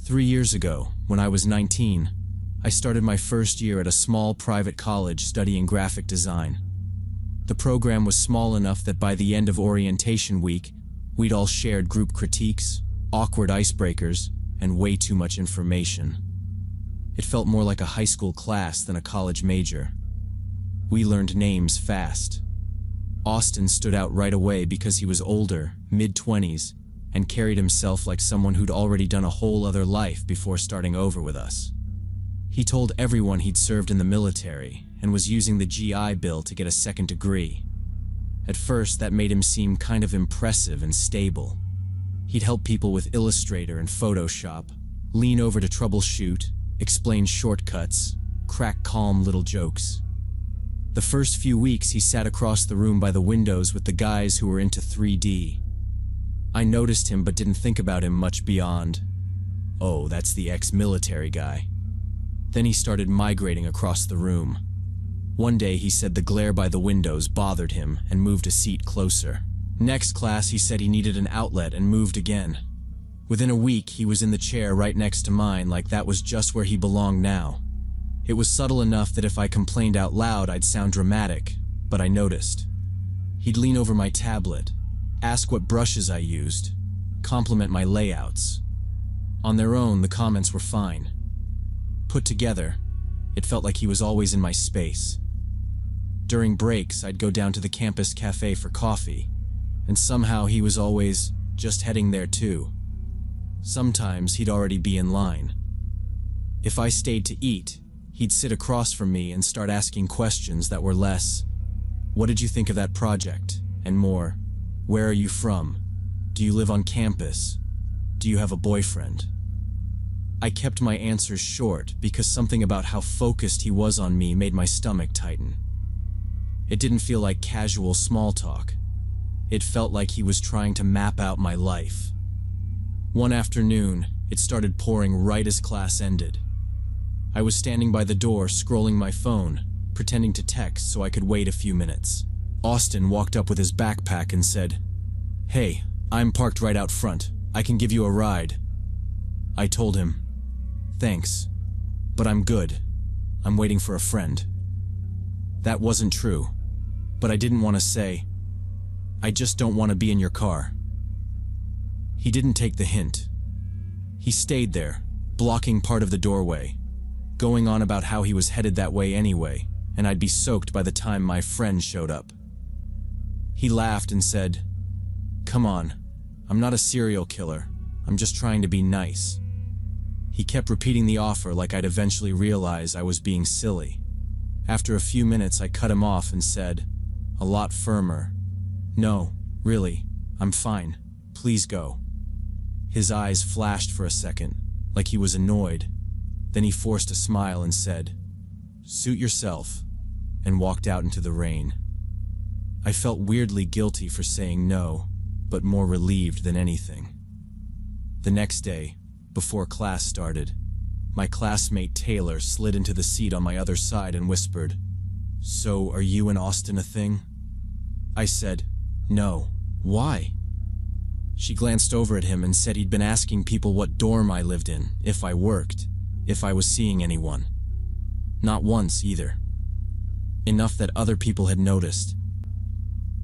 3 years ago, when I was 19, I started my first year at a small private college studying graphic design. The program was small enough that by the end of orientation week, we'd all shared group critiques, awkward icebreakers, and way too much information. It felt more like a high school class than a college major. We learned names fast. Austin stood out right away because he was older, mid-20s, and carried himself like someone who'd already done a whole other life before starting over with us. He told everyone he'd served in the military and was using the GI Bill to get a second degree. At first, that made him seem kind of impressive and stable. He'd help people with Illustrator and Photoshop, lean over to troubleshoot, explain shortcuts, crack calm little jokes. The first few weeks he sat across the room by the windows with the guys who were into 3D. I noticed him but didn't think about him much beyond, "Oh, that's the ex-military guy." Then he started migrating across the room. One day he said the glare by the windows bothered him and moved a seat closer. Next class he said he needed an outlet and moved again. Within a week he was in the chair right next to mine, like that was just where he belonged now. It was subtle enough that if I complained out loud I'd sound dramatic, but I noticed. He'd lean over my tablet, ask what brushes I used, compliment my layouts. On their own, the comments were fine. Put together, it felt like he was always in my space. During breaks, I'd go down to the campus cafe for coffee, and somehow he was always just heading there too. Sometimes he'd already be in line. If I stayed to eat, he'd sit across from me and start asking questions that were less, "What did you think of that project?" and more, "Where are you from? Do you live on campus? Do you have a boyfriend?" I kept my answers short because something about how focused he was on me made my stomach tighten. It didn't feel like casual small talk. It felt like he was trying to map out my life. One afternoon, it started pouring right as class ended. I was standing by the door scrolling my phone, pretending to text so I could wait a few minutes. Austin walked up with his backpack and said, "Hey, I'm parked right out front. I can give you a ride." I told him, "Thanks, but I'm good. I'm waiting for a friend." That wasn't true, but I didn't want to say, "I just don't want to be in your car." He didn't take the hint. He stayed there, blocking part of the doorway, going on about how he was headed that way anyway, and I'd be soaked by the time my friend showed up. He laughed and said, "Come on, I'm not a serial killer. I'm just trying to be nice." He kept repeating the offer like I'd eventually realize I was being silly. After a few minutes, I cut him off and said, a lot firmer, "No, really, I'm fine. Please go." His eyes flashed for a second, like he was annoyed. Then he forced a smile and said, "Suit yourself," and walked out into the rain. I felt weirdly guilty for saying no, but more relieved than anything. The next day, before class started, my classmate Taylor slid into the seat on my other side and whispered, "So, are you and Austin a thing?" I said, "No. Why?" She glanced over at him and said he'd been asking people what dorm I lived in, if I worked, if I was seeing anyone. Not once, either. Enough that other people had noticed.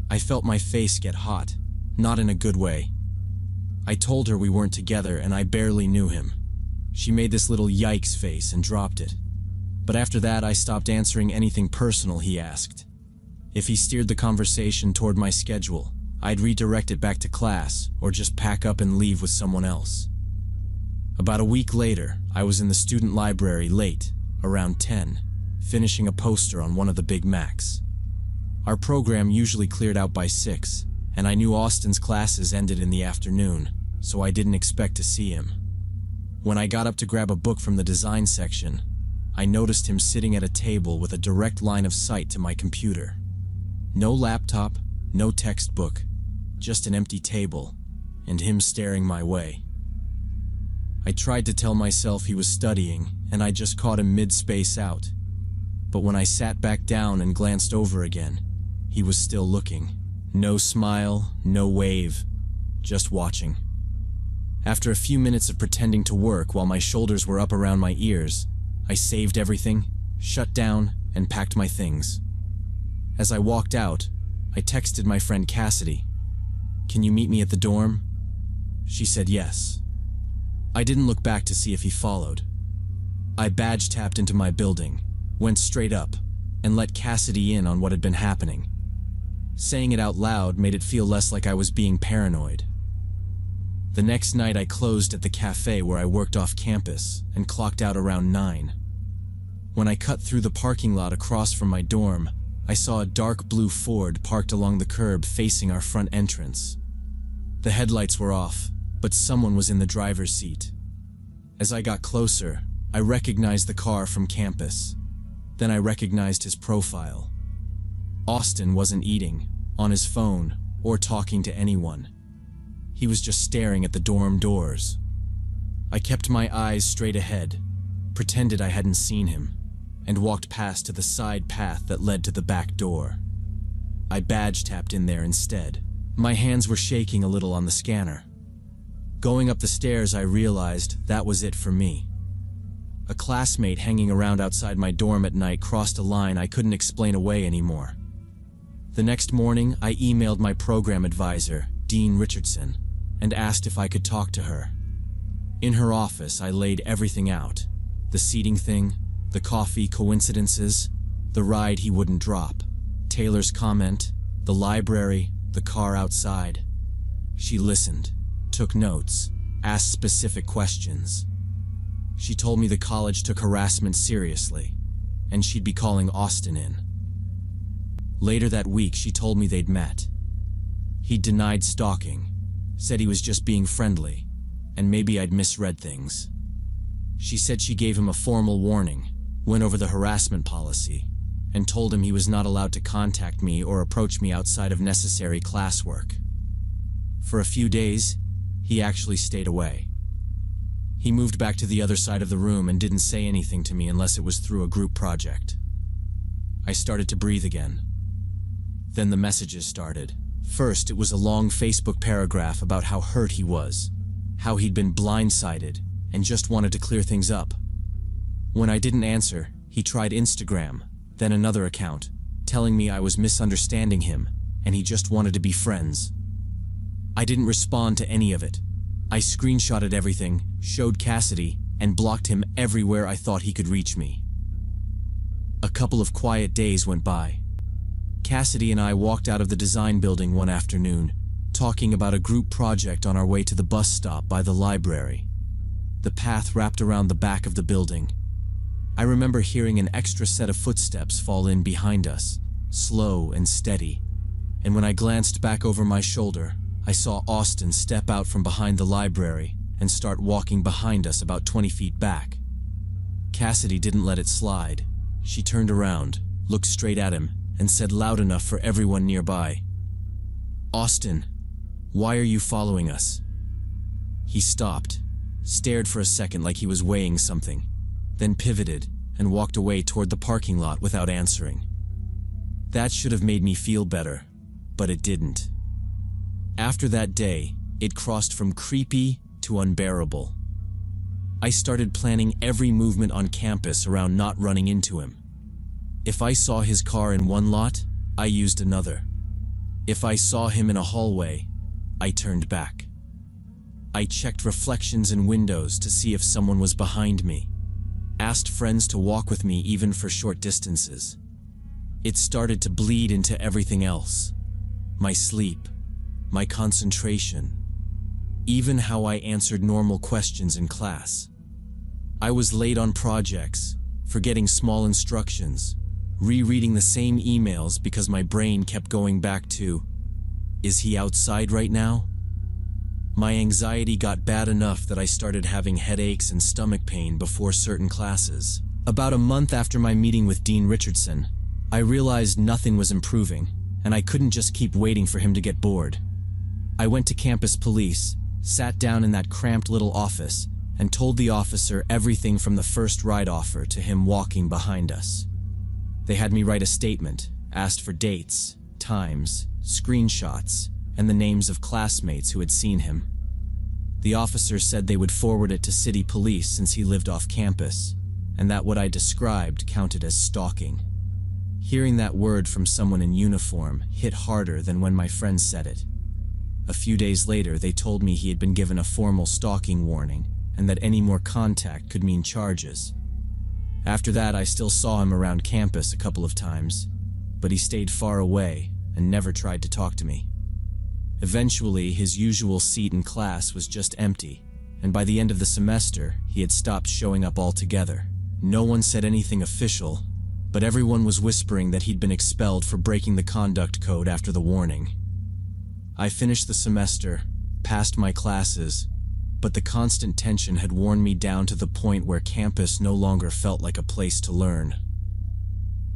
I felt my face get hot, not in a good way. I told her we weren't together and I barely knew him. She made this little yikes face and dropped it. But after that, I stopped answering anything personal he asked. If he steered the conversation toward my schedule, I'd redirect it back to class or just pack up and leave with someone else. About a week later, I was in the student library late, around 10, finishing a poster on one of the Big Macs. Our program usually cleared out by 6, and I knew Austin's classes ended in the afternoon, so I didn't expect to see him. When I got up to grab a book from the design section, I noticed him sitting at a table with a direct line of sight to my computer. No laptop, no textbook, just an empty table, and him staring my way. I tried to tell myself he was studying, and I just caught him mid-space out. But when I sat back down and glanced over again, he was still looking. No smile, no wave, just watching. After a few minutes of pretending to work while my shoulders were up around my ears, I saved everything, shut down, and packed my things. As I walked out, I texted my friend Cassidy. "Can you meet me at the dorm?" She said yes. I didn't look back to see if he followed. I badge tapped into my building, went straight up, and let Cassidy in on what had been happening. Saying it out loud made it feel less like I was being paranoid. The next night I closed at the cafe where I worked off campus and clocked out around 9. When I cut through the parking lot across from my dorm, I saw a dark blue Ford parked along the curb facing our front entrance. The headlights were off, but someone was in the driver's seat. As I got closer, I recognized the car from campus. Then I recognized his profile. Austin wasn't eating, on his phone, or talking to anyone. He was just staring at the dorm doors. I kept my eyes straight ahead, pretended I hadn't seen him, and walked past to the side path that led to the back door. I badge tapped in there instead. My hands were shaking a little on the scanner. Going up the stairs, I realized that was it for me. A classmate hanging around outside my dorm at night crossed a line I couldn't explain away anymore. The next morning, I emailed my program advisor, Dean Richardson, and asked if I could talk to her. In her office, I laid everything out. The seating thing, the coffee coincidences, the ride he wouldn't drop, Taylor's comment, the library, the car outside. She listened, took notes, asked specific questions. She told me the college took harassment seriously, and she'd be calling Austin in. Later that week, she told me they'd met. He denied stalking, said he was just being friendly, and maybe I'd misread things. She said she gave him a formal warning, went over the harassment policy, and told him he was not allowed to contact me or approach me outside of necessary classwork. For a few days, he actually stayed away. He moved back to the other side of the room and didn't say anything to me unless it was through a group project. I started to breathe again. Then the messages started. First, it was a long Facebook paragraph about how hurt he was, how he'd been blindsided, and just wanted to clear things up. When I didn't answer, he tried Instagram, then another account, telling me I was misunderstanding him, and he just wanted to be friends. I didn't respond to any of it. I screenshotted everything, showed Cassidy, and blocked him everywhere I thought he could reach me. A couple of quiet days went by. Cassidy and I walked out of the design building one afternoon, talking about a group project on our way to the bus stop by the library. The path wrapped around the back of the building. I remember hearing an extra set of footsteps fall in behind us, slow and steady, and when I glanced back over my shoulder, I saw Austin step out from behind the library and start walking behind us about 20 feet back. Cassidy didn't let it slide. She turned around, looked straight at him, and said loud enough for everyone nearby, "Austin, why are you following us?" He stopped, stared for a second like he was weighing something, then pivoted and walked away toward the parking lot without answering. That should have made me feel better, but it didn't. After that day, it crossed from creepy to unbearable. I started planning every movement on campus around not running into him. If I saw his car in one lot, I used another. If I saw him in a hallway, I turned back. I checked reflections in windows to see if someone was behind me, asked friends to walk with me even for short distances. It started to bleed into everything else. My sleep, my concentration, even how I answered normal questions in class. I was late on projects, forgetting small instructions, rereading the same emails because my brain kept going back to, "Is he outside right now?" My anxiety got bad enough that I started having headaches and stomach pain before certain classes. About a month after my meeting with Dean Richardson, I realized nothing was improving, and I couldn't just keep waiting for him to get bored. I went to campus police, sat down in that cramped little office, and told the officer everything from the first ride offer to him walking behind us. They had me write a statement, asked for dates, times, screenshots, and the names of classmates who had seen him. The officer said they would forward it to city police since he lived off campus, and that what I described counted as stalking. Hearing that word from someone in uniform hit harder than when my friend said it. A few days later, they told me he had been given a formal stalking warning and that any more contact could mean charges. After that, I still saw him around campus a couple of times, but he stayed far away and never tried to talk to me. Eventually, his usual seat in class was just empty, and by the end of the semester, he had stopped showing up altogether. No one said anything official, but everyone was whispering that he'd been expelled for breaking the conduct code after the warning. I finished the semester, passed my classes, but the constant tension had worn me down to the point where campus no longer felt like a place to learn.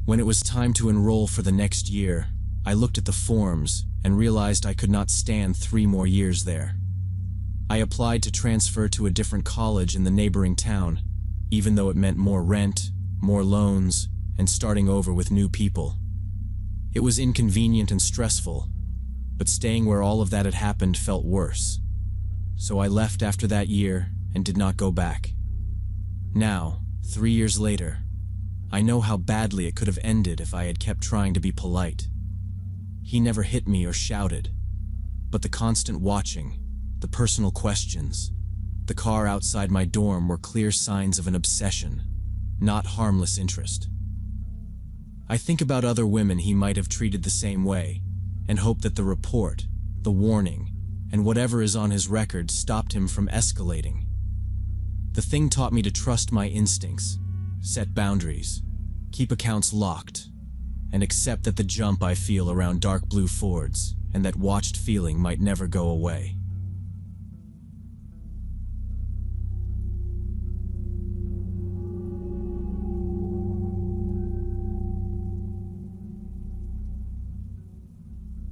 When it was time to enroll for the next year, I looked at the forms and realized I could not stand 3 more years there. I applied to transfer to a different college in the neighboring town, even though it meant more rent, more loans, and starting over with new people. It was inconvenient and stressful, but staying where all of that had happened felt worse. So I left after that year and did not go back. Now, 3 years later, I know how badly it could have ended if I had kept trying to be polite. He never hit me or shouted, but the constant watching, the personal questions, the car outside my dorm were clear signs of an obsession, not harmless interest. I think about other women he might have treated the same way, and hope that the report, the warning, and whatever is on his record stopped him from escalating. The thing taught me to trust my instincts, set boundaries, keep accounts locked, and accept that the jump I feel around dark blue Fords and that watched feeling might never go away.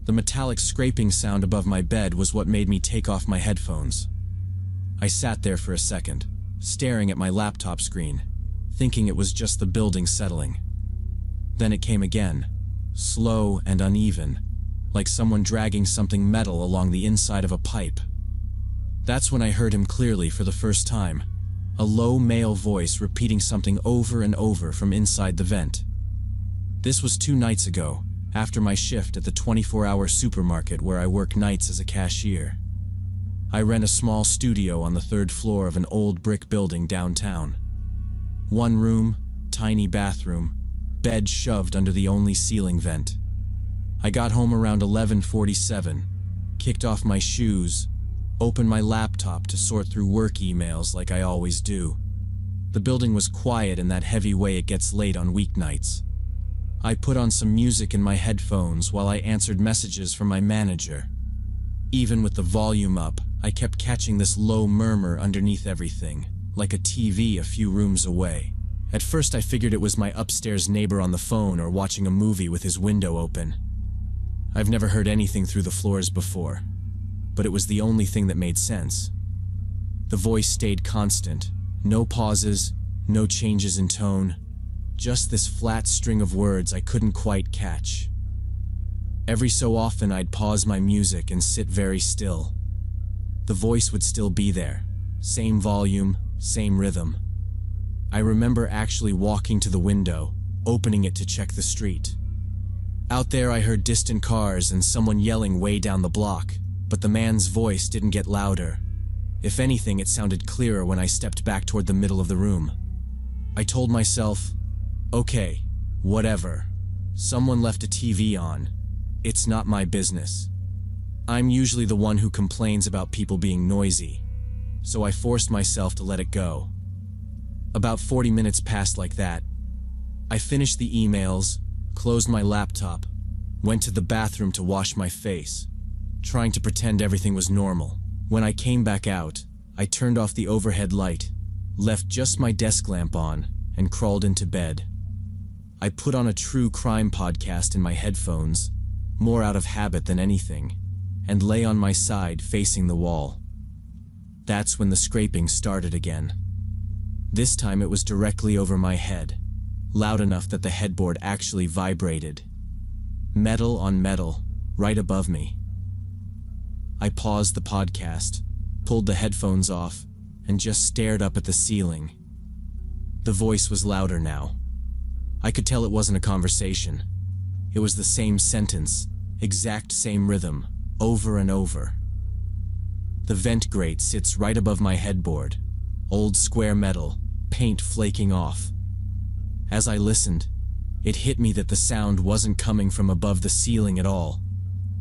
The metallic scraping sound above my bed was what made me take off my headphones. I sat there for a second, staring at my laptop screen, thinking it was just the building settling. Then it came again, slow and uneven, like someone dragging something metal along the inside of a pipe. That's when I heard him clearly for the first time, a low male voice repeating something over and over from inside the vent. This was 2 nights ago, after my shift at the 24-hour supermarket where I work nights as a cashier. I rent a small studio on the 3rd floor of an old brick building downtown. 1 room, tiny bathroom, bed shoved under the only ceiling vent. I got home around 11:47, kicked off my shoes, opened my laptop to sort through work emails like I always do. The building was quiet in that heavy way it gets late on weeknights. I put on some music in my headphones while I answered messages from my manager. Even with the volume up, I kept catching this low murmur underneath everything, like a TV a few rooms away. At first I figured it was my upstairs neighbor on the phone or watching a movie with his window open. I've never heard anything through the floors before, but it was the only thing that made sense. The voice stayed constant, no pauses, no changes in tone, just this flat string of words I couldn't quite catch. Every so often I'd pause my music and sit very still. The voice would still be there, same volume, same rhythm. I remember actually walking to the window, opening it to check the street. Out there I heard distant cars and someone yelling way down the block, but the man's voice didn't get louder. If anything, it sounded clearer when I stepped back toward the middle of the room. I told myself, okay, whatever. Someone left a TV on. It's not my business. I'm usually the one who complains about people being noisy, so I forced myself to let it go. About 40 minutes passed like that. I finished the emails, closed my laptop, went to the bathroom to wash my face, trying to pretend everything was normal. When I came back out, I turned off the overhead light, left just my desk lamp on, and crawled into bed. I put on a true crime podcast in my headphones, more out of habit than anything, and lay on my side facing the wall. That's when the scraping started again. This time it was directly over my head, loud enough that the headboard actually vibrated. Metal on metal, right above me. I paused the podcast, pulled the headphones off, and just stared up at the ceiling. The voice was louder now. I could tell it wasn't a conversation. It was the same sentence, exact same rhythm, over and over. The vent grate sits right above my headboard. Old square metal, paint flaking off. As I listened, it hit me that the sound wasn't coming from above the ceiling at all.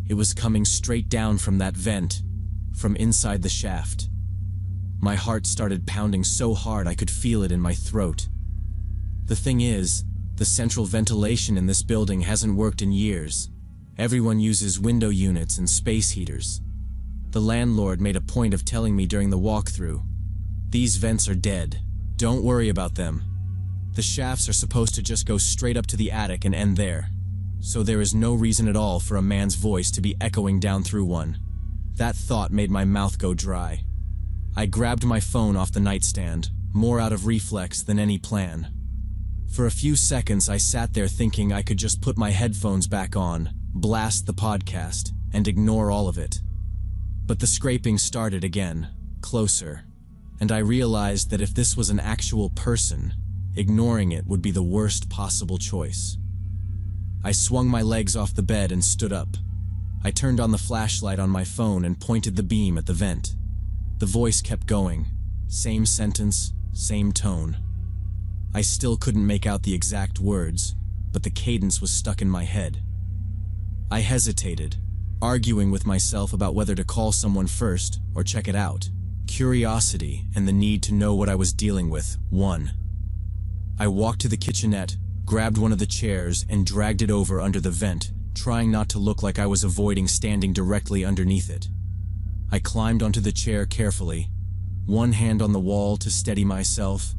It was coming straight down from that vent, from inside the shaft. My heart started pounding so hard I could feel it in my throat. The thing is, the central ventilation in this building hasn't worked in years. Everyone uses window units and space heaters. The landlord made a point of telling me during the walkthrough, "These vents are dead. Don't worry about them. The shafts are supposed to just go straight up to the attic and end there. So there is no reason at all for a man's voice to be echoing down through one." That thought made my mouth go dry. I grabbed my phone off the nightstand, more out of reflex than any plan. For a few seconds I sat there thinking I could just put my headphones back on, blast the podcast, and ignore all of it. But the scraping started again, closer, and I realized that if this was an actual person, ignoring it would be the worst possible choice. I swung my legs off the bed and stood up. I turned on the flashlight on my phone and pointed the beam at the vent. The voice kept going, same sentence, same tone. I still couldn't make out the exact words, but the cadence was stuck in my head. I hesitated, arguing with myself about whether to call someone first or check it out. Curiosity and the need to know what I was dealing with won. I walked to the kitchenette, grabbed one of the chairs, and dragged it over under the vent, trying not to look like I was avoiding standing directly underneath it. I climbed onto the chair carefully, one hand on the wall to steady myself,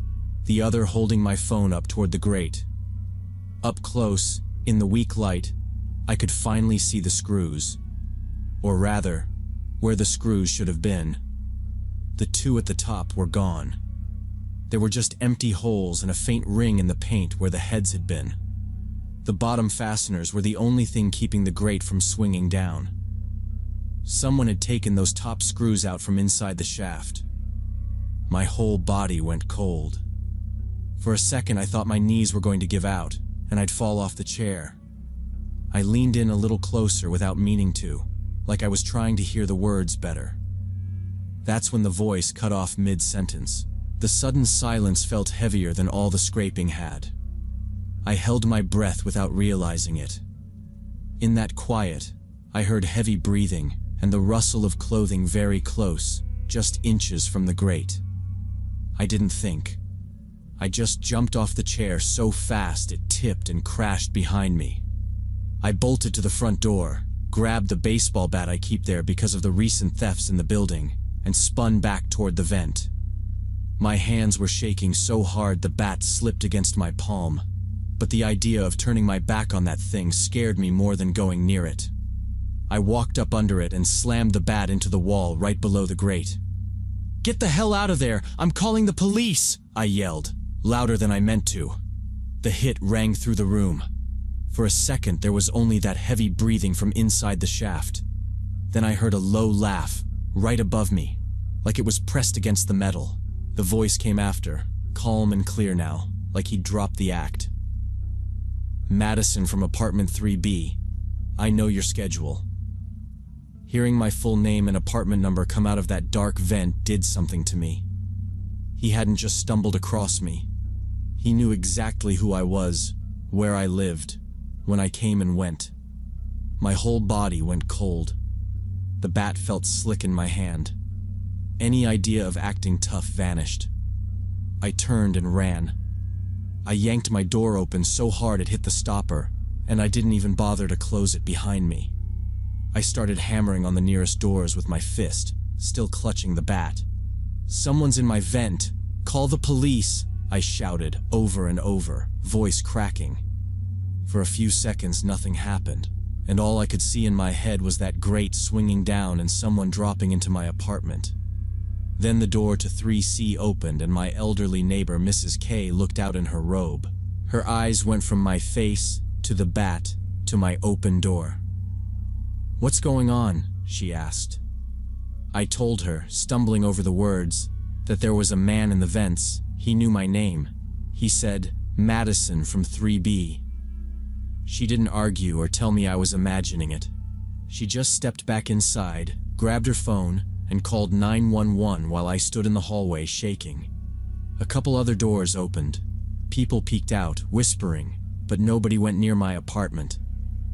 the other holding my phone up toward the grate. Up close, in the weak light, I could finally see the screws. Or rather, where the screws should have been. The two at the top were gone. There were just empty holes and a faint ring in the paint where the heads had been. The bottom fasteners were the only thing keeping the grate from swinging down. Someone had taken those top screws out from inside the shaft. My whole body went cold. For a second I thought my knees were going to give out, and I'd fall off the chair. I leaned in a little closer without meaning to, like I was trying to hear the words better. That's when the voice cut off mid-sentence. The sudden silence felt heavier than all the scraping had. I held my breath without realizing it. In that quiet, I heard heavy breathing and the rustle of clothing very close, just inches from the grate. I didn't think. I just jumped off the chair so fast it tipped and crashed behind me. I bolted to the front door, grabbed the baseball bat I keep there because of the recent thefts in the building, and spun back toward the vent. My hands were shaking so hard the bat slipped against my palm, but the idea of turning my back on that thing scared me more than going near it. I walked up under it and slammed the bat into the wall right below the grate. "Get the hell out of there! I'm calling the police!" I yelled, louder than I meant to. The hit rang through the room. For a second there was only that heavy breathing from inside the shaft. Then I heard a low laugh, right above me, like it was pressed against the metal. The voice came after, calm and clear now, like he'd dropped the act. "Madison from apartment 3B. I know your schedule." Hearing my full name and apartment number come out of that dark vent did something to me. He hadn't just stumbled across me. He knew exactly who I was, where I lived, when I came and went. My whole body went cold. The bat felt slick in my hand. Any idea of acting tough vanished. I turned and ran. I yanked my door open so hard it hit the stopper, and I didn't even bother to close it behind me. I started hammering on the nearest doors with my fist, still clutching the bat. "Someone's in my vent! Call the police!" I shouted over and over, voice cracking. For a few seconds nothing happened, and all I could see in my head was that grate swinging down and someone dropping into my apartment. Then the door to 3C opened and my elderly neighbor Mrs. K looked out in her robe. Her eyes went from my face, to the bat, to my open door. "What's going on?" she asked. I told her, stumbling over the words, that there was a man in the vents. He knew my name. He said, Madison from 3B. She didn't argue or tell me I was imagining it. She just stepped back inside, grabbed her phone, and called 911 while I stood in the hallway shaking. A couple other doors opened. People peeked out, whispering, but nobody went near my apartment.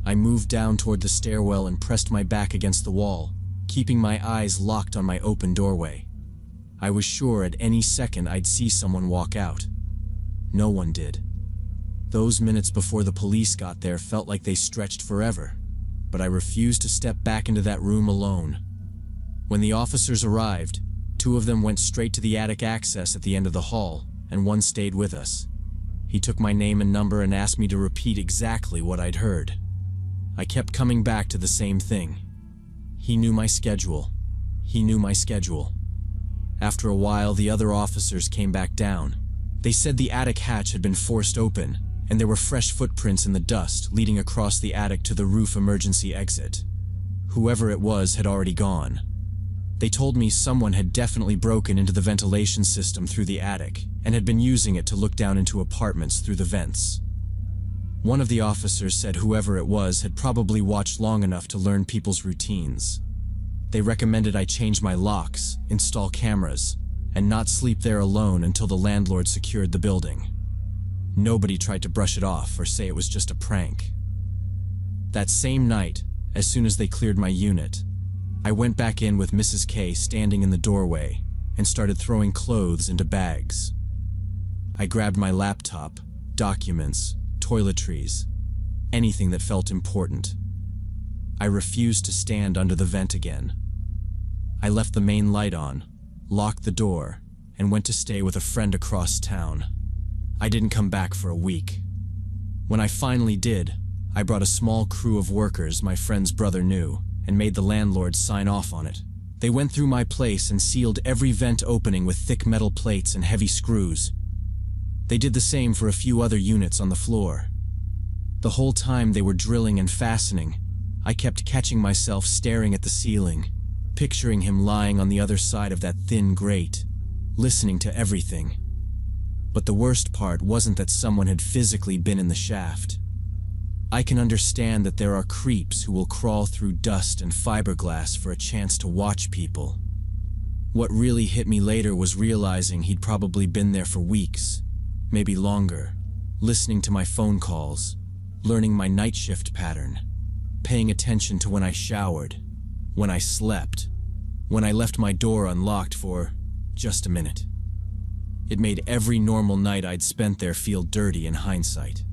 I moved down toward the stairwell and pressed my back against the wall, keeping my eyes locked on my open doorway. I was sure at any second I'd see someone walk out. No one did. Those minutes before the police got there felt like they stretched forever, but I refused to step back into that room alone. When the officers arrived, 2 of them went straight to the attic access at the end of the hall, and 1 stayed with us. He took my name and number and asked me to repeat exactly what I'd heard. I kept coming back to the same thing. He knew my schedule. He knew my schedule. After a while, the other officers came back down. They said the attic hatch had been forced open, and there were fresh footprints in the dust leading across the attic to the roof emergency exit. Whoever it was had already gone. They told me someone had definitely broken into the ventilation system through the attic and had been using it to look down into apartments through the vents. One of the officers said whoever it was had probably watched long enough to learn people's routines. They recommended I change my locks, install cameras, and not sleep there alone until the landlord secured the building. Nobody tried to brush it off or say it was just a prank. That same night, as soon as they cleared my unit, I went back in with Mrs. K standing in the doorway and started throwing clothes into bags. I grabbed my laptop, documents, toiletries, anything that felt important. I refused to stand under the vent again. I left the main light on, locked the door, and went to stay with a friend across town. I didn't come back for a week. When I finally did, I brought a small crew of workers my friend's brother knew and made the landlord sign off on it. They went through my place and sealed every vent opening with thick metal plates and heavy screws. They did the same for a few other units on the floor. The whole time they were drilling and fastening, I kept catching myself staring at the ceiling, picturing him lying on the other side of that thin grate, listening to everything. But the worst part wasn't that someone had physically been in the shaft. I can understand that there are creeps who will crawl through dust and fiberglass for a chance to watch people. What really hit me later was realizing he'd probably been there for weeks, maybe longer, listening to my phone calls, learning my night shift pattern, paying attention to when I showered, when I slept, when I left my door unlocked for just a minute. It made every normal night I'd spent there feel dirty in hindsight.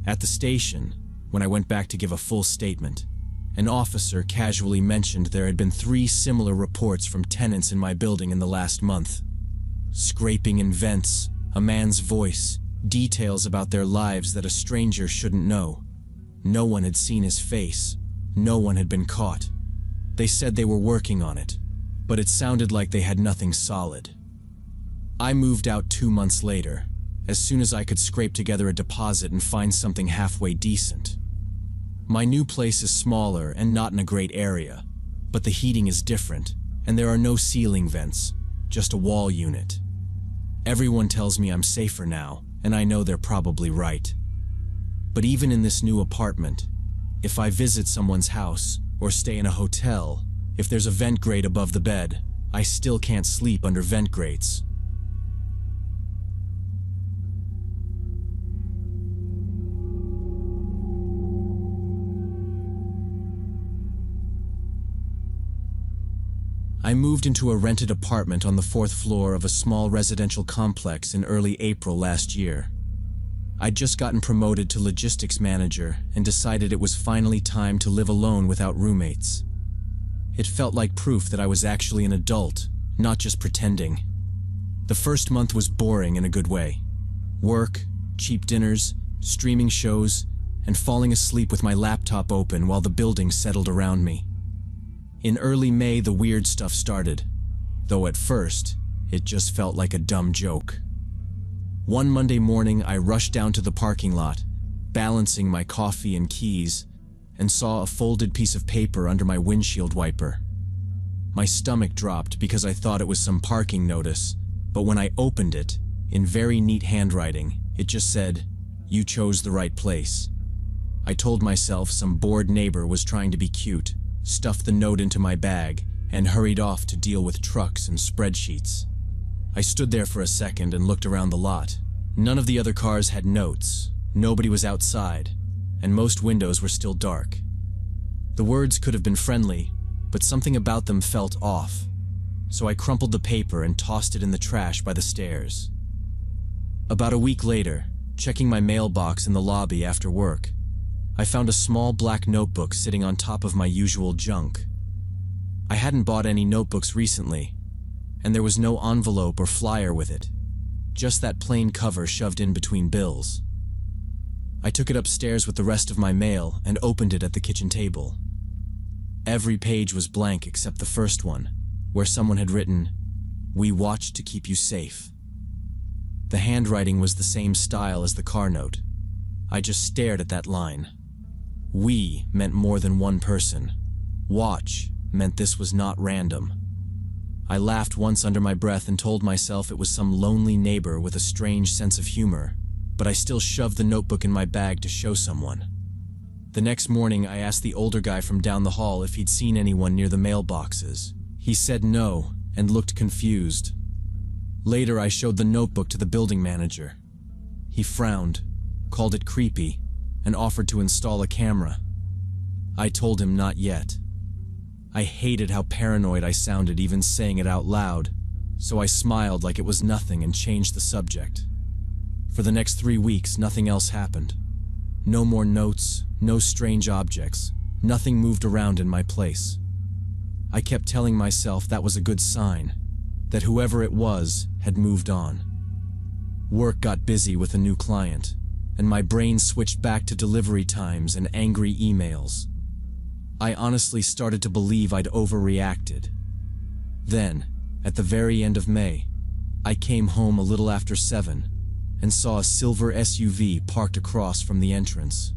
At the station, when I went back to give a full statement, an officer casually mentioned there had been 3 similar reports from tenants in my building in the last month. Scraping in vents, a man's voice, details about their lives that a stranger shouldn't know. No one had seen his face. No one had been caught. They said they were working on it, but it sounded like they had nothing solid. I moved out 2 months later, as soon as I could scrape together a deposit and find something halfway decent. My new place is smaller and not in a great area, but the heating is different, and there are no ceiling vents, just a wall unit. Everyone tells me I'm safer now, and I know they're probably right. But even in this new apartment, if I visit someone's house or stay in a hotel, if there's a vent grate above the bed, I still can't sleep under vent grates. I moved into a rented apartment on the 4th floor of a small residential complex in early April last year. I'd just gotten promoted to logistics manager and decided it was finally time to live alone without roommates. It felt like proof that I was actually an adult, not just pretending. The first month was boring in a good way. Work, cheap dinners, streaming shows, and falling asleep with my laptop open while the building settled around me. In early May, the weird stuff started, though at first, it just felt like a dumb joke. One Monday morning, I rushed down to the parking lot, balancing my coffee and keys, and saw a folded piece of paper under my windshield wiper. My stomach dropped because I thought it was some parking notice, but when I opened it, in very neat handwriting, it just said, "You chose the right place." I told myself some bored neighbor was trying to be cute, stuffed the note into my bag, and hurried off to deal with trucks and spreadsheets. I stood there for a second and looked around the lot. None of the other cars had notes, nobody was outside, and most windows were still dark. The words could have been friendly, but something about them felt off, so I crumpled the paper and tossed it in the trash by the stairs. About a week later, checking my mailbox in the lobby after work, I found a small black notebook sitting on top of my usual junk. I hadn't bought any notebooks recently, and there was no envelope or flyer with it, just that plain cover shoved in between bills. I took it upstairs with the rest of my mail and opened it at the kitchen table. Every page was blank except the first one, where someone had written, "We watch to keep you safe." The handwriting was the same style as the car note. I just stared at that line. "We" meant more than one person. "Watch" meant this was not random. I laughed once under my breath and told myself it was some lonely neighbor with a strange sense of humor, but I still shoved the notebook in my bag to show someone. The next morning, I asked the older guy from down the hall if he'd seen anyone near the mailboxes. He said no and looked confused. Later, I showed the notebook to the building manager. He frowned, called it creepy, and offered to install a camera. I told him not yet. I hated how paranoid I sounded even saying it out loud, so I smiled like it was nothing and changed the subject. For the next 3 weeks, nothing else happened. No more notes, no strange objects, nothing moved around in my place. I kept telling myself that was a good sign, that whoever it was had moved on. Work got busy with a new client, and my brain switched back to delivery times and angry emails. I honestly started to believe I'd overreacted. Then, at the very end of May, I came home a little after 7 and saw a silver SUV parked across from the entrance.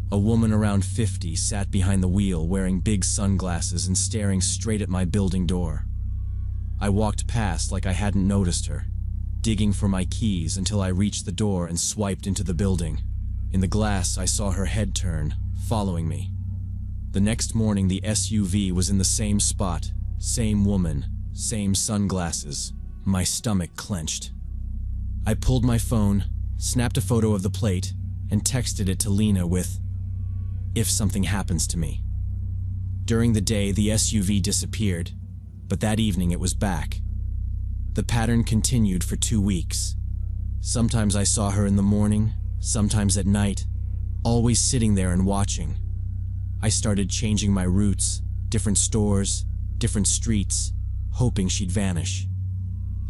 A woman around 50 sat behind the wheel wearing big sunglasses and staring straight at my building door. I walked past like I hadn't noticed her, digging for my keys until I reached the door and swiped into the building. In the glass, I saw her head turn, following me. The next morning, the SUV was in the same spot, same woman, same sunglasses. My stomach clenched. I pulled my phone, snapped a photo of the plate, and texted it to Lena with, "If something happens to me." During the day, the SUV disappeared, but that evening it was back. The pattern continued for 2 weeks. Sometimes I saw her in the morning, sometimes at night, always sitting there and watching. I started changing my routes, different stores, different streets, hoping she'd vanish.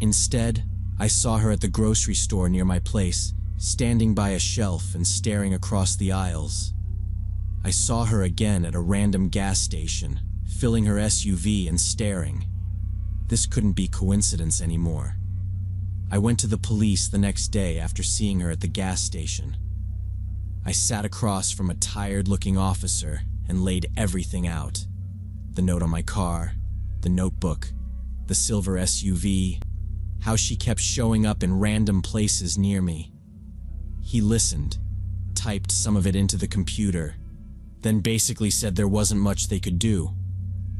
Instead, I saw her at the grocery store near my place, standing by a shelf and staring across the aisles. I saw her again at a random gas station, filling her SUV and staring. This couldn't be coincidence anymore. I went to the police the next day after seeing her at the gas station. I sat across from a tired-looking officer and laid everything out. The note on my car, the notebook, the silver SUV, how she kept showing up in random places near me. He listened, typed some of it into the computer, then basically said there wasn't much they could do.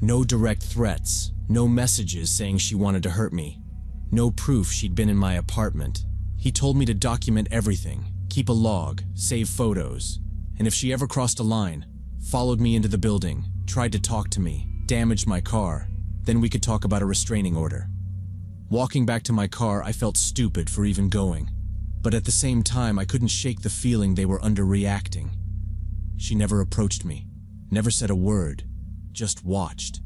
No direct threats, no messages saying she wanted to hurt me, no proof she'd been in my apartment. He told me to document everything, keep a log, save photos, and if she ever crossed a line, followed me into the building, tried to talk to me, damaged my car, then we could talk about a restraining order. Walking back to my car, I felt stupid for even going, but at the same time, I couldn't shake the feeling they were underreacting. She never approached me, never said a word, just watched.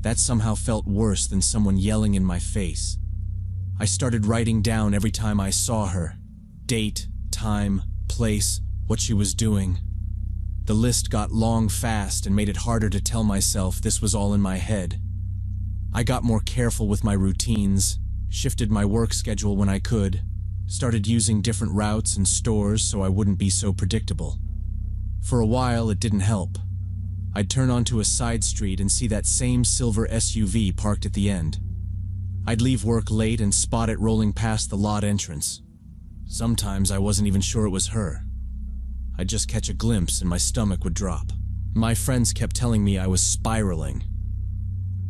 That somehow felt worse than someone yelling in my face. I started writing down every time I saw her. Date, time, place, what she was doing. The list got long fast and made it harder to tell myself this was all in my head. I got more careful with my routines, shifted my work schedule when I could, started using different routes and stores so I wouldn't be so predictable. For a while, it didn't help. I'd turn onto a side street and see that same silver SUV parked at the end. I'd leave work late and spot it rolling past the lot entrance. Sometimes I wasn't even sure it was her. I'd just catch a glimpse and my stomach would drop. My friends kept telling me I was spiraling.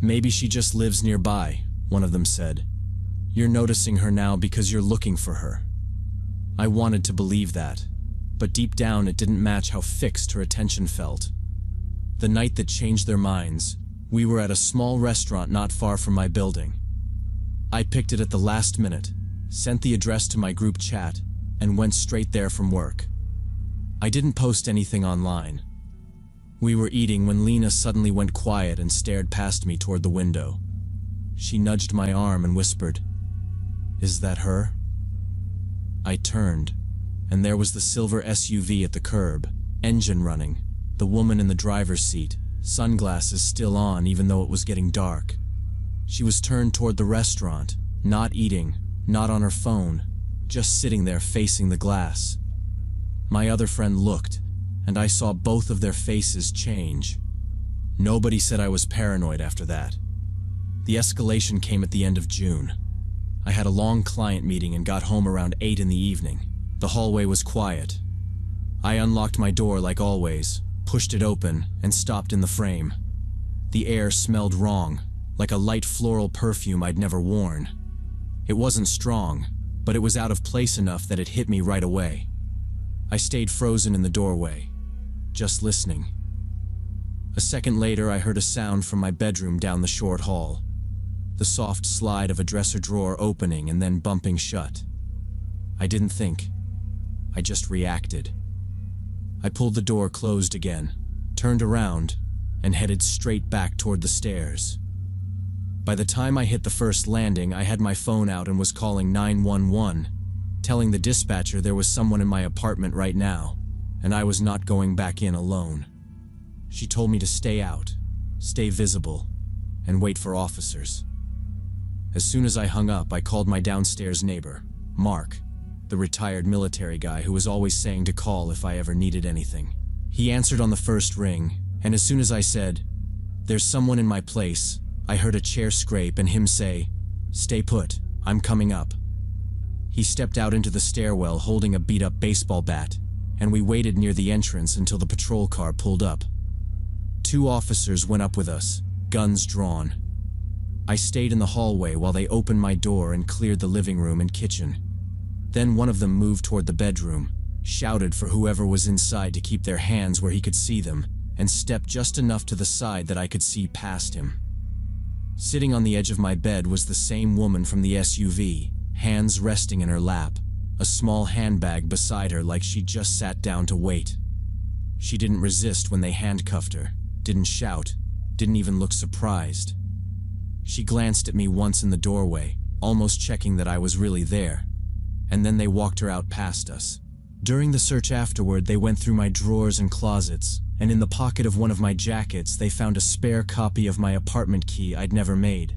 "Maybe she just lives nearby," one of them said. "You're noticing her now because you're looking for her." I wanted to believe that, but deep down it didn't match how fixed her attention felt. The night that changed their minds, we were at a small restaurant not far from my building. I picked it at the last minute, sent the address to my group chat, and went straight there from work. I didn't post anything online. We were eating when Lena suddenly went quiet and stared past me toward the window. She nudged my arm and whispered, "Is that her?" I turned, and there was the silver SUV at the curb, engine running, the woman in the driver's seat, sunglasses still on even though it was getting dark. She was turned toward the restaurant, not eating, not on her phone, just sitting there facing the glass. My other friend looked, and I saw both of their faces change. Nobody said I was paranoid after that. The escalation came at the end of June. I had a long client meeting and got home around 8 in the evening. The hallway was quiet. I unlocked my door like always, pushed it open, and stopped in the frame. The air smelled wrong, like a light floral perfume I'd never worn. It wasn't strong, but it was out of place enough that it hit me right away. I stayed frozen in the doorway, just listening. A second later, I heard a sound from my bedroom down the short hall. The soft slide of a dresser drawer opening and then bumping shut. I didn't think. I just reacted. I pulled the door closed again, turned around, and headed straight back toward the stairs. By the time I hit the first landing, I had my phone out and was calling 911, telling the dispatcher there was someone in my apartment right now, and I was not going back in alone. She told me to stay out, stay visible, and wait for officers. As soon as I hung up, I called my downstairs neighbor, Mark, the retired military guy who was always saying to call if I ever needed anything. He answered on the first ring, and as soon as I said, "There's someone in my place," I heard a chair scrape and him say, "Stay put, I'm coming up." He stepped out into the stairwell holding a beat-up baseball bat, and we waited near the entrance until the patrol car pulled up. 2 officers went up with us, guns drawn. I stayed in the hallway while they opened my door and cleared the living room and kitchen. Then one of them moved toward the bedroom, shouted for whoever was inside to keep their hands where he could see them, and stepped just enough to the side that I could see past him. Sitting on the edge of my bed was the same woman from the SUV, hands resting in her lap, a small handbag beside her like she'd just sat down to wait. She didn't resist when they handcuffed her, didn't shout, didn't even look surprised. She glanced at me once in the doorway, almost checking that I was really there, and then they walked her out past us. During the search afterward, they went through my drawers and closets, and in the pocket of one of my jackets they found a spare copy of my apartment key I'd never made.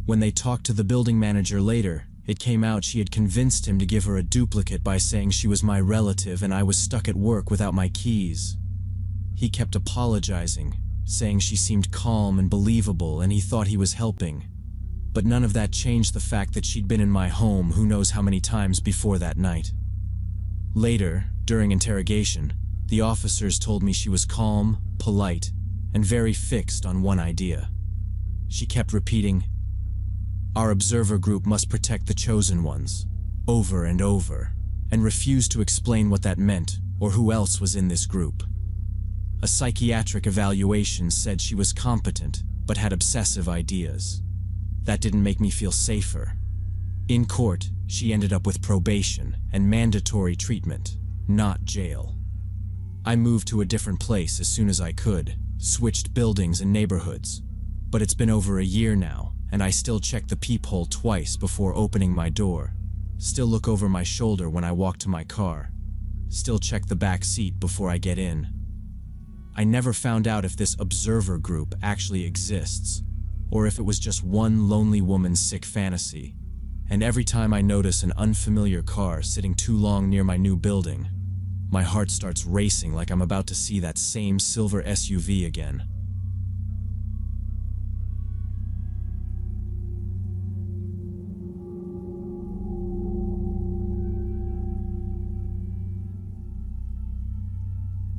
When they talked to the building manager later, it came out she had convinced him to give her a duplicate by saying she was my relative and I was stuck at work without my keys. He kept apologizing, saying she seemed calm and believable and he thought he was helping. But none of that changed the fact that she'd been in my home who knows how many times before that night. Later, during interrogation, the officers told me she was calm, polite, and very fixed on one idea. She kept repeating, "Our observer group must protect the chosen ones," over and over, and refused to explain what that meant or who else was in this group. A psychiatric evaluation said she was competent, but had obsessive ideas. That didn't make me feel safer. In court, she ended up with probation and mandatory treatment, not jail. I moved to a different place as soon as I could, switched buildings and neighborhoods, but it's been over a year now, and I still check the peephole twice before opening my door, still look over my shoulder when I walk to my car, still check the back seat before I get in. I never found out if this observer group actually exists, or if it was just one lonely woman's sick fantasy. And every time I notice an unfamiliar car sitting too long near my new building, My heart starts racing like I'm about to see that same silver SUV again.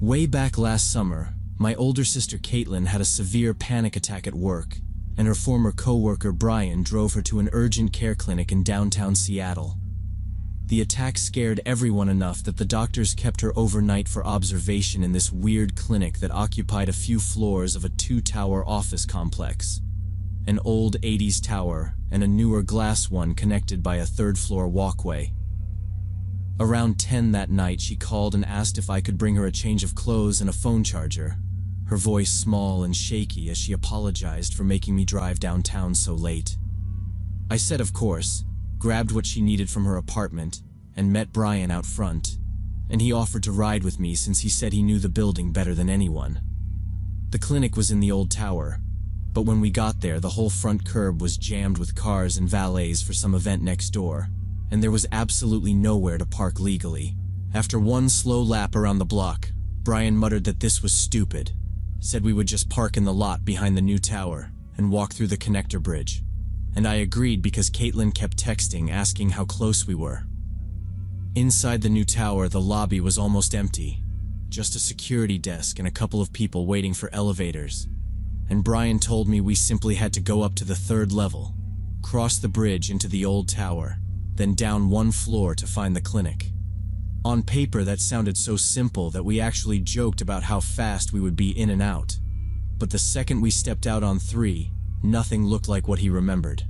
Way back last summer, my older sister Caitlin had a severe panic attack at work, and her former coworker Brian drove her to an urgent care clinic in downtown Seattle. The attack scared everyone enough that the doctors kept her overnight for observation in this weird clinic that occupied a few floors of a two-tower office complex. An old 80s tower and a newer glass one connected by a third-floor walkway. Around 10 that night, she called and asked if I could bring her a change of clothes and a phone charger, her voice small and shaky as she apologized for making me drive downtown so late. I said of course, grabbed what she needed from her apartment, and met Brian out front, and he offered to ride with me since he said he knew the building better than anyone. The clinic was in the old tower, but when we got there, the whole front curb was jammed with cars and valets for some event next door, and there was absolutely nowhere to park legally. After one slow lap around the block, Brian muttered that this was stupid, said we would just park in the lot behind the new tower and walk through the connector bridge. And I agreed because Caitlin kept texting asking how close we were. Inside the new tower, the lobby was almost empty, just a security desk and a couple of people waiting for elevators. And Brian told me we simply had to go up to the 3rd level, cross the bridge into the old tower, then down one floor to find the clinic. On paper, that sounded so simple that we actually joked about how fast we would be in and out. But the second we stepped out on 3, nothing looked like what he remembered.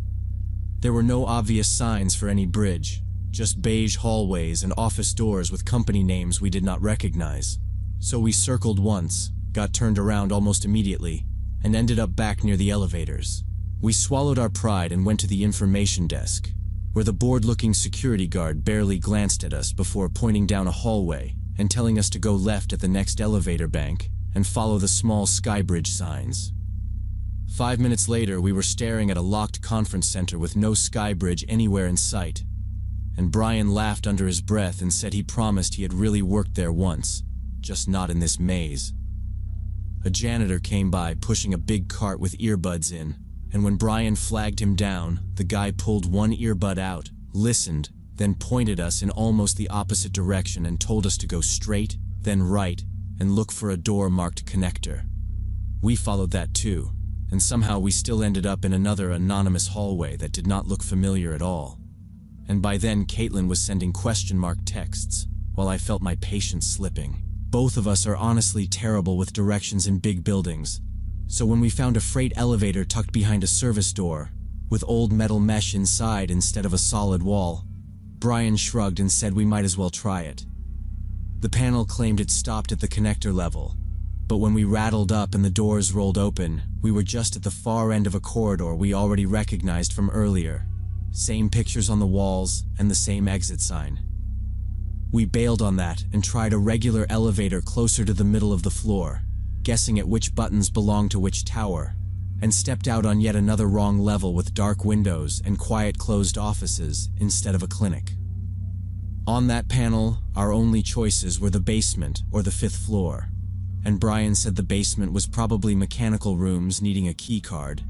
There were no obvious signs for any bridge, just beige hallways and office doors with company names we did not recognize. So we circled once, got turned around almost immediately, and ended up back near the elevators. We swallowed our pride and went to the information desk, where the bored-looking security guard barely glanced at us before pointing down a hallway and telling us to go left at the next elevator bank and follow the small Skybridge signs. 5 minutes later, we were staring at a locked conference center with no Skybridge anywhere in sight, and Brian laughed under his breath and said he promised he had really worked there once, just not in this maze. A janitor came by pushing a big cart with earbuds in, and when Brian flagged him down, the guy pulled one earbud out, listened, then pointed us in almost the opposite direction and told us to go straight, then right, and look for a door marked connector. We followed that too, and somehow we still ended up in another anonymous hallway that did not look familiar at all. And by then, Caitlin was sending question mark texts, while I felt my patience slipping. Both of us are honestly terrible with directions in big buildings, so when we found a freight elevator tucked behind a service door, with old metal mesh inside instead of a solid wall, Brian shrugged and said we might as well try it. The panel claimed it stopped at the connector level, but when we rattled up and the doors rolled open, we were just at the far end of a corridor we already recognized from earlier. Same pictures on the walls and the same exit sign. We bailed on that and tried a regular elevator closer to the middle of the floor, guessing at which buttons belonged to which tower, and stepped out on yet another wrong level with dark windows and quiet closed offices instead of a clinic. On that panel, our only choices were the basement or the 5th floor, and Brian said the basement was probably mechanical rooms needing a key card,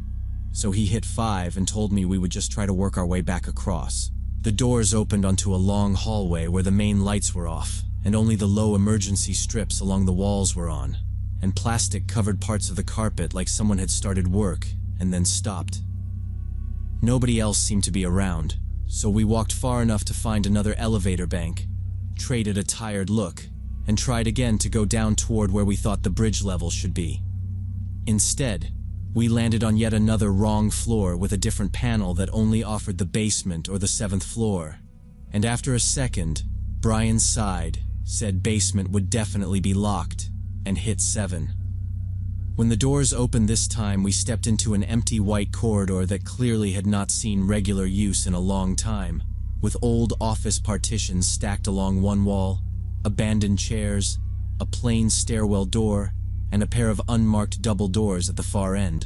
so he hit 5 and told me we would just try to work our way back across. The doors opened onto a long hallway where the main lights were off, and only the low emergency strips along the walls were on, and plastic covered parts of the carpet like someone had started work and then stopped. Nobody else seemed to be around, so we walked far enough to find another elevator bank, traded a tired look, and tried again to go down toward where we thought the bridge level should be. Instead, we landed on yet another wrong floor with a different panel that only offered the basement or the 7th floor, and after a second, Brian sighed, said basement would definitely be locked, and hit 7. When the doors opened this time, we stepped into an empty white corridor that clearly had not seen regular use in a long time, with old office partitions stacked along one wall, abandoned chairs, a plain stairwell door, and a pair of unmarked double doors at the far end.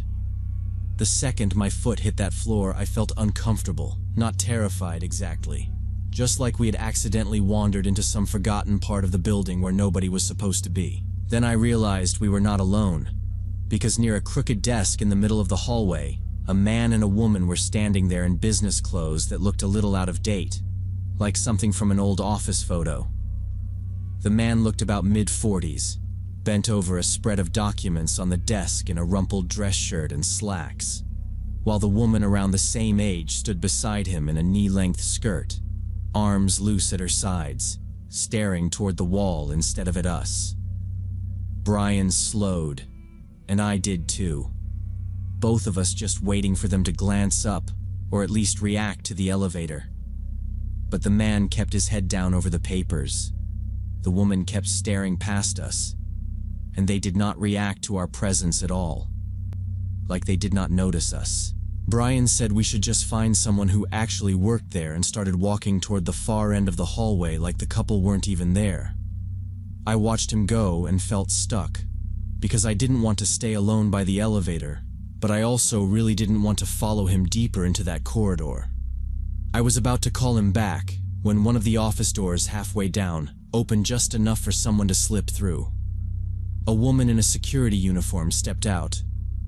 The second my foot hit that floor, I felt uncomfortable, not terrified exactly, just like we had accidentally wandered into some forgotten part of the building where nobody was supposed to be. Then I realized we were not alone, because near a crooked desk in the middle of the hallway, a man and a woman were standing there in business clothes that looked a little out of date, like something from an old office photo. The man looked about mid-40s, bent over a spread of documents on the desk in a rumpled dress shirt and slacks, while the woman around the same age stood beside him in a knee-length skirt, arms loose at her sides, staring toward the wall instead of at us. Brian slowed, and I did too. Both of us just waiting for them to glance up, or at least react to the elevator. But the man kept his head down over the papers. The woman kept staring past us, and they did not react to our presence at all, like they did not notice us. Brian said we should just find someone who actually worked there and started walking toward the far end of the hallway like the couple weren't even there. I watched him go and felt stuck, because I didn't want to stay alone by the elevator, but I also really didn't want to follow him deeper into that corridor. I was about to call him back when one of the office doors halfway down opened just enough for someone to slip through. A woman in a security uniform stepped out,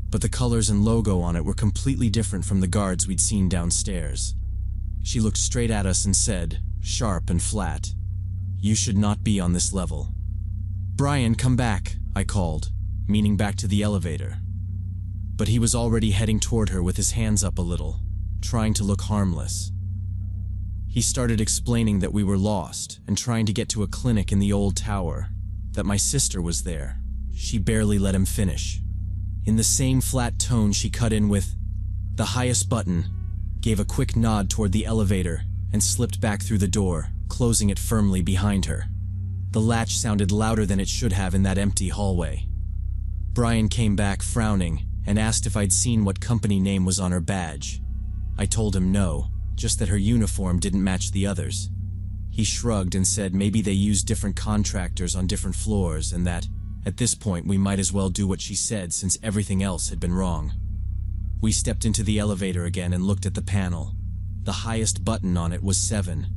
but the colors and logo on it were completely different from the guards we'd seen downstairs. She looked straight at us and said, sharp and flat, "You should not be on this level." "Brian, come back," I called, meaning back to the elevator. But he was already heading toward her with his hands up a little, trying to look harmless. He started explaining that we were lost and trying to get to a clinic in the old tower, that my sister was there. She barely let him finish. In the same flat tone, she cut in with, "The highest button," gave a quick nod toward the elevator, and slipped back through the door, closing it firmly behind her. The latch sounded louder than it should have in that empty hallway. Brian came back frowning and asked if I'd seen what company name was on her badge. I told him no, just that her uniform didn't match the others. He shrugged and said maybe they used different contractors on different floors and that, at this point, we might as well do what she said since everything else had been wrong. We stepped into the elevator again and looked at the panel. The highest button on it was 7.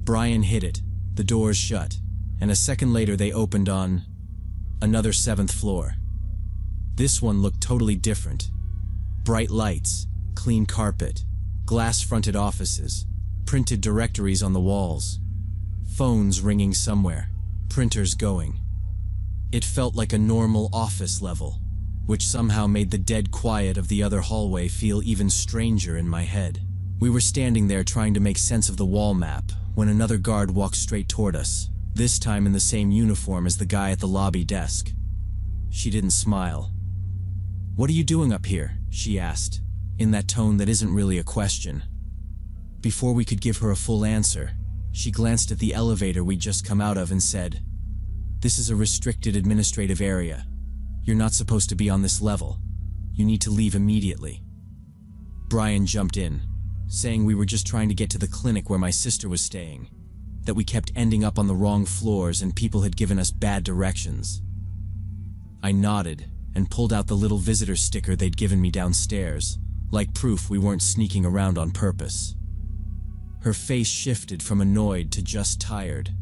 Brian hit it, the doors shut, and a second later they opened on another 7th floor. This one looked totally different. Bright lights, clean carpet, glass-fronted offices, printed directories on the walls, phones ringing somewhere, printers going. It felt like a normal office level, which somehow made the dead quiet of the other hallway feel even stranger in my head. We were standing there trying to make sense of the wall map when another guard walked straight toward us, this time in the same uniform as the guy at the lobby desk. She didn't smile. "What are you doing up here?" she asked, in that tone that isn't really a question. Before we could give her a full answer, she glanced at the elevator we'd just come out of and said, "This is a restricted administrative area. You're not supposed to be on this level. You need to leave immediately." Brian jumped in, saying we were just trying to get to the clinic where my sister was staying, that we kept ending up on the wrong floors and people had given us bad directions. I nodded and pulled out the little visitor sticker they'd given me downstairs, like proof we weren't sneaking around on purpose. Her face shifted from annoyed to just tired,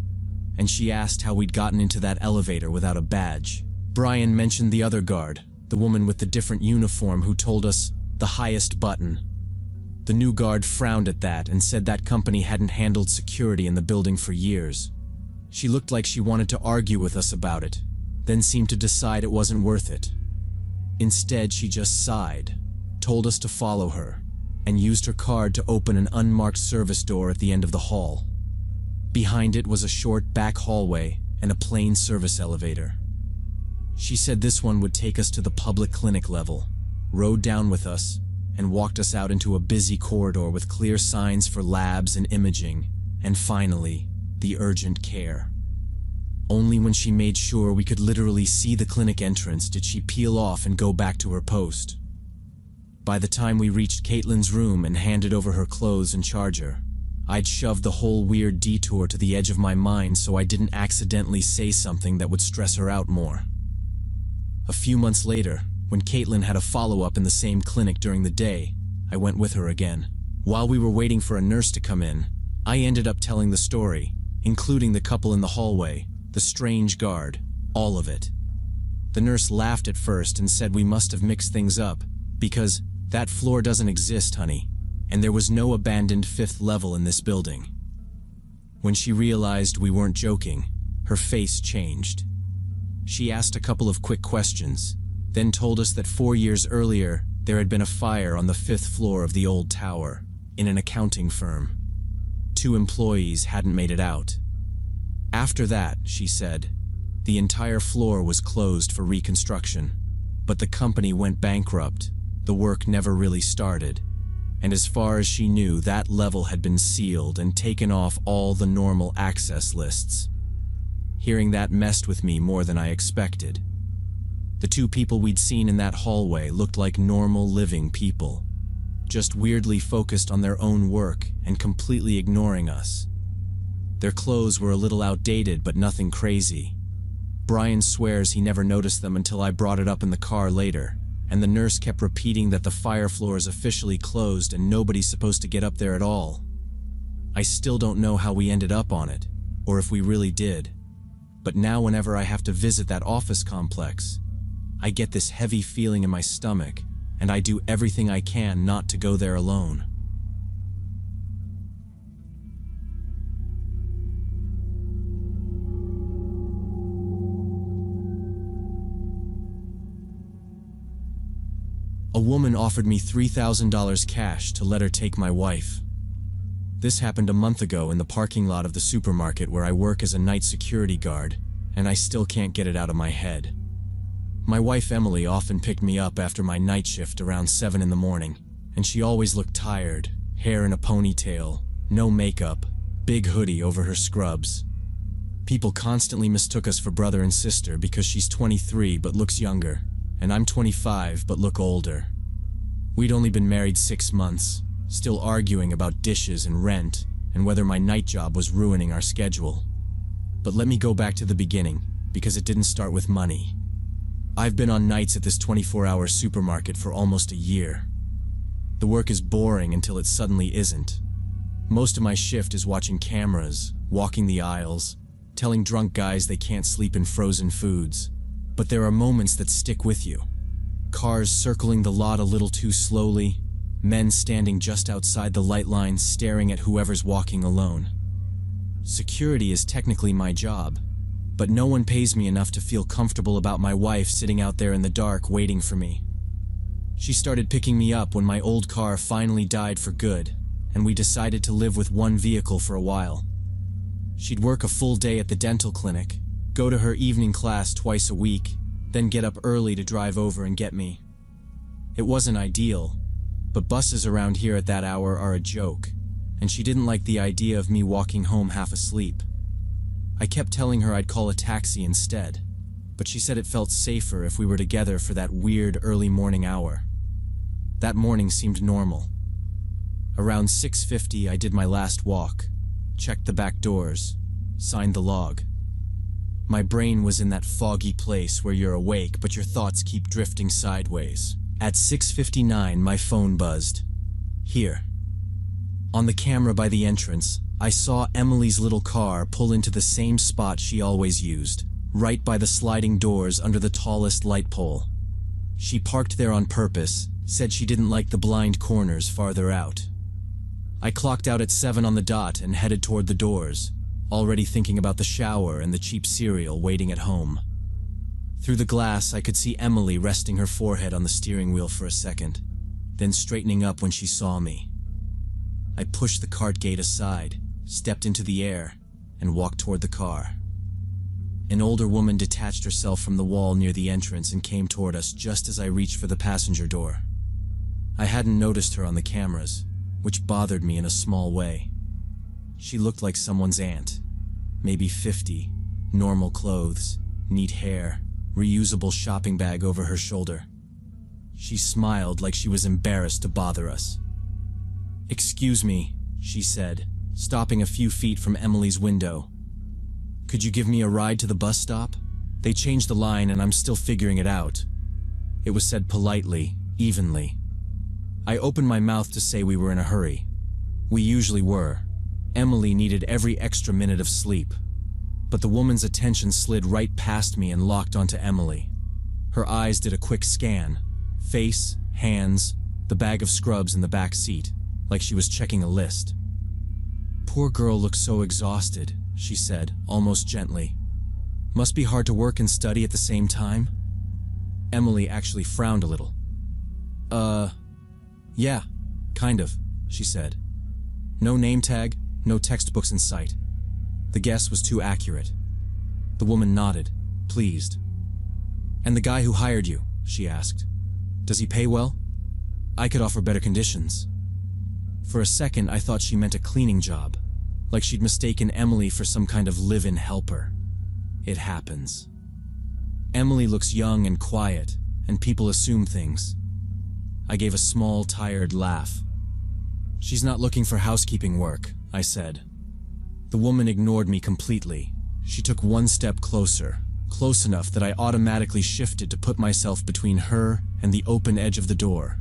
and she asked how we'd gotten into that elevator without a badge. Brian mentioned the other guard, the woman with the different uniform who told us the highest button. The new guard frowned at that and said that company hadn't handled security in the building for years. She looked like she wanted to argue with us about it, then seemed to decide it wasn't worth it. Instead, she just sighed, told us to follow her, and used her card to open an unmarked service door at the end of the hall. Behind it was a short back hallway and a plain service elevator. She said this one would take us to the public clinic level, rode down with us, and walked us out into a busy corridor with clear signs for labs and imaging, and finally, the urgent care. Only when she made sure we could literally see the clinic entrance did she peel off and go back to her post. By the time we reached Caitlin's room and handed over her clothes and charger, I'd shoved the whole weird detour to the edge of my mind so I didn't accidentally say something that would stress her out more. A few months later, when Caitlin had a follow-up in the same clinic during the day, I went with her again. While we were waiting for a nurse to come in, I ended up telling the story, including the couple in the hallway, the strange guard, all of it. The nurse laughed at first and said we must have mixed things up, because that floor doesn't exist, honey, and there was no abandoned 5th level in this building. When she realized we weren't joking, her face changed. She asked a couple of quick questions, then told us that 4 years earlier, there had been a fire on the 5th floor of the old tower, in an accounting firm. 2 employees hadn't made it out. After that, she said, the entire floor was closed for reconstruction, but the company went bankrupt. The work never really started, and as far as she knew, that level had been sealed and taken off all the normal access lists. Hearing that messed with me more than I expected. The 2 people we'd seen in that hallway looked like normal living people, just weirdly focused on their own work and completely ignoring us. Their clothes were a little outdated, but nothing crazy. Brian swears he never noticed them until I brought it up in the car later, and the nurse kept repeating that the fire floor is officially closed and nobody's supposed to get up there at all. I still don't know how we ended up on it, or if we really did, but now whenever I have to visit that office complex, I get this heavy feeling in my stomach, and I do everything I can not to go there alone. A woman offered me $3,000 cash to let her take my wife. This happened a month ago in the parking lot of the supermarket where I work as a night security guard, and I still can't get it out of my head. My wife Emily often picked me up after my night shift around 7 in the morning, and she always looked tired, hair in a ponytail, no makeup, big hoodie over her scrubs. People constantly mistook us for brother and sister because she's 23 but looks younger, and I'm 25 but look older. We'd only been married 6 months, still arguing about dishes and rent, and whether my night job was ruining our schedule. But let me go back to the beginning, because it didn't start with money. I've been on nights at this 24-hour supermarket for almost a year. The work is boring until it suddenly isn't. Most of my shift is watching cameras, walking the aisles, telling drunk guys they can't sleep in frozen foods. But there are moments that stick with you. Cars circling the lot a little too slowly, men standing just outside the light lines staring at whoever's walking alone. Security is technically my job, but no one pays me enough to feel comfortable about my wife sitting out there in the dark waiting for me. She started picking me up when my old car finally died for good, and we decided to live with one vehicle for a while. She'd work a full day at the dental clinic, go to her evening class twice a week, then get up early to drive over and get me. It wasn't ideal, but buses around here at that hour are a joke, and she didn't like the idea of me walking home half asleep. I kept telling her I'd call a taxi instead, but she said it felt safer if we were together for that weird early morning hour. That morning seemed normal. Around 6:50 I did my last walk, checked the back doors, signed the log. My brain was in that foggy place where you're awake but your thoughts keep drifting sideways. At 6:59 my phone buzzed. Here. On the camera by the entrance, I saw Emily's little car pull into the same spot she always used, right by the sliding doors under the tallest light pole. She parked there on purpose, said she didn't like the blind corners farther out. I clocked out at 7 on the dot and headed toward the doors, already thinking about the shower and the cheap cereal waiting at home. Through the glass, I could see Emily resting her forehead on the steering wheel for a second, then straightening up when she saw me. I pushed the cart gate aside, stepped into the air, and walked toward the car. An older woman detached herself from the wall near the entrance and came toward us just as I reached for the passenger door. I hadn't noticed her on the cameras, which bothered me in a small way. She looked like someone's aunt, maybe 50, normal clothes, neat hair, reusable shopping bag over her shoulder. She smiled like she was embarrassed to bother us. "Excuse me," she said, stopping a few feet from Emily's window. "Could you give me a ride to the bus stop? They changed the line and I'm still figuring it out." It was said politely, evenly. I opened my mouth to say we were in a hurry. We usually were. Emily needed every extra minute of sleep, but the woman's attention slid right past me and locked onto Emily. Her eyes did a quick scan, face, hands, the bag of scrubs in the back seat, like she was checking a list. "Poor girl looks so exhausted," she said, almost gently. "Must be hard to work and study at the same time?" Emily actually frowned a little. Yeah, kind of," she said. "No name tag, no textbooks in sight. The guess was too accurate." The woman nodded, pleased. "And the guy who hired you," she asked, "does he pay well? I could offer better conditions." For a second, I thought she meant a cleaning job, like she'd mistaken Emily for some kind of live-in helper. It happens. Emily looks young and quiet, and people assume things. I gave a small, tired laugh. "She's not looking for housekeeping work," I said. The woman ignored me completely. She took one step closer, close enough that I automatically shifted to put myself between her and the open edge of the door.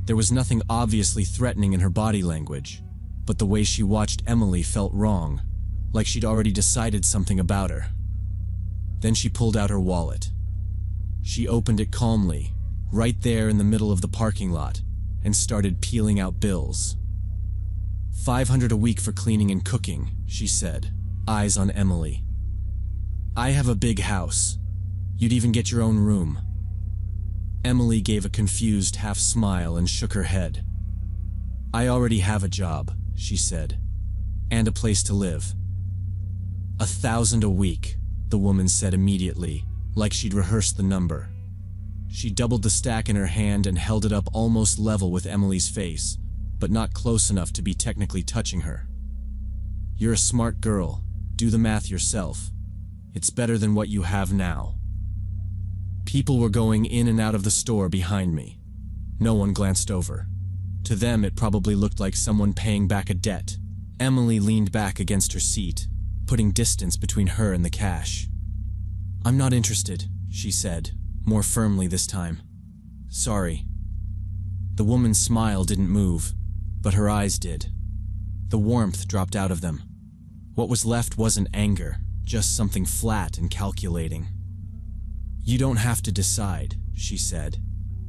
There was nothing obviously threatening in her body language, but the way she watched Emily felt wrong, like she'd already decided something about her. Then she pulled out her wallet. She opened it calmly, right there in the middle of the parking lot, and started peeling out bills. $500 a week for cleaning and cooking," she said, eyes on Emily. "I have a big house. You'd even get your own room." Emily gave a confused half smile and shook her head. "I already have a job," she said, "and a place to live." $1,000 a week, the woman said immediately, like she'd rehearsed the number. She doubled the stack in her hand and held it up almost level with Emily's face, but not close enough to be technically touching her. "You're a smart girl. Do the math yourself. It's better than what you have now." People were going in and out of the store behind me. No one glanced over. To them, it probably looked like someone paying back a debt. Emily leaned back against her seat, putting distance between her and the cash. "I'm not interested," she said, more firmly this time. "Sorry." The woman's smile didn't move, but her eyes did. The warmth dropped out of them. What was left wasn't anger, just something flat and calculating. "You don't have to decide," she said.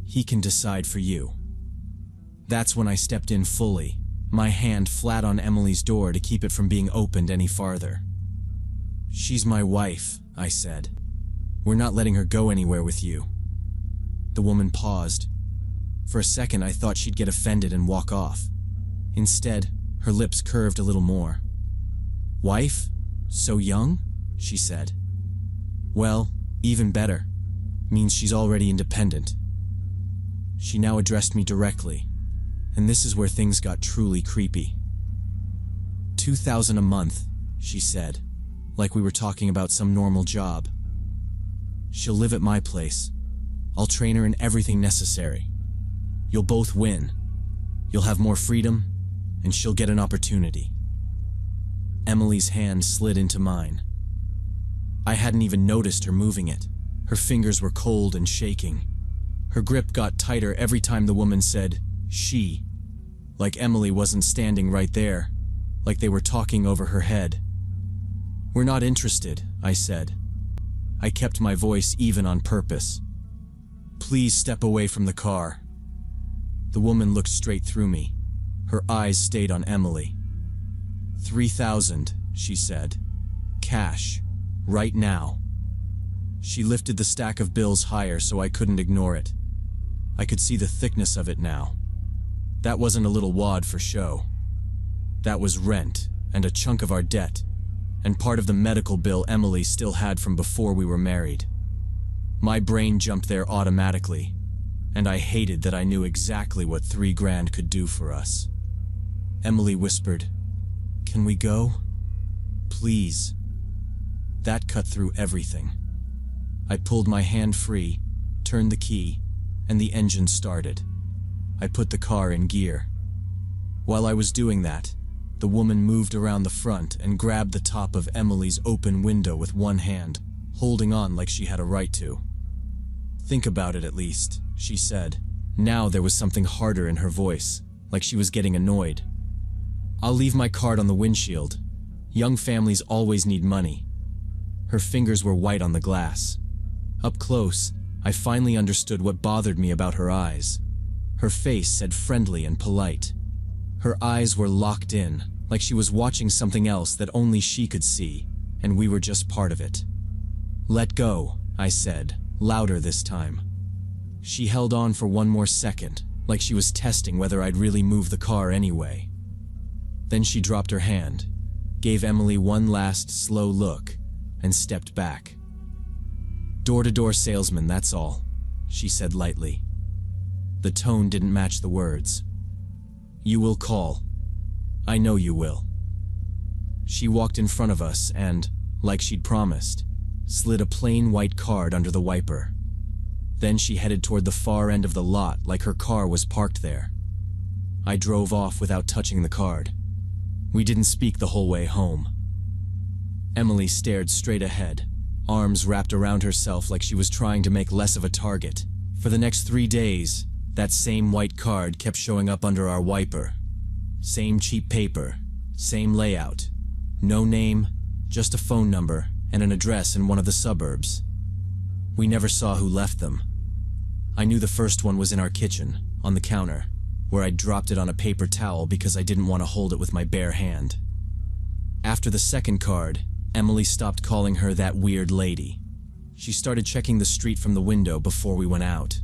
"He can decide for you." That's when I stepped in fully, my hand flat on Emily's door to keep it from being opened any farther. "She's my wife," I said. "We're not letting her go anywhere with you." The woman paused. For a second, I thought she'd get offended and walk off. Instead, her lips curved a little more. "Wife? So young?" she said. "Well, even better. Means she's already independent." She now addressed me directly, and this is where things got truly creepy. $2,000 a month, she said, like we were talking about some normal job. "She'll live at my place. I'll train her in everything necessary. You'll both win. You'll have more freedom, and she'll get an opportunity." Emily's hand slid into mine. I hadn't even noticed her moving it. Her fingers were cold and shaking. Her grip got tighter every time the woman said, "she," like Emily wasn't standing right there, like they were talking over her head. "We're not interested," I said. I kept my voice even on purpose. "Please step away from the car." The woman looked straight through me. Her eyes stayed on Emily. $3,000, she said. "Cash. Right now." She lifted the stack of bills higher so I couldn't ignore it. I could see the thickness of it now. That wasn't a little wad for show. That was rent, and a chunk of our debt, and part of the medical bill Emily still had from before we were married. My brain jumped there automatically, and I hated that I knew exactly what $3,000 could do for us. Emily whispered, "Can we go? Please." That cut through everything. I pulled my hand free, turned the key, and the engine started. I put the car in gear. While I was doing that, the woman moved around the front and grabbed the top of Emily's open window with one hand, holding on like she had a right to. "Think about it at least," she said. Now there was something harder in her voice, like she was getting annoyed. I'll leave my card on the windshield. Young families always need money. Her fingers were white on the glass. Up close, I finally understood what bothered me about her eyes. Her face said friendly and polite. Her eyes were locked in, like she was watching something else that only she could see, and we were just part of it. "Let go," I said, louder this time. She held on for one more second, like she was testing whether I'd really move the car anyway. Then she dropped her hand, gave Emily one last slow look, and stepped back. "Door-to-door salesman, that's all," she said lightly. The tone didn't match the words. "You will call. I know you will." She walked in front of us and, like she'd promised, slid a plain white card under the wiper. Then she headed toward the far end of the lot like her car was parked there. I drove off without touching the card. We didn't speak the whole way home. Emily stared straight ahead, arms wrapped around herself like she was trying to make less of a target. For the next 3 days, that same white card kept showing up under our wiper. Same cheap paper, same layout. No name, just a phone number and an address in one of the suburbs. We never saw who left them. I knew the first one was in our kitchen, on the counter, where I'd dropped it on a paper towel because I didn't want to hold it with my bare hand. After the second card, Emily stopped calling her that weird lady. She started checking the street from the window before we went out.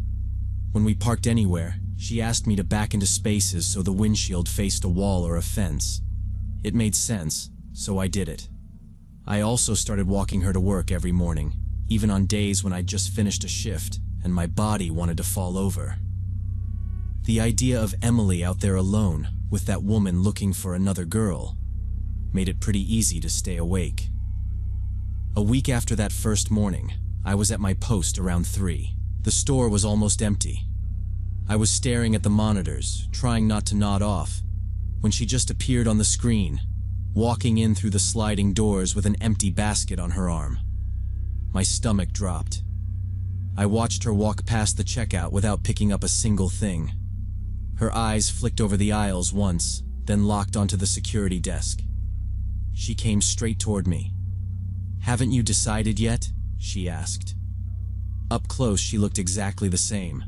When we parked anywhere, she asked me to back into spaces so the windshield faced a wall or a fence. It made sense, so I did it. I also started walking her to work every morning, even on days when I'd just finished a shift and my body wanted to fall over. The idea of Emily out there alone, with that woman looking for another girl, made it pretty easy to stay awake. A week after that first morning, I was at my post around 3. The store was almost empty. I was staring at the monitors, trying not to nod off, when she just appeared on the screen, walking in through the sliding doors with an empty basket on her arm. My stomach dropped. I watched her walk past the checkout without picking up a single thing. Her eyes flicked over the aisles once, then locked onto the security desk. She came straight toward me. "Haven't you decided yet?" she asked. Up close, she looked exactly the same.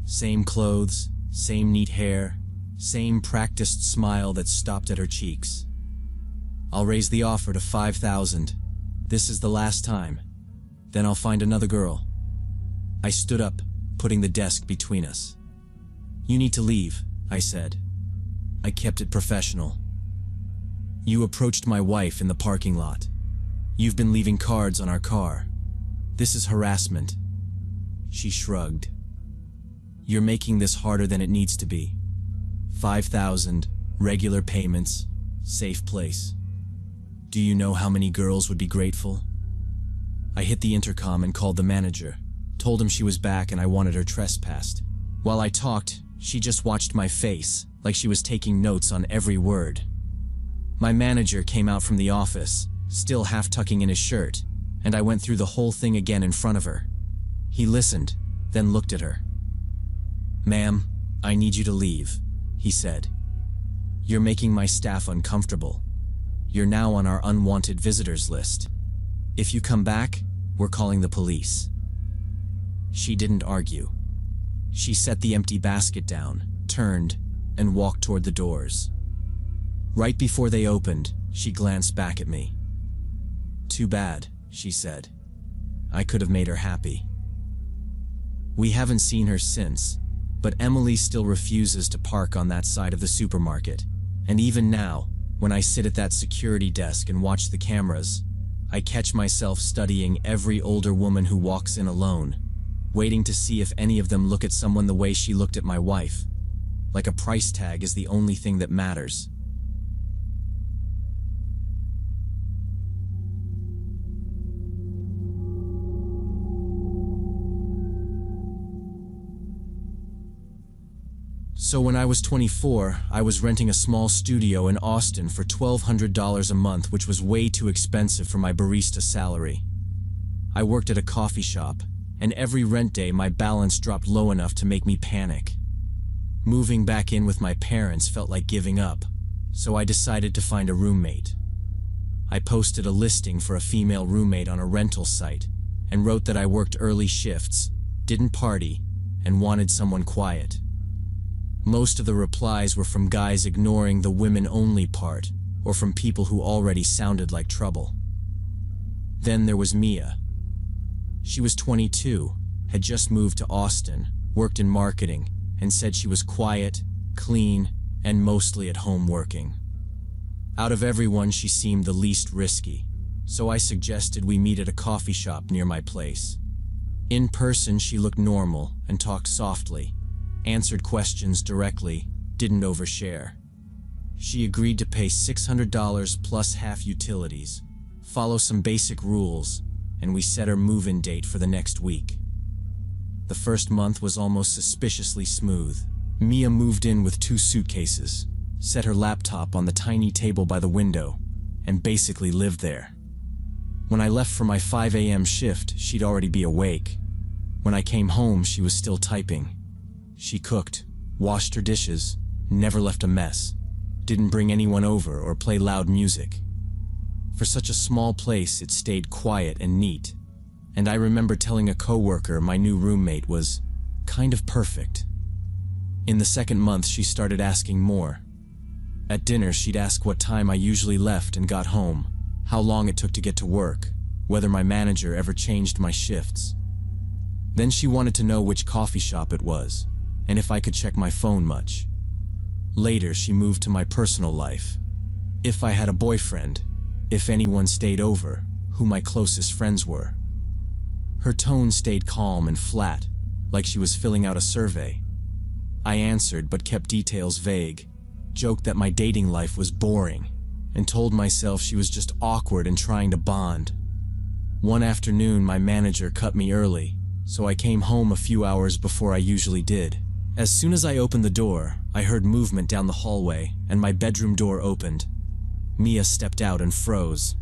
Same clothes, same neat hair, same practiced smile that stopped at her cheeks. "I'll raise the offer to 5,000. This is the last time. Then I'll find another girl." I stood up, putting the desk between us. "You need to leave," I said. I kept it professional. "You approached my wife in the parking lot. You've been leaving cards on our car. This is harassment." She shrugged. "You're making this harder than it needs to be. 5,000, regular payments, safe place. Do you know how many girls would be grateful?" I hit the intercom and called the manager, told him she was back and I wanted her trespassed. While I talked, she just watched my face, like she was taking notes on every word. My manager came out from the office, still half tucking in his shirt, and I went through the whole thing again in front of her. He listened, then looked at her. "Ma'am, I need you to leave," he said. "You're making my staff uncomfortable. You're now on our unwanted visitors list. If you come back, we're calling the police." She didn't argue. She set the empty basket down, turned, and walked toward the doors. Right before they opened, she glanced back at me. "Too bad," she said. "I could have made her happy." We haven't seen her since, but Emily still refuses to park on that side of the supermarket. And even now, when I sit at that security desk and watch the cameras, I catch myself studying every older woman who walks in alone, waiting to see if any of them look at someone the way she looked at my wife, like a price tag is the only thing that matters. So when I was 24, I was renting a small studio in Austin for $1,200 a month, which was way too expensive for my barista salary. I worked at a coffee shop, and every rent day my balance dropped low enough to make me panic. Moving back in with my parents felt like giving up, so I decided to find a roommate. I posted a listing for a female roommate on a rental site and wrote that I worked early shifts, didn't party, and wanted someone quiet. Most of the replies were from guys ignoring the women-only part or from people who already sounded like trouble. Then there was Mia. She was 22, had just moved to Austin, worked in marketing, and said she was quiet, clean, and mostly at home working. Out of everyone, she seemed the least risky, so I suggested we meet at a coffee shop near my place. In person, she looked normal and talked softly, answered questions directly, didn't overshare. She agreed to pay $600 plus half utilities, follow some basic rules, and we set her move-in date for the next week. The first month was almost suspiciously smooth. Mia moved in with 2 suitcases, set her laptop on the tiny table by the window, and basically lived there. When I left for my 5 a.m. shift, she'd already be awake. When I came home, she was still typing. She cooked, washed her dishes, never left a mess, didn't bring anyone over or play loud music. For such a small place, it stayed quiet and neat, and I remember telling a coworker my new roommate was kind of perfect. In the second month, she started asking more. At dinner, she'd ask what time I usually left and got home, how long it took to get to work, whether my manager ever changed my shifts. Then she wanted to know which coffee shop it was, and if I could check my phone much. Later, she moved to my personal life. If I had a boyfriend, if anyone stayed over, who my closest friends were. Her tone stayed calm and flat, like she was filling out a survey. I answered but kept details vague, joked that my dating life was boring, and told myself she was just awkward and trying to bond. One afternoon, my manager cut me early, so I came home a few hours before I usually did. As soon as I opened the door, I heard movement down the hallway, and my bedroom door opened. Mia stepped out and froze.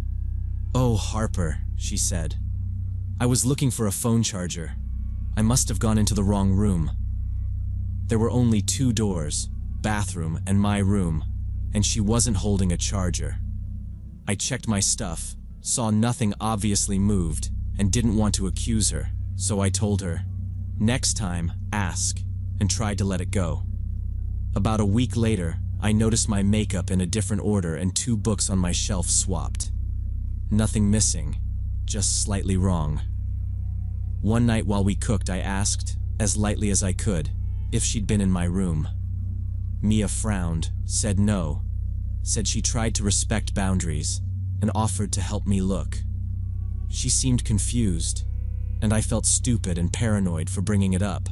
"Oh, Harper," she said. "I was looking for a phone charger. I must have gone into the wrong room." There were only 2 doors, bathroom and my room, and she wasn't holding a charger. I checked my stuff, saw nothing obviously moved, and didn't want to accuse her, so I told her, "Next time, ask," and tried to let it go. About a week later, I noticed my makeup in a different order and 2 books on my shelf swapped. Nothing missing, just slightly wrong. One night while we cooked, I asked, as lightly as I could, if she'd been in my room. Mia frowned, said no, said she tried to respect boundaries, and offered to help me look. She seemed confused, and I felt stupid and paranoid for bringing it up.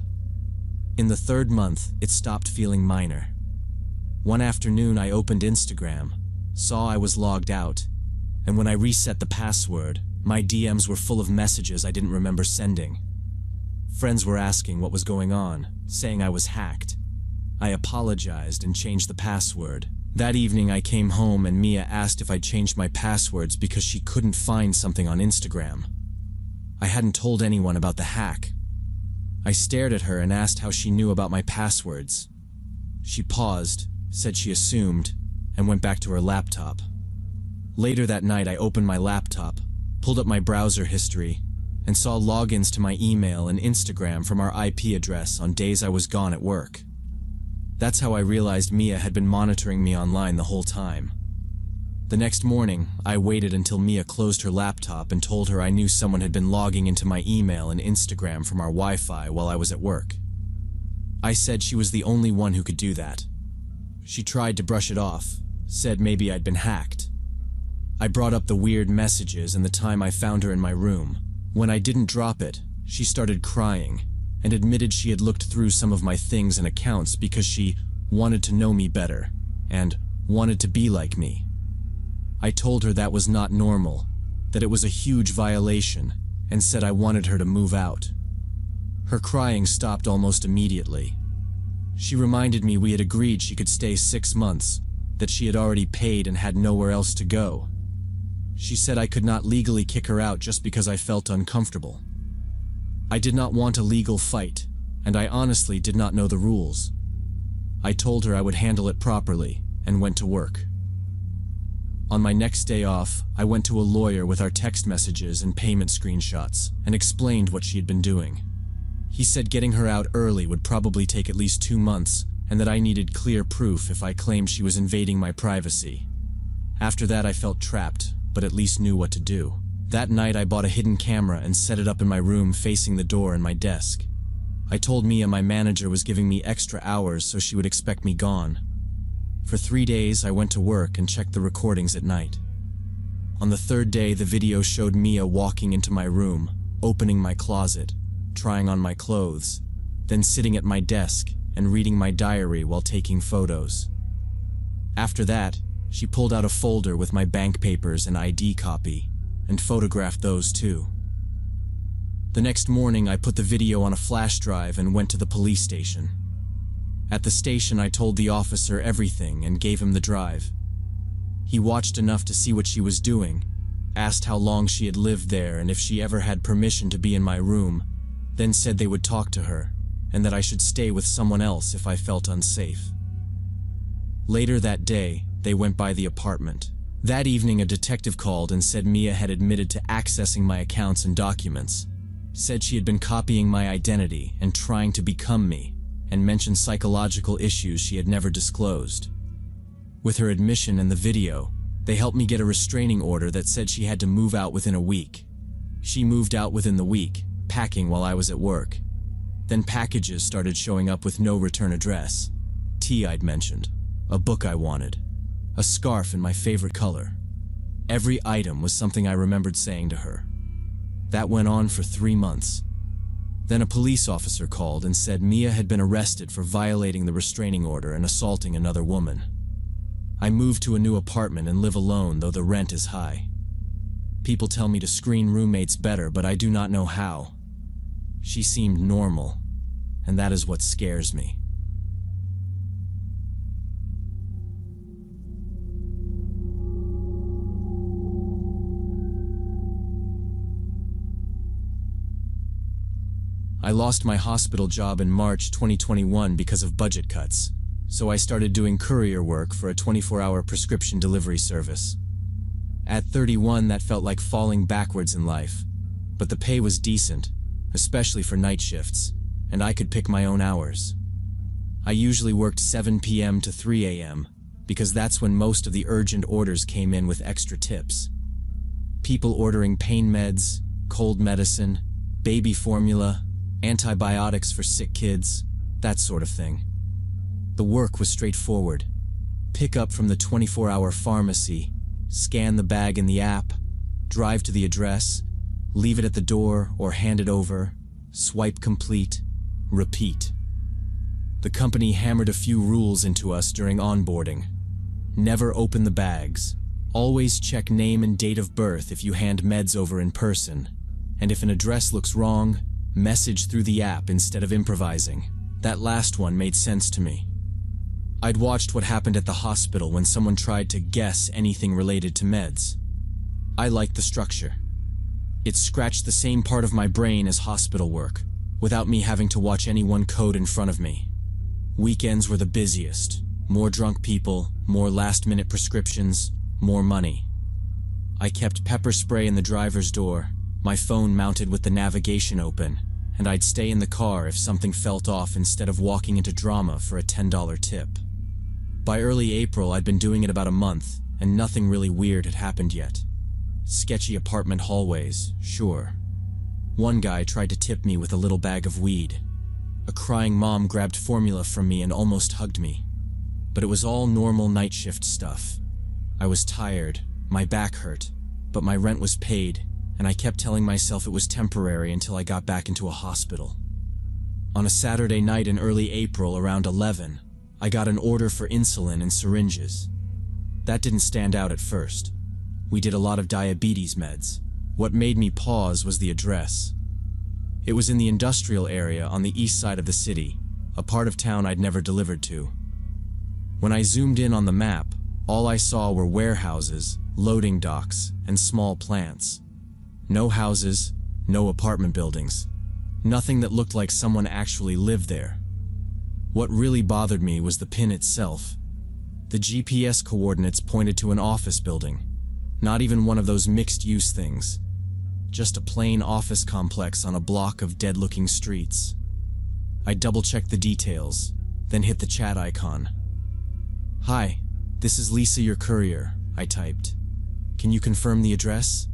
In the 3rd month, it stopped feeling minor. One afternoon, I opened Instagram, saw I was logged out, and when I reset the password, my DMs were full of messages I didn't remember sending. Friends were asking what was going on, saying I was hacked. I apologized and changed the password. That evening, I came home and Mia asked if I'd changed my passwords because she couldn't find something on Instagram. I hadn't told anyone about the hack. I stared at her and asked how she knew about my passwords. She paused, said she assumed, and went back to her laptop. Later that night, I opened my laptop, pulled up my browser history, and saw logins to my email and Instagram from our IP address on days I was gone at work. That's how I realized Mia had been monitoring me online the whole time. The next morning, I waited until Mia closed her laptop and told her I knew someone had been logging into my email and Instagram from our Wi-Fi while I was at work. I said she was the only one who could do that. She tried to brush it off, said maybe I'd been hacked. I brought up the weird messages and the time I found her in my room. When I didn't drop it, she started crying and admitted she had looked through some of my things and accounts because she wanted to know me better and wanted to be like me. I told her that was not normal, that it was a huge violation, and said I wanted her to move out. Her crying stopped almost immediately. She reminded me we had agreed she could stay 6 months, that she had already paid and had nowhere else to go. She said I could not legally kick her out just because I felt uncomfortable. I did not want a legal fight, and I honestly did not know the rules. I told her I would handle it properly, and went to work. On my next day off, I went to a lawyer with our text messages and payment screenshots and explained what she had been doing. He said getting her out early would probably take at least 2 months and that I needed clear proof if I claimed she was invading my privacy. After that, I felt trapped, but at least knew what to do. That night, I bought a hidden camera and set it up in my room facing the door and my desk. I told Mia my manager was giving me extra hours so she would expect me gone. For 3 days, I went to work and checked the recordings at night. On the 3rd day, the video showed Mia walking into my room, opening my closet, trying on my clothes, then sitting at my desk and reading my diary while taking photos. After that, she pulled out a folder with my bank papers and ID copy and photographed those too. The next morning, I put the video on a flash drive and went to the police station. At the station, I told the officer everything and gave him the drive. He watched enough to see what she was doing, asked how long she had lived there and if she ever had permission to be in my room, then said they would talk to her and that I should stay with someone else if I felt unsafe. Later that day, they went by the apartment. That evening, a detective called and said Mia had admitted to accessing my accounts and documents, said she had been copying my identity and trying to become me, and mentioned psychological issues she had never disclosed. With her admission and the video, they helped me get a restraining order that said she had to move out within a week. She moved out within the week, packing while I was at work. Then packages started showing up with no return address. Tea I'd mentioned, a book I wanted, a scarf in my favorite color. Every item was something I remembered saying to her. That went on for 3 months. Then a police officer called and said Mia had been arrested for violating the restraining order and assaulting another woman. I moved to a new apartment and live alone, though the rent is high. People tell me to screen roommates better, but I do not know how. She seemed normal, and that is what scares me. I lost my hospital job in March 2021 because of budget cuts, so I started doing courier work for a 24-hour prescription delivery service. At 31, that felt like falling backwards in life, but the pay was decent, especially for night shifts, and I could pick my own hours. I usually worked 7 p.m. to 3 a.m., because that's when most of the urgent orders came in with extra tips. People ordering pain meds, cold medicine, baby formula, antibiotics for sick kids, that sort of thing. The work was straightforward. Pick up from the 24-hour pharmacy, scan the bag in the app, drive to the address, leave it at the door or hand it over, swipe complete, repeat. The company hammered a few rules into us during onboarding. Never open the bags. Always check name and date of birth if you hand meds over in person. And if an address looks wrong, message through the app instead of improvising. That last one made sense to me. I'd watched what happened at the hospital when someone tried to guess anything related to meds. I liked the structure. It scratched the same part of my brain as hospital work, without me having to watch any one code in front of me. Weekends were the busiest. More drunk people, more last-minute prescriptions, more money. I kept pepper spray in the driver's door, my phone mounted with the navigation open, and I'd stay in the car if something felt off instead of walking into drama for a $10 tip. By early April, I'd been doing it about a month, and nothing really weird had happened yet. Sketchy apartment hallways, sure. One guy tried to tip me with a little bag of weed. A crying mom grabbed formula from me and almost hugged me. But it was all normal night shift stuff. I was tired, my back hurt, but my rent was paid, and I kept telling myself it was temporary until I got back into a hospital. On a Saturday night in early April around 11, I got an order for insulin and syringes. That didn't stand out at first. We did a lot of diabetes meds. What made me pause was the address. It was in the industrial area on the east side of the city, a part of town I'd never delivered to. When I zoomed in on the map, all I saw were warehouses, loading docks, and small plants. No houses, no apartment buildings. Nothing that looked like someone actually lived there. What really bothered me was the pin itself. The GPS coordinates pointed to an office building. Not even one of those mixed-use things. Just a plain office complex on a block of dead-looking streets. I double-checked the details, then hit the chat icon. "Hi, this is Lisa, your courier," I typed. "Can you confirm the address?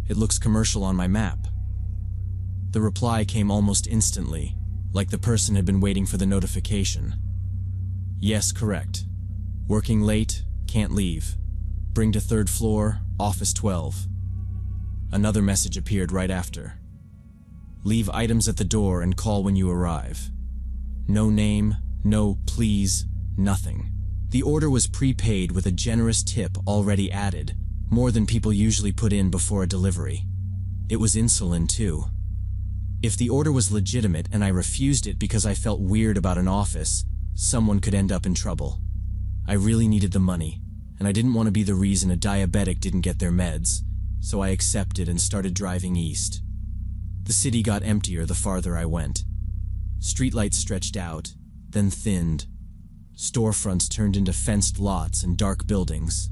It looks commercial on my map." The reply came almost instantly, like the person had been waiting for the notification. "Yes, correct. Working late, can't leave. Bring to 3rd floor, office 12. Another message appeared right after. "Leave items at the door and call when you arrive." No name, no please, nothing. The order was prepaid with a generous tip already added, more than people usually put in before a delivery. It was insulin too. If the order was legitimate and I refused it because I felt weird about an office, someone could end up in trouble. I really needed the money, and I didn't want to be the reason a diabetic didn't get their meds, so I accepted and started driving east. The city got emptier the farther I went. Streetlights stretched out, then thinned. Storefronts turned into fenced lots and dark buildings.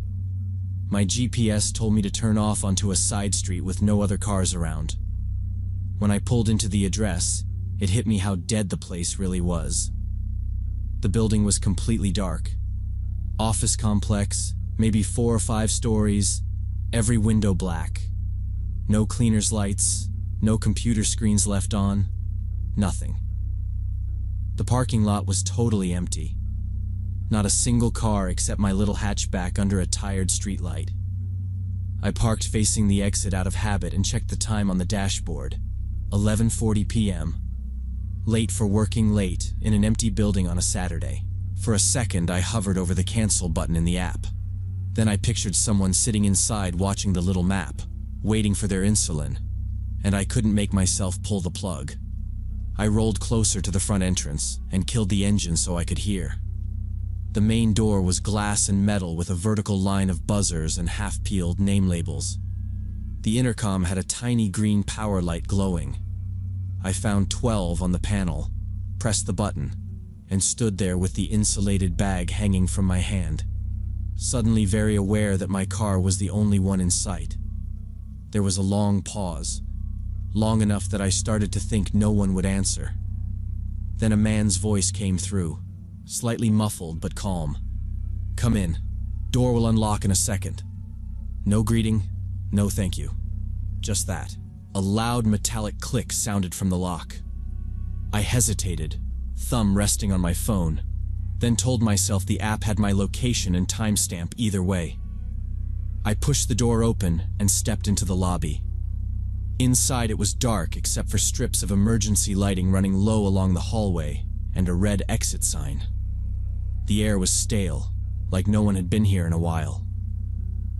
My GPS told me to turn off onto a side street with no other cars around. When I pulled into the address, it hit me how dead the place really was. The building was completely dark. Office complex, maybe 4 or 5 stories, every window black. No cleaner's lights, no computer screens left on, nothing. The parking lot was totally empty. Not a single car except my little hatchback under a tired streetlight. I parked facing the exit out of habit and checked the time on the dashboard. 11:40 p.m. Late for working late in an empty building on a Saturday. For a second, I hovered over the cancel button in the app. Then I pictured someone sitting inside watching the little map, waiting for their insulin, and I couldn't make myself pull the plug. I rolled closer to the front entrance and killed the engine so I could hear. The main door was glass and metal with a vertical line of buzzers and half-peeled name labels. The intercom had a tiny green power light glowing. I found 12 on the panel, pressed the button, and stood there with the insulated bag hanging from my hand, suddenly very aware that my car was the only one in sight. There was a long pause, long enough that I started to think no one would answer. Then a man's voice came through, slightly muffled but calm. "Come in. Door will unlock in a second." No greeting, no thank you. Just that. A loud metallic click sounded from the lock. I hesitated, thumb resting on my phone, then told myself the app had my location and timestamp either way. I pushed the door open and stepped into the lobby. Inside it was dark except for strips of emergency lighting running low along the hallway and a red exit sign. The air was stale, like no one had been here in a while.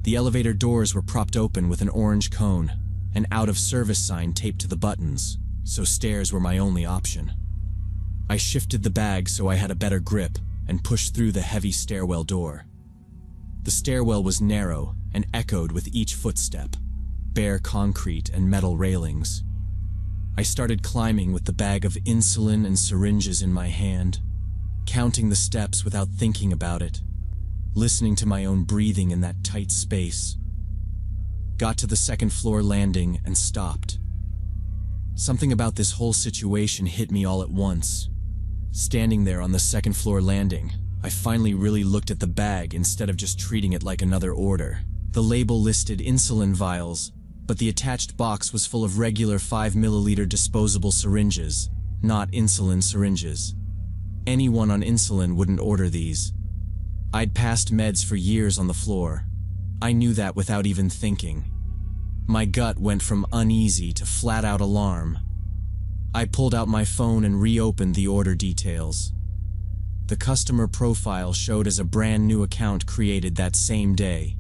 The elevator doors were propped open with an orange cone, an out-of-service sign taped to the buttons, so stairs were my only option. I shifted the bag so I had a better grip and pushed through the heavy stairwell door. The stairwell was narrow and echoed with each footstep, bare concrete and metal railings. I started climbing with the bag of insulin and syringes in my hand, counting the steps without thinking about it, listening to my own breathing in that tight space. Got to the 2nd floor landing and stopped. Something about this whole situation hit me all at once. Standing there on the 2nd floor landing, I finally really looked at the bag instead of just treating it like another order. The label listed insulin vials, but the attached box was full of regular 5-milliliter disposable syringes, not insulin syringes. Anyone on insulin wouldn't order these. I'd passed meds for years on the floor. I knew that without even thinking. My gut went from uneasy to flat-out alarm. I pulled out my phone and reopened the order details. The customer profile showed as a brand new account created that same day.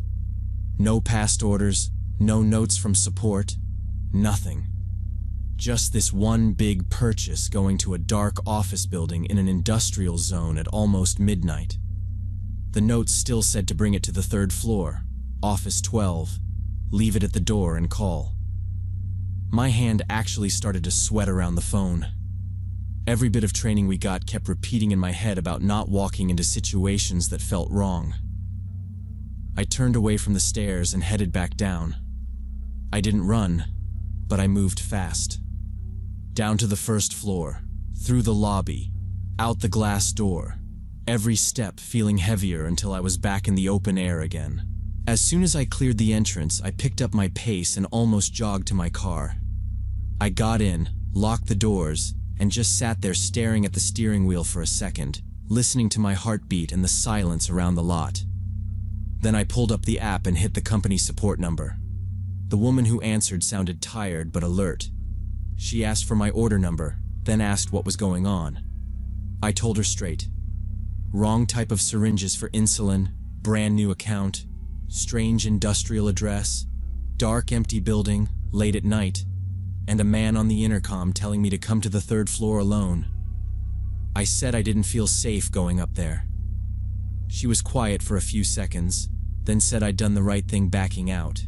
No past orders, no notes from support, nothing. Just this one big purchase going to a dark office building in an industrial zone at almost midnight. The note still said to bring it to the 3rd floor, office 12, leave it at the door and call. My hand actually started to sweat around the phone. Every bit of training we got kept repeating in my head about not walking into situations that felt wrong. I turned away from the stairs and headed back down. I didn't run, but I moved fast. Down to the first floor, through the lobby, out the glass door, every step feeling heavier until I was back in the open air again. As soon as I cleared the entrance, I picked up my pace and almost jogged to my car. I got in, locked the doors, and just sat there staring at the steering wheel for a second, listening to my heartbeat and the silence around the lot. Then I pulled up the app and hit the company support number. The woman who answered sounded tired but alert. She asked for my order number, then asked what was going on. I told her straight. Wrong type of syringes for insulin, brand new account, strange industrial address, dark empty building, late at night, and a man on the intercom telling me to come to the third floor alone. I said I didn't feel safe going up there. She was quiet for a few seconds, then said I'd done the right thing backing out.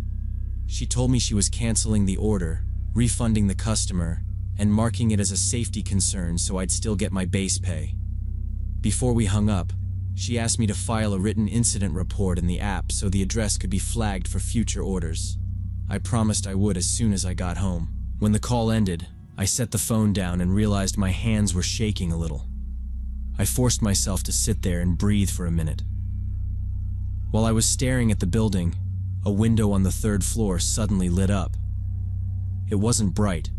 She told me she was canceling the order, refunding the customer, and marking it as a safety concern so I'd still get my base pay. Before we hung up, she asked me to file a written incident report in the app so the address could be flagged for future orders. I promised I would as soon as I got home. When the call ended, I set the phone down and realized my hands were shaking a little. I forced myself to sit there and breathe for a minute. While I was staring at the building, a window on the third floor suddenly lit up. It wasn't bright,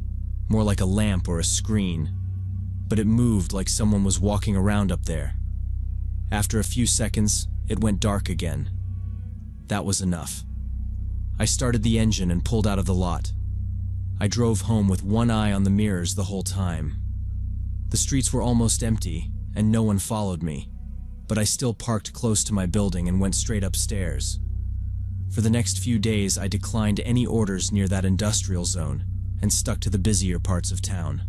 more like a lamp or a screen, but it moved like someone was walking around up there. After a few seconds, it went dark again. That was enough. I started the engine and pulled out of the lot. I drove home with one eye on the mirrors the whole time. The streets were almost empty, and no one followed me, but I still parked close to my building and went straight upstairs. For the next few days, I declined any orders near that industrial zone and stuck to the busier parts of town.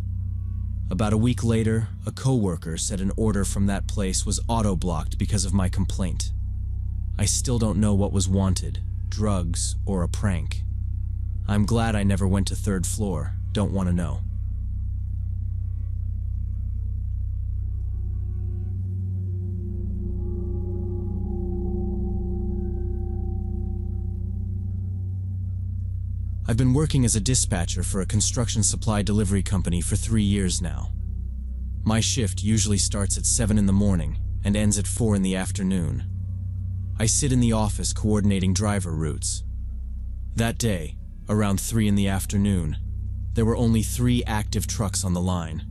About a week later, a coworker said an order from that place was auto-blocked because of my complaint. I still don't know what was wanted, drugs or a prank. I'm glad I never went to third floor, don't want to know. I've been working as a dispatcher for a construction supply delivery company for 3 years now. My shift usually starts at 7 in the morning and ends at 4 in the afternoon. I sit in the office coordinating driver routes. That day, around 3 in the afternoon, there were only 3 active trucks on the line,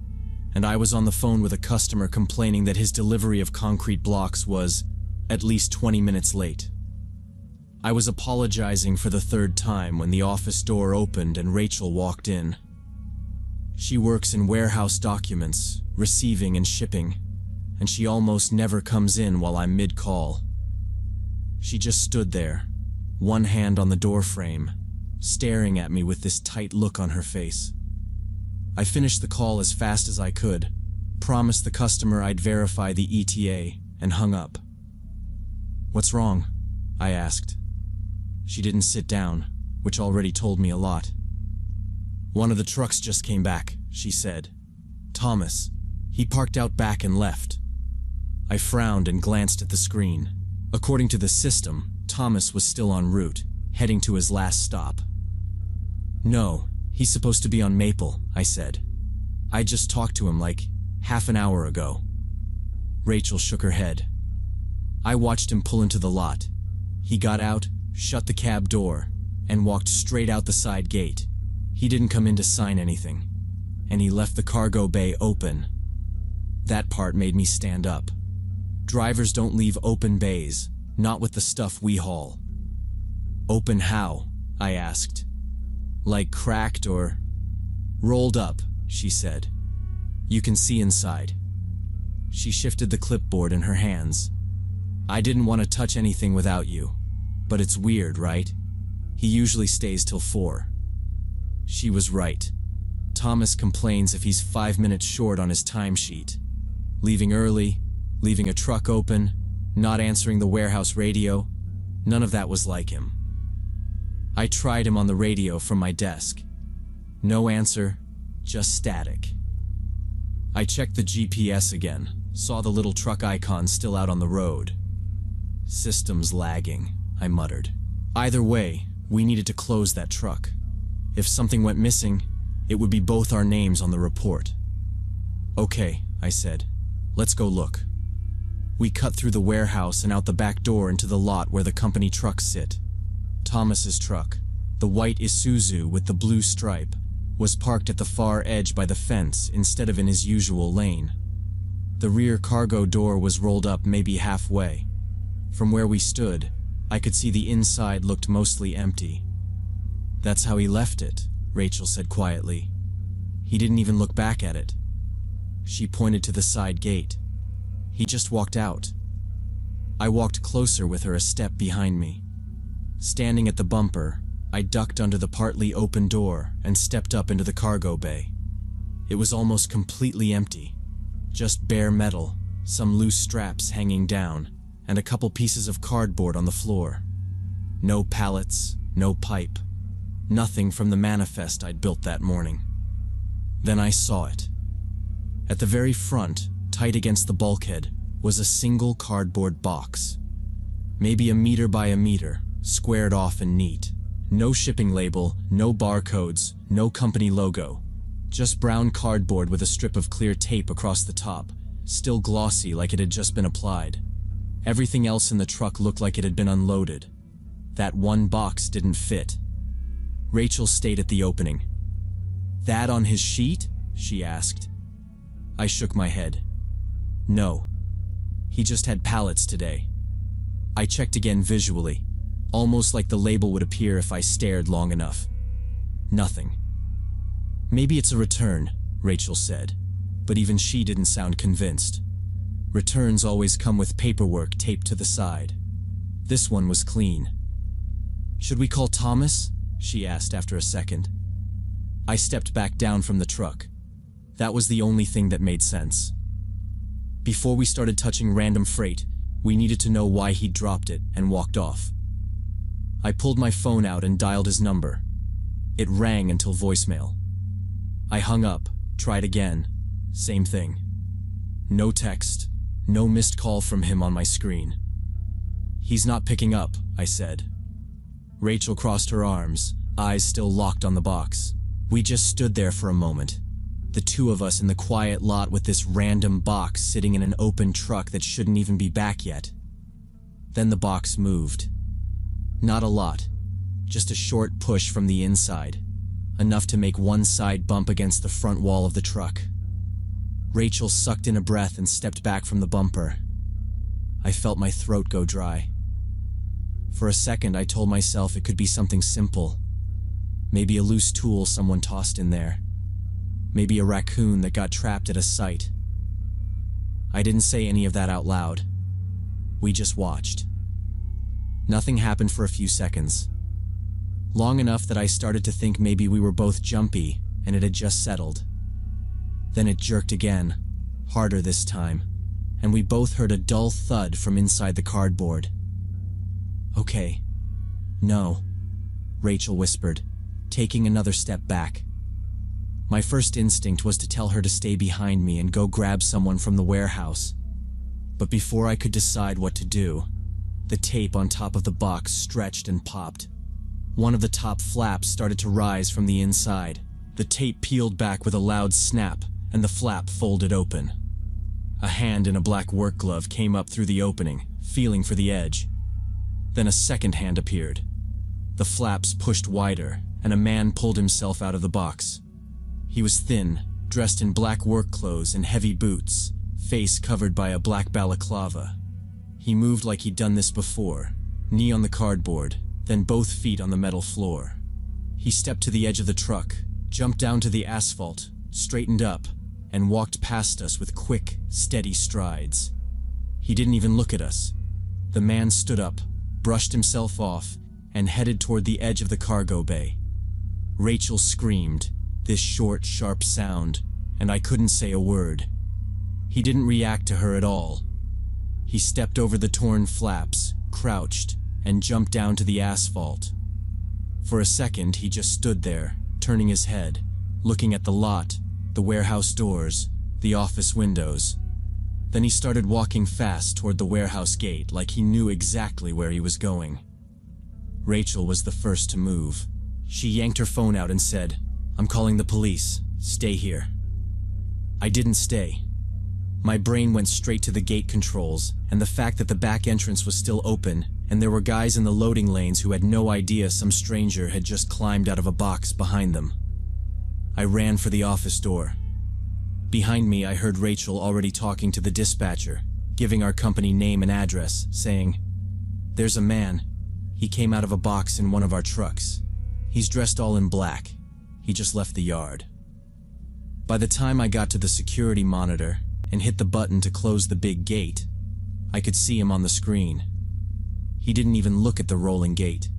and I was on the phone with a customer complaining that his delivery of concrete blocks was at least 20 minutes late. I was apologizing for the 3rd time when the office door opened and Rachel walked in. She works in warehouse documents, receiving and shipping, and she almost never comes in while I'm mid-call. She just stood there, one hand on the door frame, staring at me with this tight look on her face. I finished the call as fast as I could, promised the customer I'd verify the ETA, and hung up. "What's wrong?" I asked. She didn't sit down, which already told me a lot. "One of the trucks just came back," she said. "Thomas. He parked out back and left." I frowned and glanced at the screen. According to the system, Thomas was still en route, heading to his last stop. "No, he's supposed to be on Maple," I said. "I just talked to him like half an hour ago." Rachel shook her head. "I watched him pull into the lot. He got out, shut the cab door, and walked straight out the side gate. He didn't come in to sign anything, and he left the cargo bay open." That part made me stand up. Drivers don't leave open bays, not with the stuff we haul. "Open how?" I asked. "Like cracked or—" "Rolled up," she said. "You can see inside." She shifted the clipboard in her hands. "I didn't want to touch anything without you. But it's weird, right? He usually stays till 4. She was right. Thomas complains if he's 5 minutes short on his timesheet. Leaving early, leaving a truck open, not answering the warehouse radio, none of that was like him. I tried him on the radio from my desk. No answer, just static. I checked the GPS again, saw the little truck icon still out on the road. System's lagging, I muttered. Either way, we needed to close that truck. If something went missing, it would be both our names on the report. Okay, I said. Let's go look. We cut through the warehouse and out the back door into the lot where the company trucks sit. Thomas's truck, the white Isuzu with the blue stripe, was parked at the far edge by the fence instead of in his usual lane. The rear cargo door was rolled up maybe halfway. From where we stood, I could see the inside looked mostly empty. That's how he left it, Rachel said quietly. He didn't even look back at it. She pointed to the side gate. He just walked out. I walked closer with her a step behind me. Standing at the bumper, I ducked under the partly open door and stepped up into the cargo bay. It was almost completely empty. Just bare metal, some loose straps hanging down, and a couple pieces of cardboard on the floor. No pallets, no pipe. Nothing from the manifest I'd built that morning. Then I saw it. At the very front, tight against the bulkhead, was a single cardboard box. Maybe a meter by a meter, squared off and neat. No shipping label, no barcodes, no company logo. Just brown cardboard with a strip of clear tape across the top, still glossy like it had just been applied. Everything else in the truck looked like it had been unloaded. That one box didn't fit. Rachel stayed at the opening. "That on his sheet?" she asked. I shook my head. No. He just had pallets today. I checked again visually, almost like the label would appear if I stared long enough. Nothing. "Maybe it's a return," Rachel said, but even she didn't sound convinced. Returns always come with paperwork taped to the side. This one was clean. "Should we call Thomas?" she asked after a second. I stepped back down from the truck. That was the only thing that made sense. Before we started touching random freight, we needed to know why he'd dropped it and walked off. I pulled my phone out and dialed his number. It rang until voicemail. I hung up, tried again. Same thing. No text, no missed call from him on my screen. "He's not picking up," I said. Rachel crossed her arms, eyes still locked on the box. We just stood there for a moment. The two of us in the quiet lot with this random box sitting in an open truck that shouldn't even be back yet. Then the box moved. Not a lot, just a short push from the inside, enough to make one side bump against the front wall of the truck. Rachel sucked in a breath and stepped back from the bumper. I felt my throat go dry. For a second, I told myself it could be something simple. Maybe a loose tool someone tossed in there. Maybe a raccoon that got trapped at a site. I didn't say any of that out loud. We just watched. Nothing happened for a few seconds. Long enough that I started to think maybe we were both jumpy and it had just settled. Then it jerked again, harder this time, and we both heard a dull thud from inside the cardboard. "Okay. No," Rachel whispered, taking another step back. My first instinct was to tell her to stay behind me and go grab someone from the warehouse. But before I could decide what to do, the tape on top of the box stretched and popped. One of the top flaps started to rise from the inside. The tape peeled back with a loud snap, and the flap folded open. A hand in a black work glove came up through the opening, feeling for the edge. Then a second hand appeared. The flaps pushed wider, and a man pulled himself out of the box. He was thin, dressed in black work clothes and heavy boots, face covered by a black balaclava. He moved like he'd done this before, knee on the cardboard, then both feet on the metal floor. He stepped to the edge of the truck, jumped down to the asphalt, straightened up, and walked past us with quick, steady strides. He didn't even look at us. The man stood up, brushed himself off, and headed toward the edge of the cargo bay. Rachel screamed, this short, sharp sound, and I couldn't say a word. He didn't react to her at all. He stepped over the torn flaps, crouched, and jumped down to the asphalt. For a second, he just stood there, turning his head, looking at the lot, the warehouse doors, the office windows. Then he started walking fast toward the warehouse gate like he knew exactly where he was going. Rachel was the first to move. She yanked her phone out and said, "I'm calling the police. Stay here." I didn't stay. My brain went straight to the gate controls and the fact that the back entrance was still open and there were guys in the loading lanes who had no idea some stranger had just climbed out of a box behind them. I ran for the office door. Behind me, I heard Rachel already talking to the dispatcher, giving our company name and address, saying, "There's a man. He came out of a box in one of our trucks. He's dressed all in black. He just left the yard." By the time I got to the security monitor and hit the button to close the big gate, I could see him on the screen. He didn't even look at the rolling gate.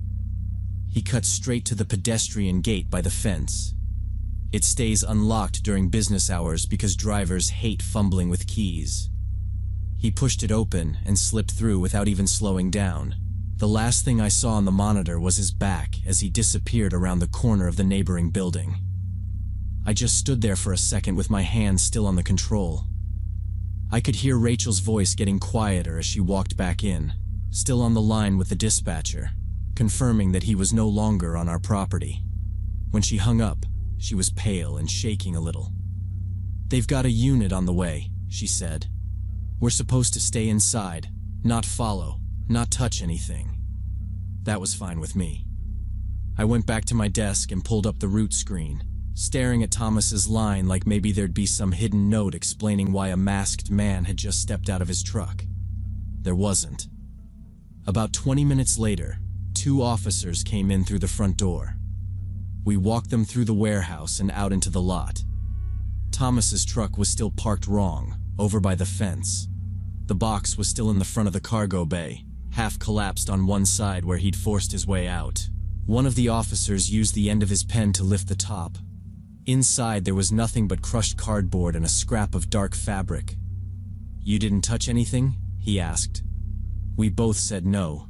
He cut straight to the pedestrian gate by the fence. It stays unlocked during business hours because drivers hate fumbling with keys. He pushed it open and slipped through without even slowing down. The last thing I saw on the monitor was his back as he disappeared around the corner of the neighboring building. I just stood there for a second with my hands still on the control. I could hear Rachel's voice getting quieter as she walked back in, still on the line with the dispatcher, confirming that he was no longer on our property. When she hung up, she was pale and shaking a little. "They've got a unit on the way," she said. "We're supposed to stay inside, not follow, not touch anything." That was fine with me. I went back to my desk and pulled up the route screen, staring at Thomas's line like maybe there'd be some hidden note explaining why a masked man had just stepped out of his truck. There wasn't. About 20 minutes later, 2 officers came in through the front door. We walked them through the warehouse and out into the lot. Thomas's truck was still parked wrong, over by the fence. The box was still in the front of the cargo bay, half collapsed on one side where he'd forced his way out. One of the officers used the end of his pen to lift the top. Inside there was nothing but crushed cardboard and a scrap of dark fabric. "You didn't touch anything?" he asked. We both said no.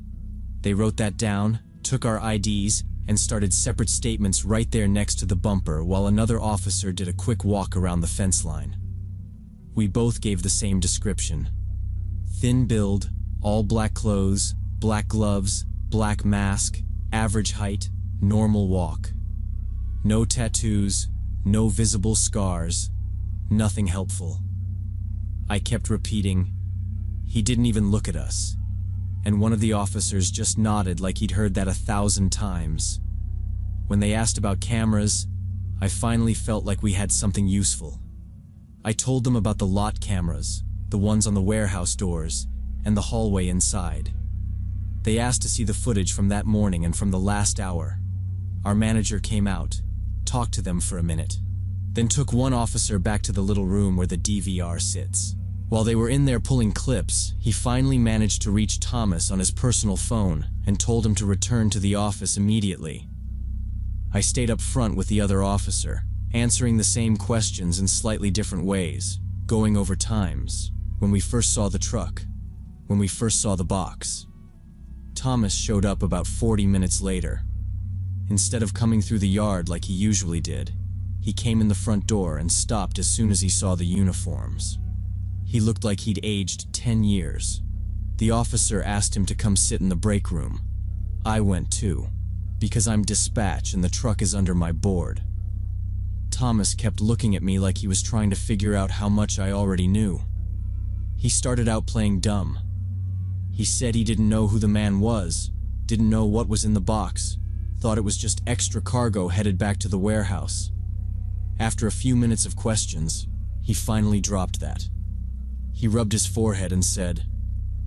They wrote that down, took our IDs, and started separate statements right there next to the bumper while another officer did a quick walk around the fence line. We both gave the same description. Thin build, all black clothes, black gloves, black mask, average height, normal walk. No tattoos, no visible scars, nothing helpful. I kept repeating, "He didn't even look at us." And one of the officers just nodded like he'd heard that 1,000 times. When they asked about cameras, I finally felt like we had something useful. I told them about the lot cameras, the ones on the warehouse doors, and the hallway inside. They asked to see the footage from that morning and from the last hour. Our manager came out, talked to them for a minute, then took one officer back to the little room where the DVR sits. While they were in there pulling clips, he finally managed to reach Thomas on his personal phone and told him to return to the office immediately. I stayed up front with the other officer, answering the same questions in slightly different ways, going over times, when we first saw the truck, when we first saw the box. Thomas showed up about 40 minutes later. Instead of coming through the yard like he usually did, he came in the front door and stopped as soon as he saw the uniforms. He looked like he'd aged 10 years. The officer asked him to come sit in the break room. I went too, because I'm dispatch and the truck is under my board. Thomas kept looking at me like he was trying to figure out how much I already knew. He started out playing dumb. He said he didn't know who the man was, didn't know what was in the box, thought it was just extra cargo headed back to the warehouse. After a few minutes of questions, he finally dropped that. He rubbed his forehead and said,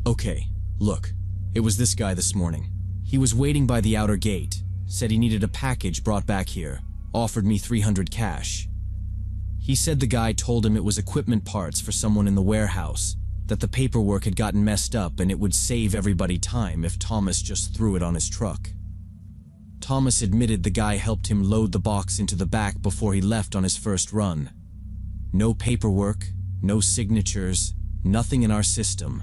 "Okay, look, it was this guy this morning. He was waiting by the outer gate, said he needed a package brought back here, offered me 300 cash. He said the guy told him it was equipment parts for someone in the warehouse, that the paperwork had gotten messed up and it would save everybody time if Thomas just threw it on his truck." Thomas admitted the guy helped him load the box into the back before he left on his first run. No paperwork, no signatures, nothing in our system.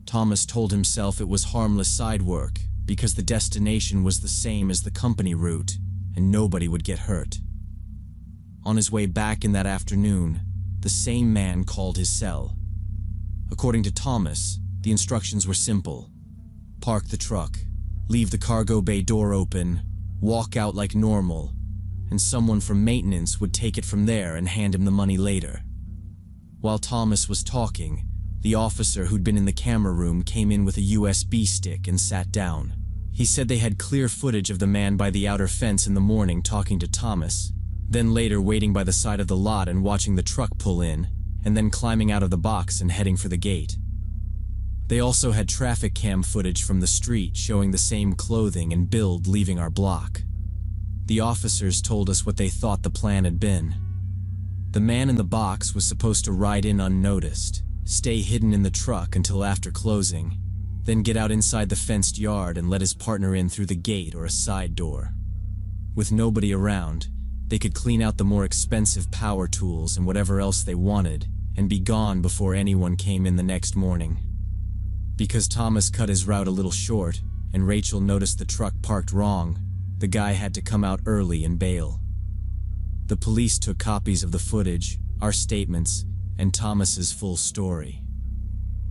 Thomas told himself it was harmless side work because the destination was the same as the company route and nobody would get hurt. On his way back in that afternoon, the same man called his cell. According to Thomas, the instructions were simple. Park the truck, leave the cargo bay door open, walk out like normal, and someone from maintenance would take it from there and hand him the money later. While Thomas was talking, the officer who'd been in the camera room came in with a USB stick and sat down. He said they had clear footage of the man by the outer fence in the morning talking to Thomas, then later waiting by the side of the lot and watching the truck pull in, and then climbing out of the box and heading for the gate. They also had traffic cam footage from the street showing the same clothing and build leaving our block. The officers told us what they thought the plan had been. The man in the box was supposed to ride in unnoticed, stay hidden in the truck until after closing, then get out inside the fenced yard and let his partner in through the gate or a side door. With nobody around, they could clean out the more expensive power tools and whatever else they wanted and be gone before anyone came in the next morning. Because Thomas cut his route a little short and Rachel noticed the truck parked wrong, the guy had to come out early and bail. The police took copies of the footage, our statements, and Thomas's full story.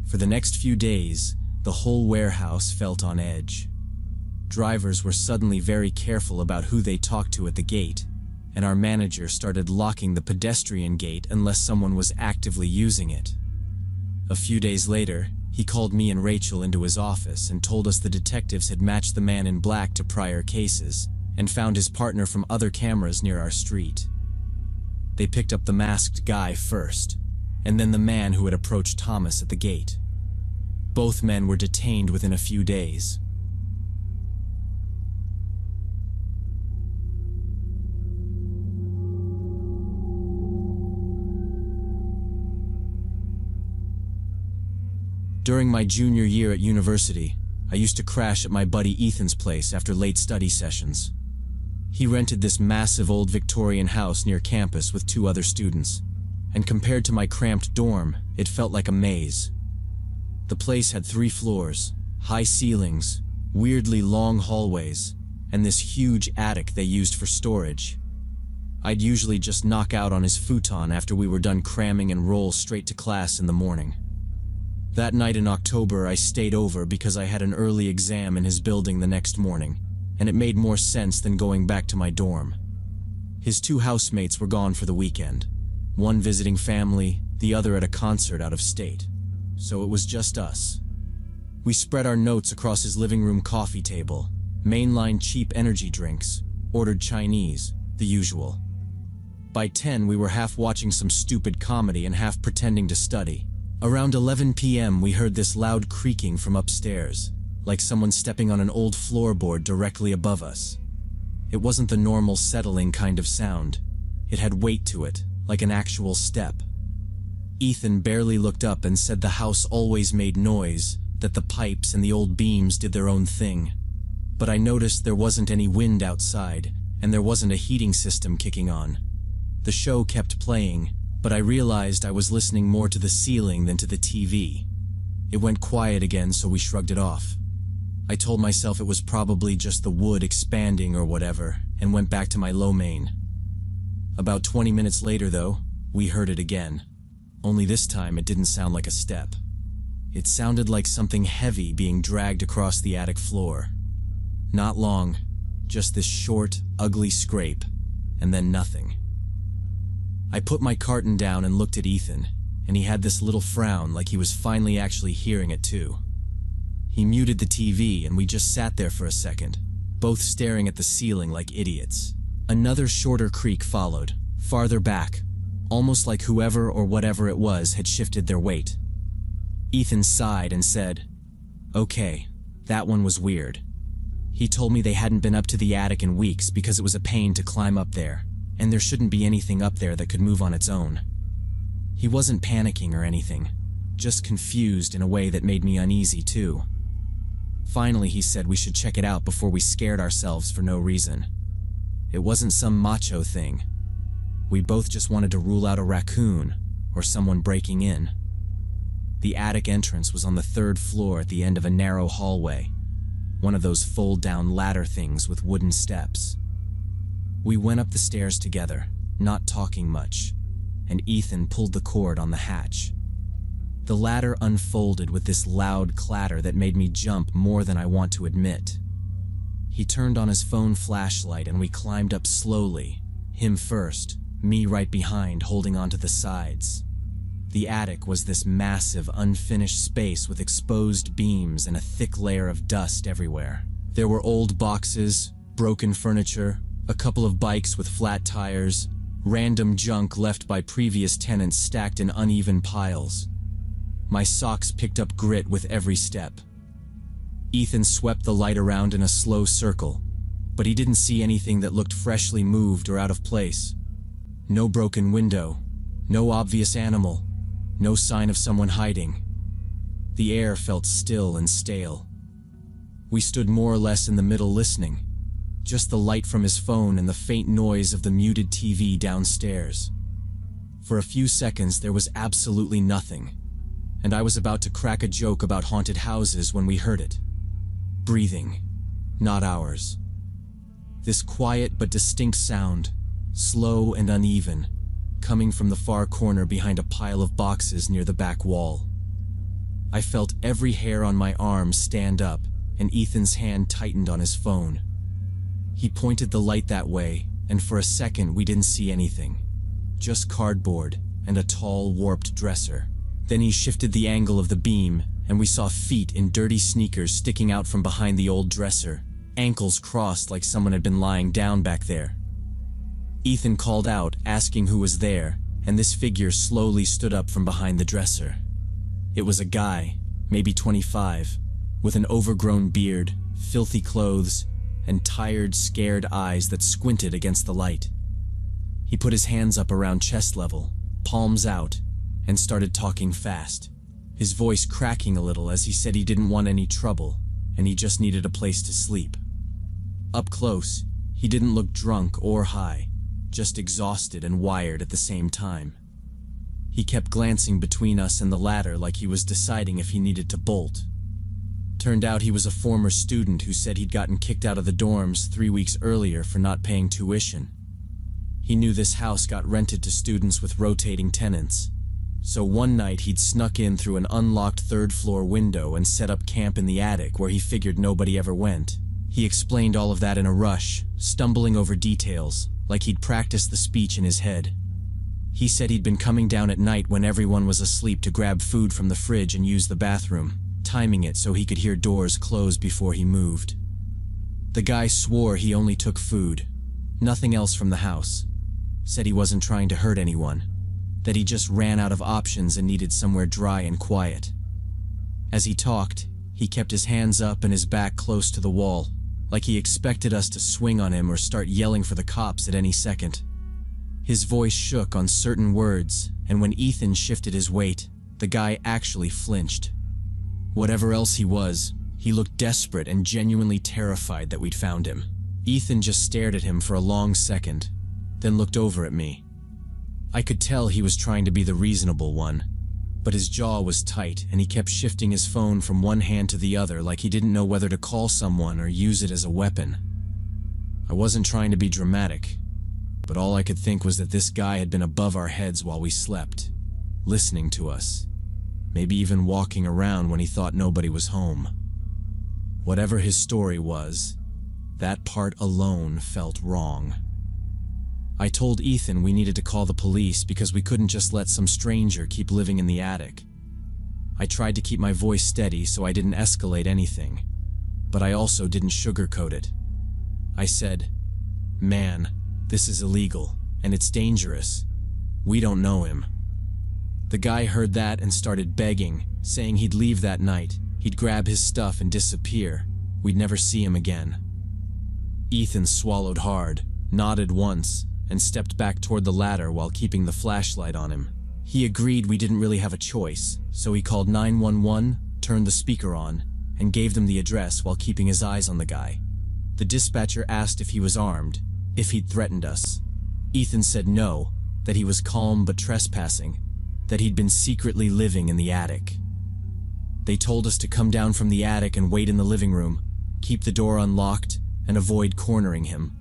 For the next few days, the whole warehouse felt on edge. Drivers were suddenly very careful about who they talked to at the gate, and our manager started locking the pedestrian gate unless someone was actively using it. A few days later, he called me and Rachel into his office and told us the detectives had matched the man in black to prior cases and found his partner from other cameras near our street. They picked up the masked guy first, and then the man who had approached Thomas at the gate. Both men were detained within a few days. During my junior year at university, I used to crash at my buddy Ethan's place after late study sessions. He rented this massive old Victorian house near campus with 2 other students, and compared to my cramped dorm, it felt like a maze. The place had 3 floors, high ceilings, weirdly long hallways, and this huge attic they used for storage. I'd usually just knock out on his futon after we were done cramming and roll straight to class in the morning. That night in October, I stayed over because I had an early exam in his building the next morning, and it made more sense than going back to my dorm. His 2 housemates were gone for the weekend, one visiting family, the other at a concert out of state. So it was just us. We spread our notes across his living room coffee table, mainline cheap energy drinks, ordered Chinese, the usual. By 10, we were half watching some stupid comedy and half pretending to study. Around 11 p.m., we heard this loud creaking from upstairs, like someone stepping on an old floorboard directly above us. It wasn't the normal settling kind of sound. It had weight to it, like an actual step. Ethan barely looked up and said the house always made noise, that the pipes and the old beams did their own thing. But I noticed there wasn't any wind outside, and there wasn't a heating system kicking on. The show kept playing, but I realized I was listening more to the ceiling than to the TV. It went quiet again, so we shrugged it off. I told myself it was probably just the wood expanding or whatever, and went back to my lo mein. About 20 minutes later, though, we heard it again. Only this time it didn't sound like a step. It sounded like something heavy being dragged across the attic floor. Not long, just this short, ugly scrape, and then nothing. I put my carton down and looked at Ethan, and he had this little frown like he was finally actually hearing it too. He muted the TV and we just sat there for a second, both staring at the ceiling like idiots. Another shorter creak followed, farther back, almost like whoever or whatever it was had shifted their weight. Ethan sighed and said, "Okay, that one was weird." He told me they hadn't been up to the attic in weeks because it was a pain to climb up there, and there shouldn't be anything up there that could move on its own. He wasn't panicking or anything, just confused in a way that made me uneasy too. Finally, he said we should check it out before we scared ourselves for no reason. It wasn't some macho thing. We both just wanted to rule out a raccoon or someone breaking in. The attic entrance was on the 3rd floor at the end of a narrow hallway, one of those fold-down ladder things with wooden steps. We went up the stairs together, not talking much, and Ethan pulled the cord on the hatch. The ladder unfolded with this loud clatter that made me jump more than I want to admit. He turned on his phone flashlight and we climbed up slowly, him first, me right behind holding onto the sides. The attic was this massive, unfinished space with exposed beams and a thick layer of dust everywhere. There were old boxes, broken furniture, a couple of bikes with flat tires, random junk left by previous tenants stacked in uneven piles. My socks picked up grit with every step. Ethan swept the light around in a slow circle, but he didn't see anything that looked freshly moved or out of place. No broken window, no obvious animal, no sign of someone hiding. The air felt still and stale. We stood more or less in the middle listening, just the light from his phone and the faint noise of the muted TV downstairs. For a few seconds there was absolutely nothing, and I was about to crack a joke about haunted houses when we heard it. Breathing, not ours. This quiet but distinct sound, slow and uneven, coming from the far corner behind a pile of boxes near the back wall. I felt every hair on my arm stand up, and Ethan's hand tightened on his phone. He pointed the light that way, and for a second we didn't see anything. Just cardboard and a tall, warped dresser. Then he shifted the angle of the beam, and we saw feet in dirty sneakers sticking out from behind the old dresser, ankles crossed like someone had been lying down back there. Ethan called out, asking who was there, and this figure slowly stood up from behind the dresser. It was a guy, maybe 25, with an overgrown beard, filthy clothes, and tired, scared eyes that squinted against the light. He put his hands up around chest level, palms out, and started talking fast, his voice cracking a little as he said he didn't want any trouble, and he just needed a place to sleep. Up close, he didn't look drunk or high, just exhausted and wired at the same time. He kept glancing between us and the ladder like he was deciding if he needed to bolt. Turned out he was a former student who said he'd gotten kicked out of the dorms 3 weeks earlier for not paying tuition. He knew this house got rented to students with rotating tenants, so one night he'd snuck in through an unlocked third-floor window and set up camp in the attic where he figured nobody ever went. He explained all of that in a rush, stumbling over details, like he'd practiced the speech in his head. He said he'd been coming down at night when everyone was asleep to grab food from the fridge and use the bathroom, timing it so he could hear doors close before he moved. The guy swore he only took food, nothing else from the house. Said he wasn't trying to hurt anyone, that he just ran out of options and needed somewhere dry and quiet. As he talked, he kept his hands up and his back close to the wall, like he expected us to swing on him or start yelling for the cops at any second. His voice shook on certain words, and when Ethan shifted his weight, the guy actually flinched. Whatever else he was, he looked desperate and genuinely terrified that we'd found him. Ethan just stared at him for a long second, then looked over at me. I could tell he was trying to be the reasonable one, but his jaw was tight and he kept shifting his phone from one hand to the other like he didn't know whether to call someone or use it as a weapon. I wasn't trying to be dramatic, but all I could think was that this guy had been above our heads while we slept, listening to us, maybe even walking around when he thought nobody was home. Whatever his story was, that part alone felt wrong. I told Ethan we needed to call the police because we couldn't just let some stranger keep living in the attic. I tried to keep my voice steady so I didn't escalate anything, but I also didn't sugarcoat it. I said, "Man, this is illegal, and it's dangerous. We don't know him." The guy heard that and started begging, saying he'd leave that night, he'd grab his stuff and disappear. We'd never see him again. Ethan swallowed hard, nodded once, and stepped back toward the ladder while keeping the flashlight on him. He agreed we didn't really have a choice, so he called 911, turned the speaker on, and gave them the address while keeping his eyes on the guy. The dispatcher asked if he was armed, if he'd threatened us. Ethan said no, that he was calm but trespassing, that he'd been secretly living in the attic. They told us to come down from the attic and wait in the living room, keep the door unlocked, and avoid cornering him.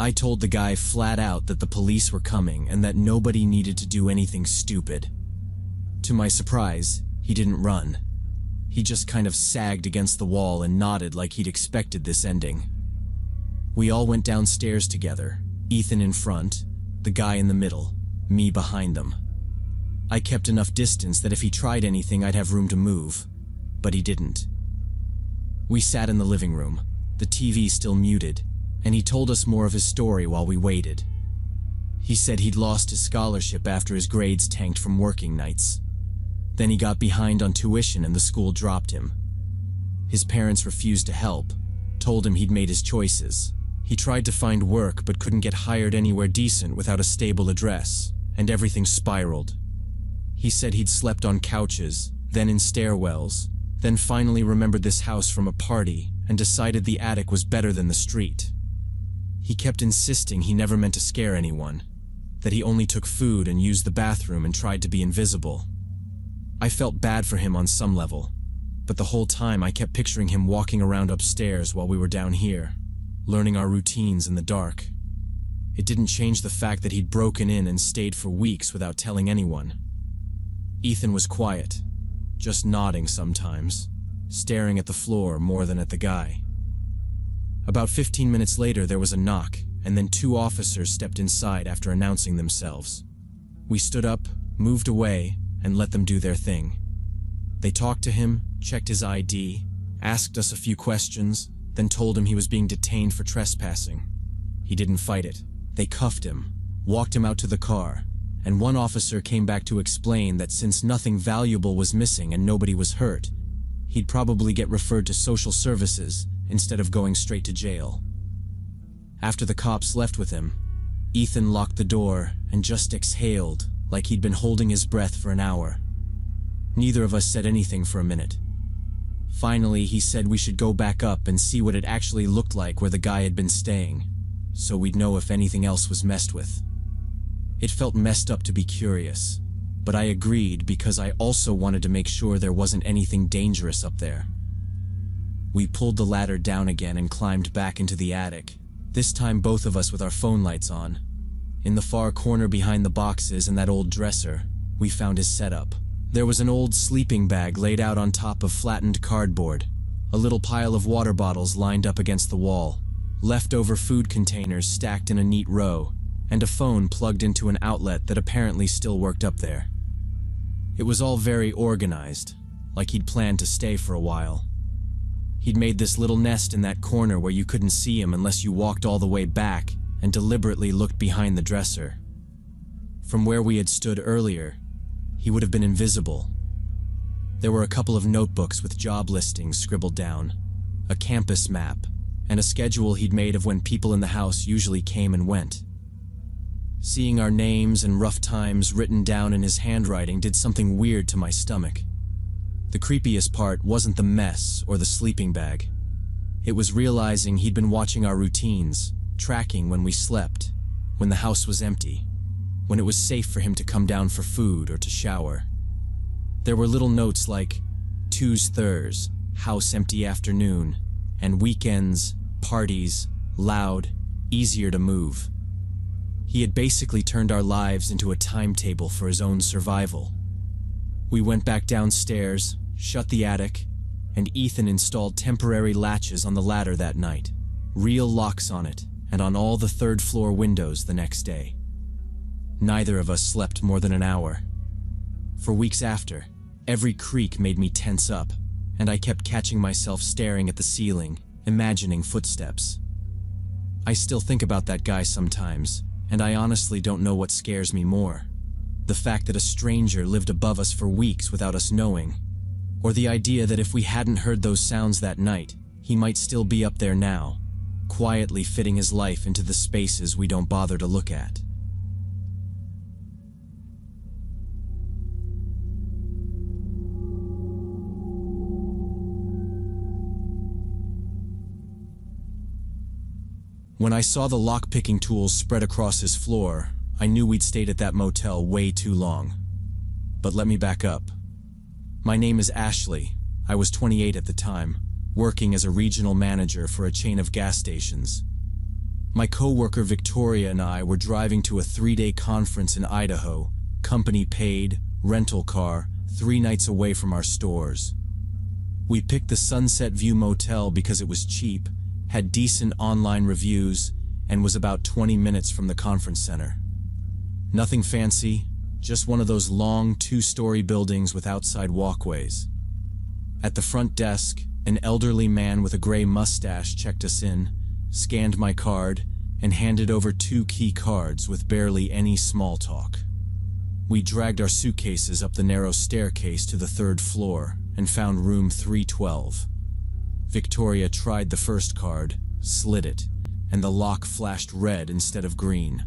I told the guy flat out that the police were coming and that nobody needed to do anything stupid. To my surprise, he didn't run. He just kind of sagged against the wall and nodded like he'd expected this ending. We all went downstairs together, Ethan in front, the guy in the middle, me behind them. I kept enough distance that if he tried anything I'd have room to move, but he didn't. We sat in the living room, the TV still muted, and he told us more of his story while we waited. He said he'd lost his scholarship after his grades tanked from working nights. Then he got behind on tuition and the school dropped him. His parents refused to help, told him he'd made his choices. He tried to find work but couldn't get hired anywhere decent without a stable address, and everything spiraled. He said he'd slept on couches, then in stairwells, then finally remembered this house from a party and decided the attic was better than the street. He kept insisting he never meant to scare anyone, that he only took food and used the bathroom and tried to be invisible. I felt bad for him on some level, but the whole time I kept picturing him walking around upstairs while we were down here, learning our routines in the dark. It didn't change the fact that he'd broken in and stayed for weeks without telling anyone. Ethan was quiet, just nodding sometimes, staring at the floor more than at the guy. About 15 minutes later, there was a knock, and then 2 officers stepped inside after announcing themselves. We stood up, moved away, and let them do their thing. They talked to him, checked his ID, asked us a few questions, then told him he was being detained for trespassing. He didn't fight it. They cuffed him, walked him out to the car, and one officer came back to explain that since nothing valuable was missing and nobody was hurt, he'd probably get referred to social services instead of going straight to jail. After the cops left with him, Ethan locked the door and just exhaled like he'd been holding his breath for an hour. Neither of us said anything for a minute. Finally, he said we should go back up and see what it actually looked like where the guy had been staying, so we'd know if anything else was messed with. It felt messed up to be curious, but I agreed because I also wanted to make sure there wasn't anything dangerous up there. We pulled the ladder down again and climbed back into the attic, this time both of us with our phone lights on. In the far corner behind the boxes and that old dresser, we found his setup. There was an old sleeping bag laid out on top of flattened cardboard, a little pile of water bottles lined up against the wall, leftover food containers stacked in a neat row, and a phone plugged into an outlet that apparently still worked up there. It was all very organized, like he'd planned to stay for a while. He'd made this little nest in that corner where you couldn't see him unless you walked all the way back and deliberately looked behind the dresser. From where we had stood earlier, he would have been invisible. There were a couple of notebooks with job listings scribbled down, a campus map, and a schedule he'd made of when people in the house usually came and went. Seeing our names and rough times written down in his handwriting did something weird to my stomach. The creepiest part wasn't the mess or the sleeping bag. It was realizing he'd been watching our routines, tracking when we slept, when the house was empty, when it was safe for him to come down for food or to shower. There were little notes like Tues Thurs, house empty afternoon, and weekends, parties, loud, easier to move. He had basically turned our lives into a timetable for his own survival. We went back downstairs, shut the attic, and Ethan installed temporary latches on the ladder that night, real locks on it, and on all the third-floor windows the next day. Neither of us slept more than an hour. For weeks after, every creak made me tense up, and I kept catching myself staring at the ceiling, imagining footsteps. I still think about that guy sometimes, and I honestly don't know what scares me more. The fact that a stranger lived above us for weeks without us knowing, or the idea that if we hadn't heard those sounds that night, he might still be up there now, quietly fitting his life into the spaces we don't bother to look at. When I saw the lock-picking tools spread across his floor, I knew we'd stayed at that motel way too long. But let me back up. My name is Ashley. I was 28 at the time, working as a regional manager for a chain of gas stations. My coworker Victoria and I were driving to a 3-day conference in Idaho, company paid, rental car, 3 nights away from our stores. We picked the Sunset View Motel because it was cheap, had decent online reviews, and was about 20 minutes from the conference center. Nothing fancy, just one of those long 2-story buildings with outside walkways. At the front desk, an elderly man with a gray mustache checked us in, scanned my card, and handed over 2 key cards with barely any small talk. We dragged our suitcases up the narrow staircase to the 3rd floor and found room 312. Victoria tried the first card, slid it, and the lock flashed red instead of green.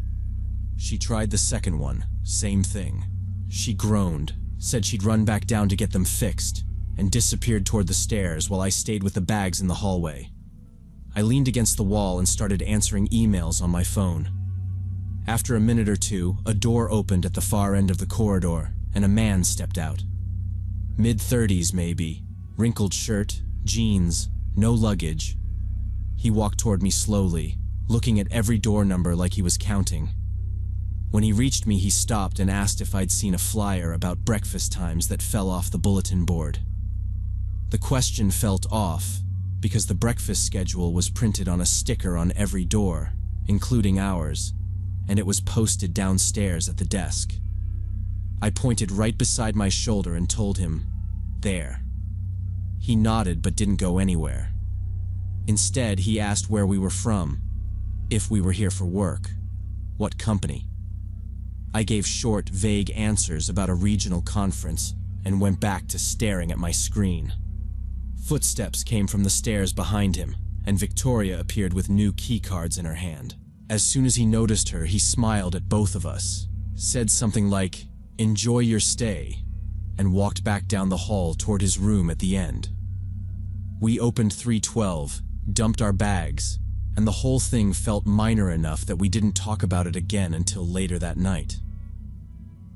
She tried the second one, same thing. She groaned, said she'd run back down to get them fixed, and disappeared toward the stairs while I stayed with the bags in the hallway. I leaned against the wall and started answering emails on my phone. After a minute or two, a door opened at the far end of the corridor, and a man stepped out. Mid-30s maybe, wrinkled shirt, jeans, no luggage. He walked toward me slowly, looking at every door number like he was counting. When he reached me, he stopped and asked if I'd seen a flyer about breakfast times that fell off the bulletin board. The question felt off, because the breakfast schedule was printed on a sticker on every door, including ours, and it was posted downstairs at the desk. I pointed right beside my shoulder and told him, "There." He nodded but didn't go anywhere. Instead, he asked where we were from, if we were here for work, what company. I gave short, vague answers about a regional conference and went back to staring at my screen. Footsteps came from the stairs behind him, and Victoria appeared with new keycards in her hand. As soon as he noticed her, he smiled at both of us, said something like, "Enjoy your stay," and walked back down the hall toward his room at the end. We opened 312, dumped our bags, and the whole thing felt minor enough that we didn't talk about it again until later that night.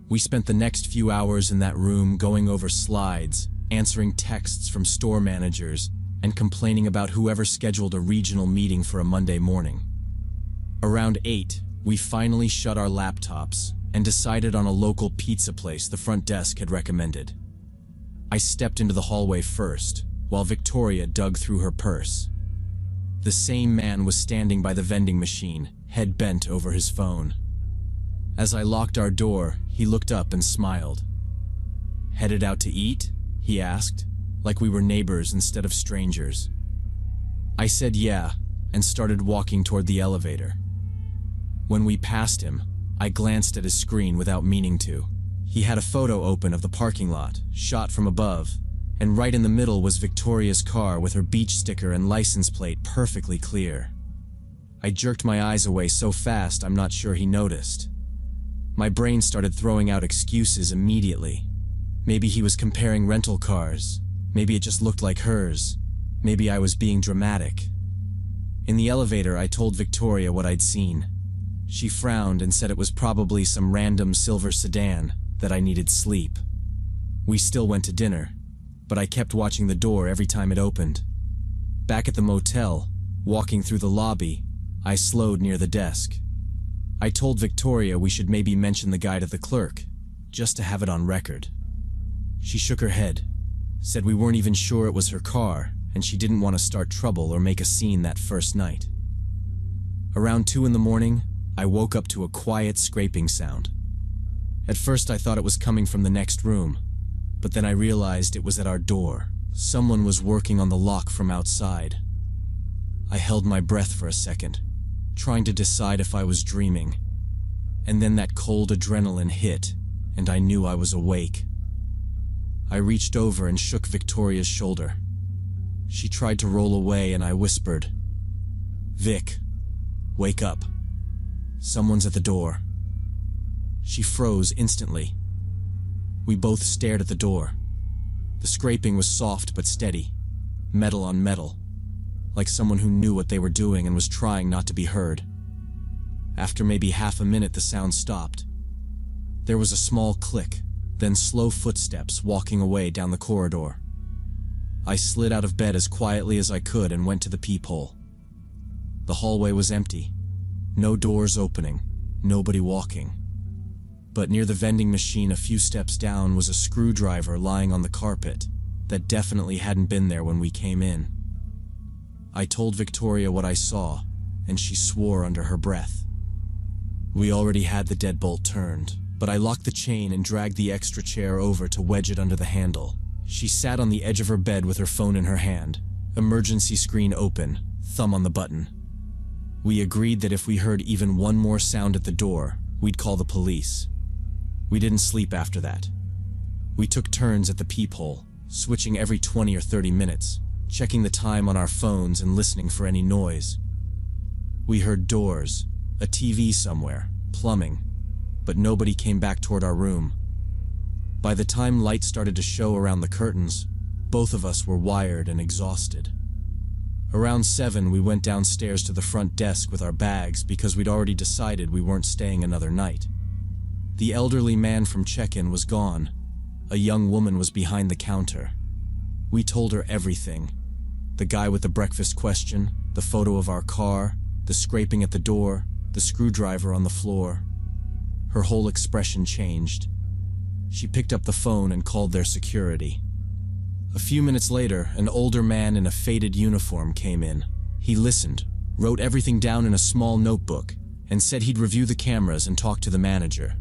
We spent the next few hours in that room going over slides, answering texts from store managers, and complaining about whoever scheduled a regional meeting for a Monday morning. Around 8, we finally shut our laptops and decided on a local pizza place the front desk had recommended. I stepped into the hallway first, while Victoria dug through her purse. The same man was standing by the vending machine, head bent over his phone. As I locked our door, he looked up and smiled. "Headed out to eat?" he asked, like we were neighbors instead of strangers. I said yeah, and started walking toward the elevator. When we passed him, I glanced at his screen without meaning to. He had a photo open of the parking lot, shot from above, and right in the middle was Victoria's car with her beach sticker and license plate perfectly clear. I jerked my eyes away so fast I'm not sure he noticed. My brain started throwing out excuses immediately. Maybe he was comparing rental cars. Maybe it just looked like hers. Maybe I was being dramatic. In the elevator, I told Victoria what I'd seen. She frowned and said it was probably some random silver sedan, that I needed sleep. We still went to dinner, but I kept watching the door every time it opened. Back at the motel, walking through the lobby, I slowed near the desk. I told Victoria we should maybe mention the guy to the clerk, just to have it on record. She shook her head, said we weren't even sure it was her car, and she didn't want to start trouble or make a scene that first night. Around 2 in the morning, I woke up to a quiet scraping sound. At first I thought it was coming from the next room, but then I realized it was at our door. Someone was working on the lock from outside. I held my breath for a second, trying to decide if I was dreaming. And then that cold adrenaline hit, and I knew I was awake. I reached over and shook Victoria's shoulder. She tried to roll away and I whispered, "Vic, wake up. Someone's at the door." She froze instantly. We both stared at the door. The scraping was soft but steady, metal on metal, like someone who knew what they were doing and was trying not to be heard. After maybe half a minute, the sound stopped. There was a small click, then slow footsteps walking away down the corridor. I slid out of bed as quietly as I could and went to the peephole. The hallway was empty, No doors opening, nobody walking. But near the vending machine a few steps down was a screwdriver lying on the carpet that definitely hadn't been there when we came in. I told Victoria what I saw, and she swore under her breath. We already had the deadbolt turned, but I locked the chain and dragged the extra chair over to wedge it under the handle. She sat on the edge of her bed with her phone in her hand, emergency screen open, thumb on the button. We agreed that if we heard even one more sound at the door, we'd call the police. We didn't sleep after that. We took turns at the peephole, switching every 20 or 30 minutes, checking the time on our phones and listening for any noise. We heard doors, a TV somewhere, plumbing, but nobody came back toward our room. By the time light started to show around the curtains, both of us were wired and exhausted. Around 7, we went downstairs to the front desk with our bags because we'd already decided we weren't staying another night. The elderly man from check-in was gone. A young woman was behind the counter. We told her everything. The guy with the breakfast question, the photo of our car, the scraping at the door, the screwdriver on the floor. Her whole expression changed. She picked up the phone and called their security. A few minutes later, an older man in a faded uniform came in. He listened, wrote everything down in a small notebook, and said he'd review the cameras and talk to the manager.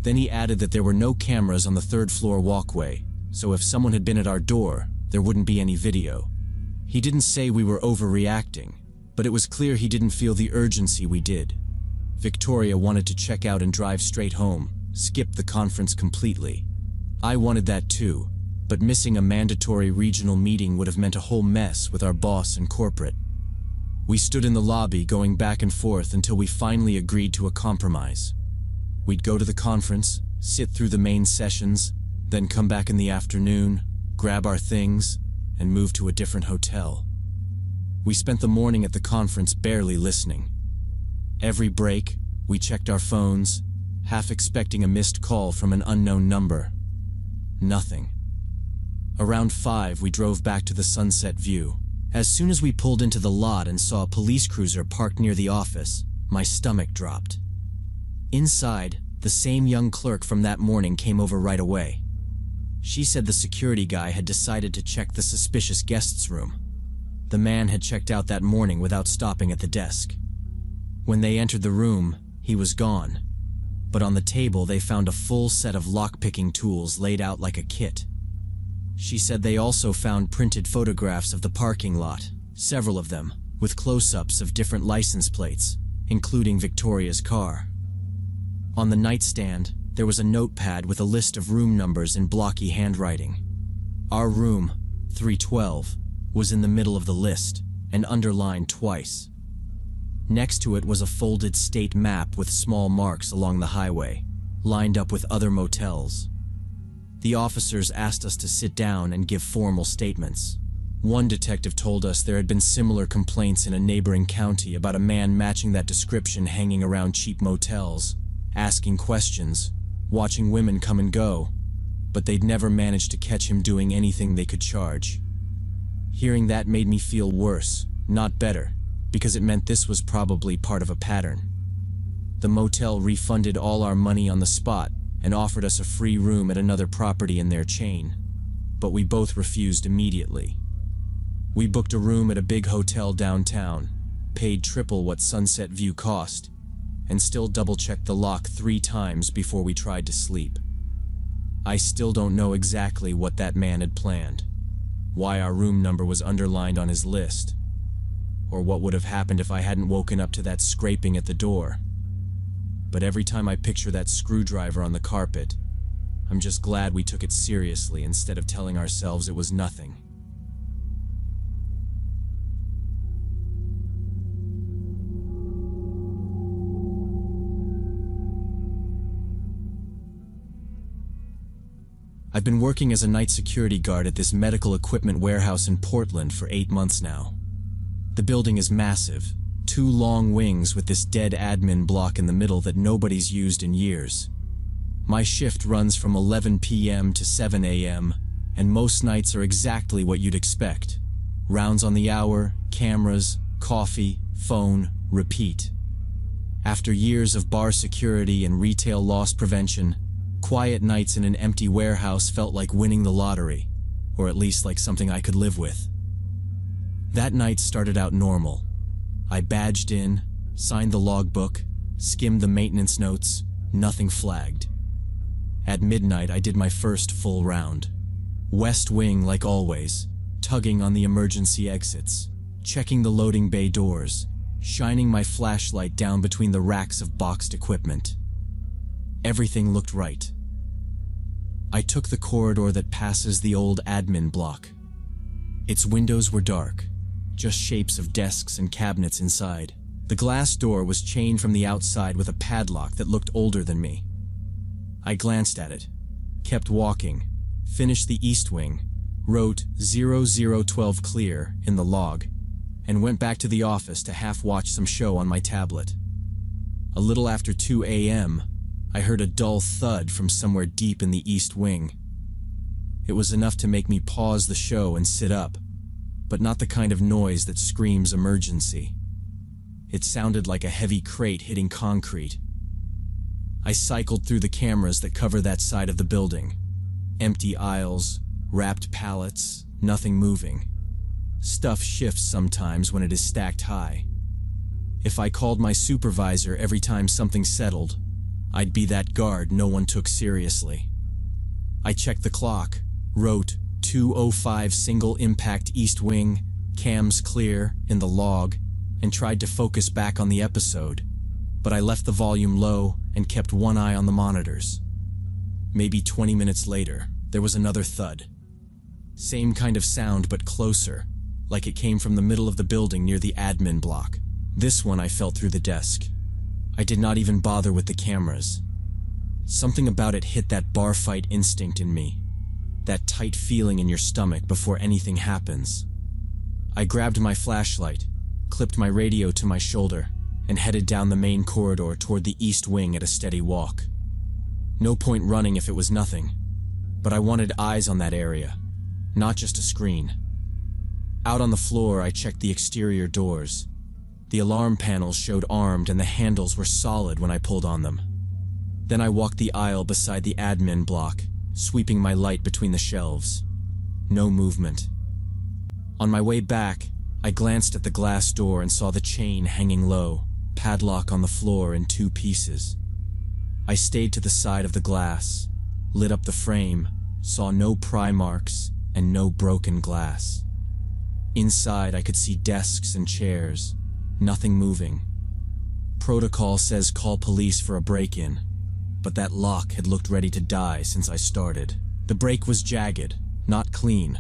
Then he added that there were no cameras on the third-floor walkway, so if someone had been at our door, there wouldn't be any video. He didn't say we were overreacting, but it was clear he didn't feel the urgency we did. Victoria wanted to check out and drive straight home, skip the conference completely. I wanted that too, but missing a mandatory regional meeting would have meant a whole mess with our boss and corporate. We stood in the lobby going back and forth until we finally agreed to a compromise. We'd go to the conference, sit through the main sessions, then come back in the afternoon, grab our things, and move to a different hotel. We spent the morning at the conference barely listening. Every break, we checked our phones, half expecting a missed call from an unknown number. Nothing. Around 5, we drove back to the Sunset View. As soon as we pulled into the lot and saw a police cruiser parked near the office, my stomach dropped. Inside, the same young clerk from that morning came over right away. She said the security guy had decided to check the suspicious guest's room. The man had checked out that morning without stopping at the desk. When they entered the room, he was gone. But on the table they found a full set of lock-picking tools laid out like a kit. She said they also found printed photographs of the parking lot, several of them, with close-ups of different license plates, including Victoria's car. On the nightstand, there was a notepad with a list of room numbers in blocky handwriting. Our room, 312, was in the middle of the list and underlined twice. Next to it was a folded state map with small marks along the highway, lined up with other motels. The officers asked us to sit down and give formal statements. One detective told us there had been similar complaints in a neighboring county about a man matching that description hanging around cheap motels, asking questions, watching women come and go, but they'd never managed to catch him doing anything they could charge. Hearing that made me feel worse, not better, because it meant this was probably part of a pattern. The motel refunded all our money on the spot and offered us a free room at another property in their chain, but we both refused immediately. We booked a room at a big hotel downtown, paid triple what Sunset View cost, and still double-checked the lock 3 times before we tried to sleep. I still don't know exactly what that man had planned, why our room number was underlined on his list, or what would have happened if I hadn't woken up to that scraping at the door. But every time I picture that screwdriver on the carpet, I'm just glad we took it seriously instead of telling ourselves it was nothing. I've been working as a night security guard at this medical equipment warehouse in Portland for 8 months now. The building is massive, 2 long wings with this dead admin block in the middle that nobody's used in years. My shift runs from 11 p.m. to 7 a.m., and most nights are exactly what you'd expect. Rounds on the hour, cameras, coffee, phone, repeat. After years of bar security and retail loss prevention, quiet nights in an empty warehouse felt like winning the lottery, or at least like something I could live with. That night started out normal. I badged in, signed the logbook, skimmed the maintenance notes, nothing flagged. At midnight, I did my first full round. West Wing, like always, tugging on the emergency exits, checking the loading bay doors, shining my flashlight down between the racks of boxed equipment. Everything looked right. I took the corridor that passes the old admin block. Its windows were dark, just shapes of desks and cabinets inside. The glass door was chained from the outside with a padlock that looked older than me. I glanced at it, kept walking, finished the east wing, wrote 0012 clear in the log, and went back to the office to half-watch some show on my tablet. A little after 2 a.m., I heard a dull thud from somewhere deep in the east wing. It was enough to make me pause the show and sit up, but not the kind of noise that screams emergency. It sounded like a heavy crate hitting concrete. I cycled through the cameras that cover that side of the building. Empty aisles, wrapped pallets, nothing moving. Stuff shifts sometimes when it is stacked high. If I called my supervisor every time something settled, I'd be that guard no one took seriously. I checked the clock, wrote 2:05 single impact east wing, cams clear in the log, and tried to focus back on the episode, but I left the volume low and kept one eye on the monitors. Maybe 20 minutes later, there was another thud. Same kind of sound but closer, like it came from the middle of the building near the admin block. This one I felt through the desk. I did not even bother with the cameras. Something about it hit that bar fight instinct in me, that tight feeling in your stomach before anything happens. I grabbed my flashlight, clipped my radio to my shoulder, and headed down the main corridor toward the east wing at a steady walk. No point running if it was nothing, but I wanted eyes on that area, not just a screen. Out on the floor, I checked the exterior doors. The alarm panels showed armed and the handles were solid when I pulled on them. Then I walked the aisle beside the admin block, sweeping my light between the shelves. No movement. On my way back, I glanced at the glass door and saw the chain hanging low, padlock on the floor in 2 pieces. I stayed to the side of the glass, lit up the frame, saw no pry marks and no broken glass. Inside, I could see desks and chairs, nothing moving. Protocol says call police for a break-in, but that lock had looked ready to die since I started. The break was jagged, not clean.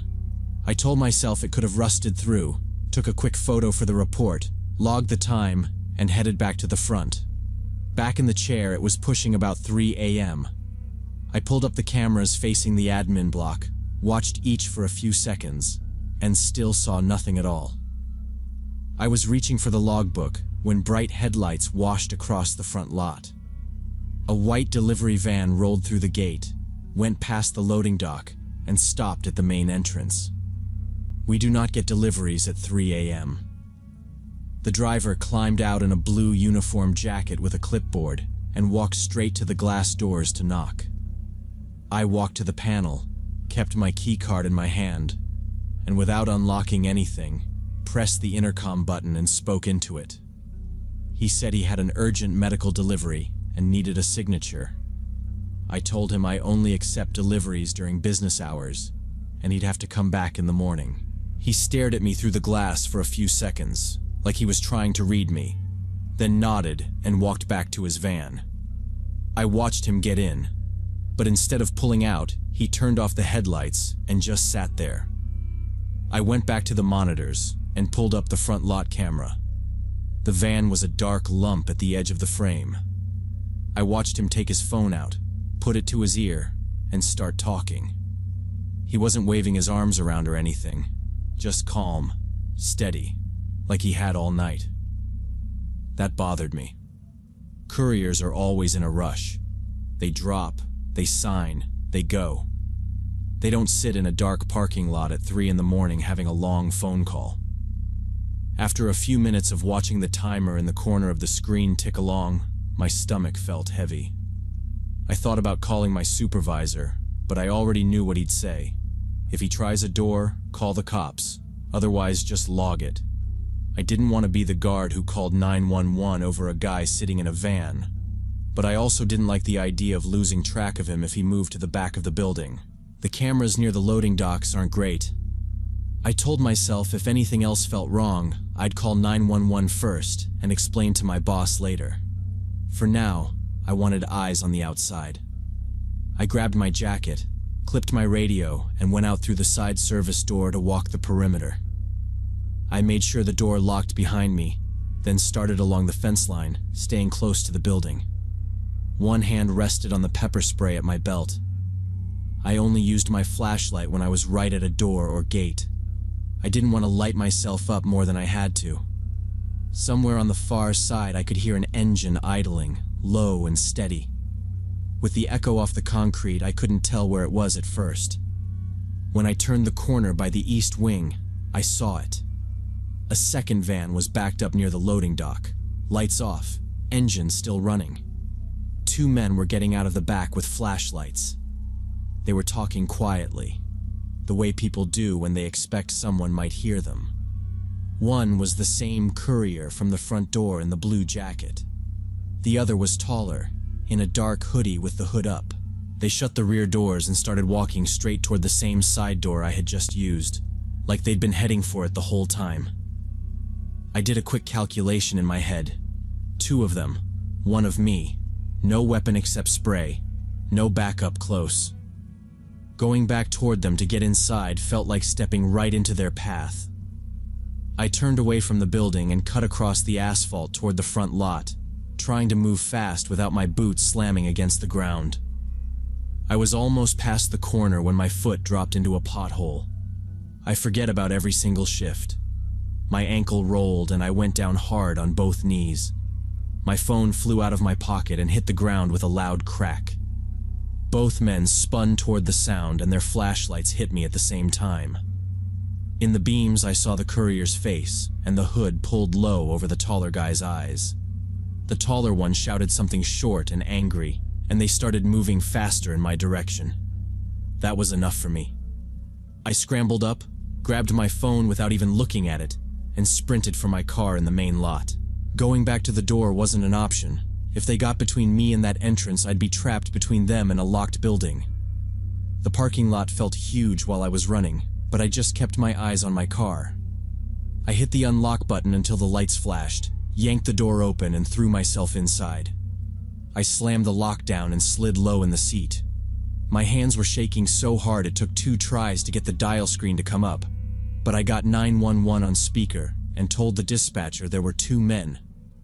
I told myself it could have rusted through, took a quick photo for the report, logged the time, and headed back to the front. Back in the chair, it was pushing about 3 a.m. I pulled up the cameras facing the admin block, watched each for a few seconds, and still saw nothing at all. I was reaching for the logbook when bright headlights washed across the front lot. A white delivery van rolled through the gate, went past the loading dock, and stopped at the main entrance. We do not get deliveries at 3 a.m. The driver climbed out in a blue uniform jacket with a clipboard and walked straight to the glass doors to knock. I walked to the panel, kept my key card in my hand, and without unlocking anything, pressed the intercom button and spoke into it. He said he had an urgent medical delivery and needed a signature. I told him I only accept deliveries during business hours, and he'd have to come back in the morning. He stared at me through the glass for a few seconds, like he was trying to read me, then nodded and walked back to his van. I watched him get in, but instead of pulling out, he turned off the headlights and just sat there. I went back to the monitors and pulled up the front lot camera. The van was a dark lump at the edge of the frame. I watched him take his phone out, put it to his ear, and start talking. He wasn't waving his arms around or anything, just calm, steady, like he had all night. That bothered me. Couriers are always in a rush. They drop, they sign, they go. They don't sit in a dark parking lot at 3 in the morning having a long phone call. After a few minutes of watching the timer in the corner of the screen tick along, my stomach felt heavy. I thought about calling my supervisor, but I already knew what he'd say. If he tries a door, call the cops. Otherwise, just log it. I didn't want to be the guard who called 911 over a guy sitting in a van, but I also didn't like the idea of losing track of him if he moved to the back of the building. The cameras near the loading docks aren't great. I told myself if anything else felt wrong, I'd call 911 first and explain to my boss later. For now, I wanted eyes on the outside. I grabbed my jacket, clipped my radio, and went out through the side service door to walk the perimeter. I made sure the door locked behind me, then started along the fence line, staying close to the building. One hand rested on the pepper spray at my belt. I only used my flashlight when I was right at a door or gate. I didn't want to light myself up more than I had to. Somewhere on the far side, I could hear an engine idling, low and steady. With the echo off the concrete, I couldn't tell where it was at first. When I turned the corner by the east wing, I saw it. A second van was backed up near the loading dock. Lights off, engine still running. Two men were getting out of the back with flashlights. They were talking quietly, the way people do when they expect someone might hear them. One was the same courier from the front door in the blue jacket. The other was taller, in a dark hoodie with the hood up. They shut the rear doors and started walking straight toward the same side door I had just used, like they'd been heading for it the whole time. I did a quick calculation in my head. Two of them, one of me, no weapon except spray, no backup close. Going back toward them to get inside felt like stepping right into their path. I turned away from the building and cut across the asphalt toward the front lot, trying to move fast without my boots slamming against the ground. I was almost past the corner when my foot dropped into a pothole. I forget about every single shift. My ankle rolled and I went down hard on both knees. My phone flew out of my pocket and hit the ground with a loud crack. Both men spun toward the sound and their flashlights hit me at the same time. In the beams, I saw the courier's face and the hood pulled low over the taller guy's eyes. The taller one shouted something short and angry, and they started moving faster in my direction. That was enough for me. I scrambled up, grabbed my phone without even looking at it, and sprinted for my car in the main lot. Going back to the door wasn't an option. If they got between me and that entrance, I'd be trapped between them and a locked building. The parking lot felt huge while I was running, but I just kept my eyes on my car. I hit the unlock button until the lights flashed, yanked the door open, and threw myself inside. I slammed the lock down and slid low in the seat. My hands were shaking so hard it took 2 tries to get the dial screen to come up, but I got 911 on speaker and told the dispatcher there were 2 men,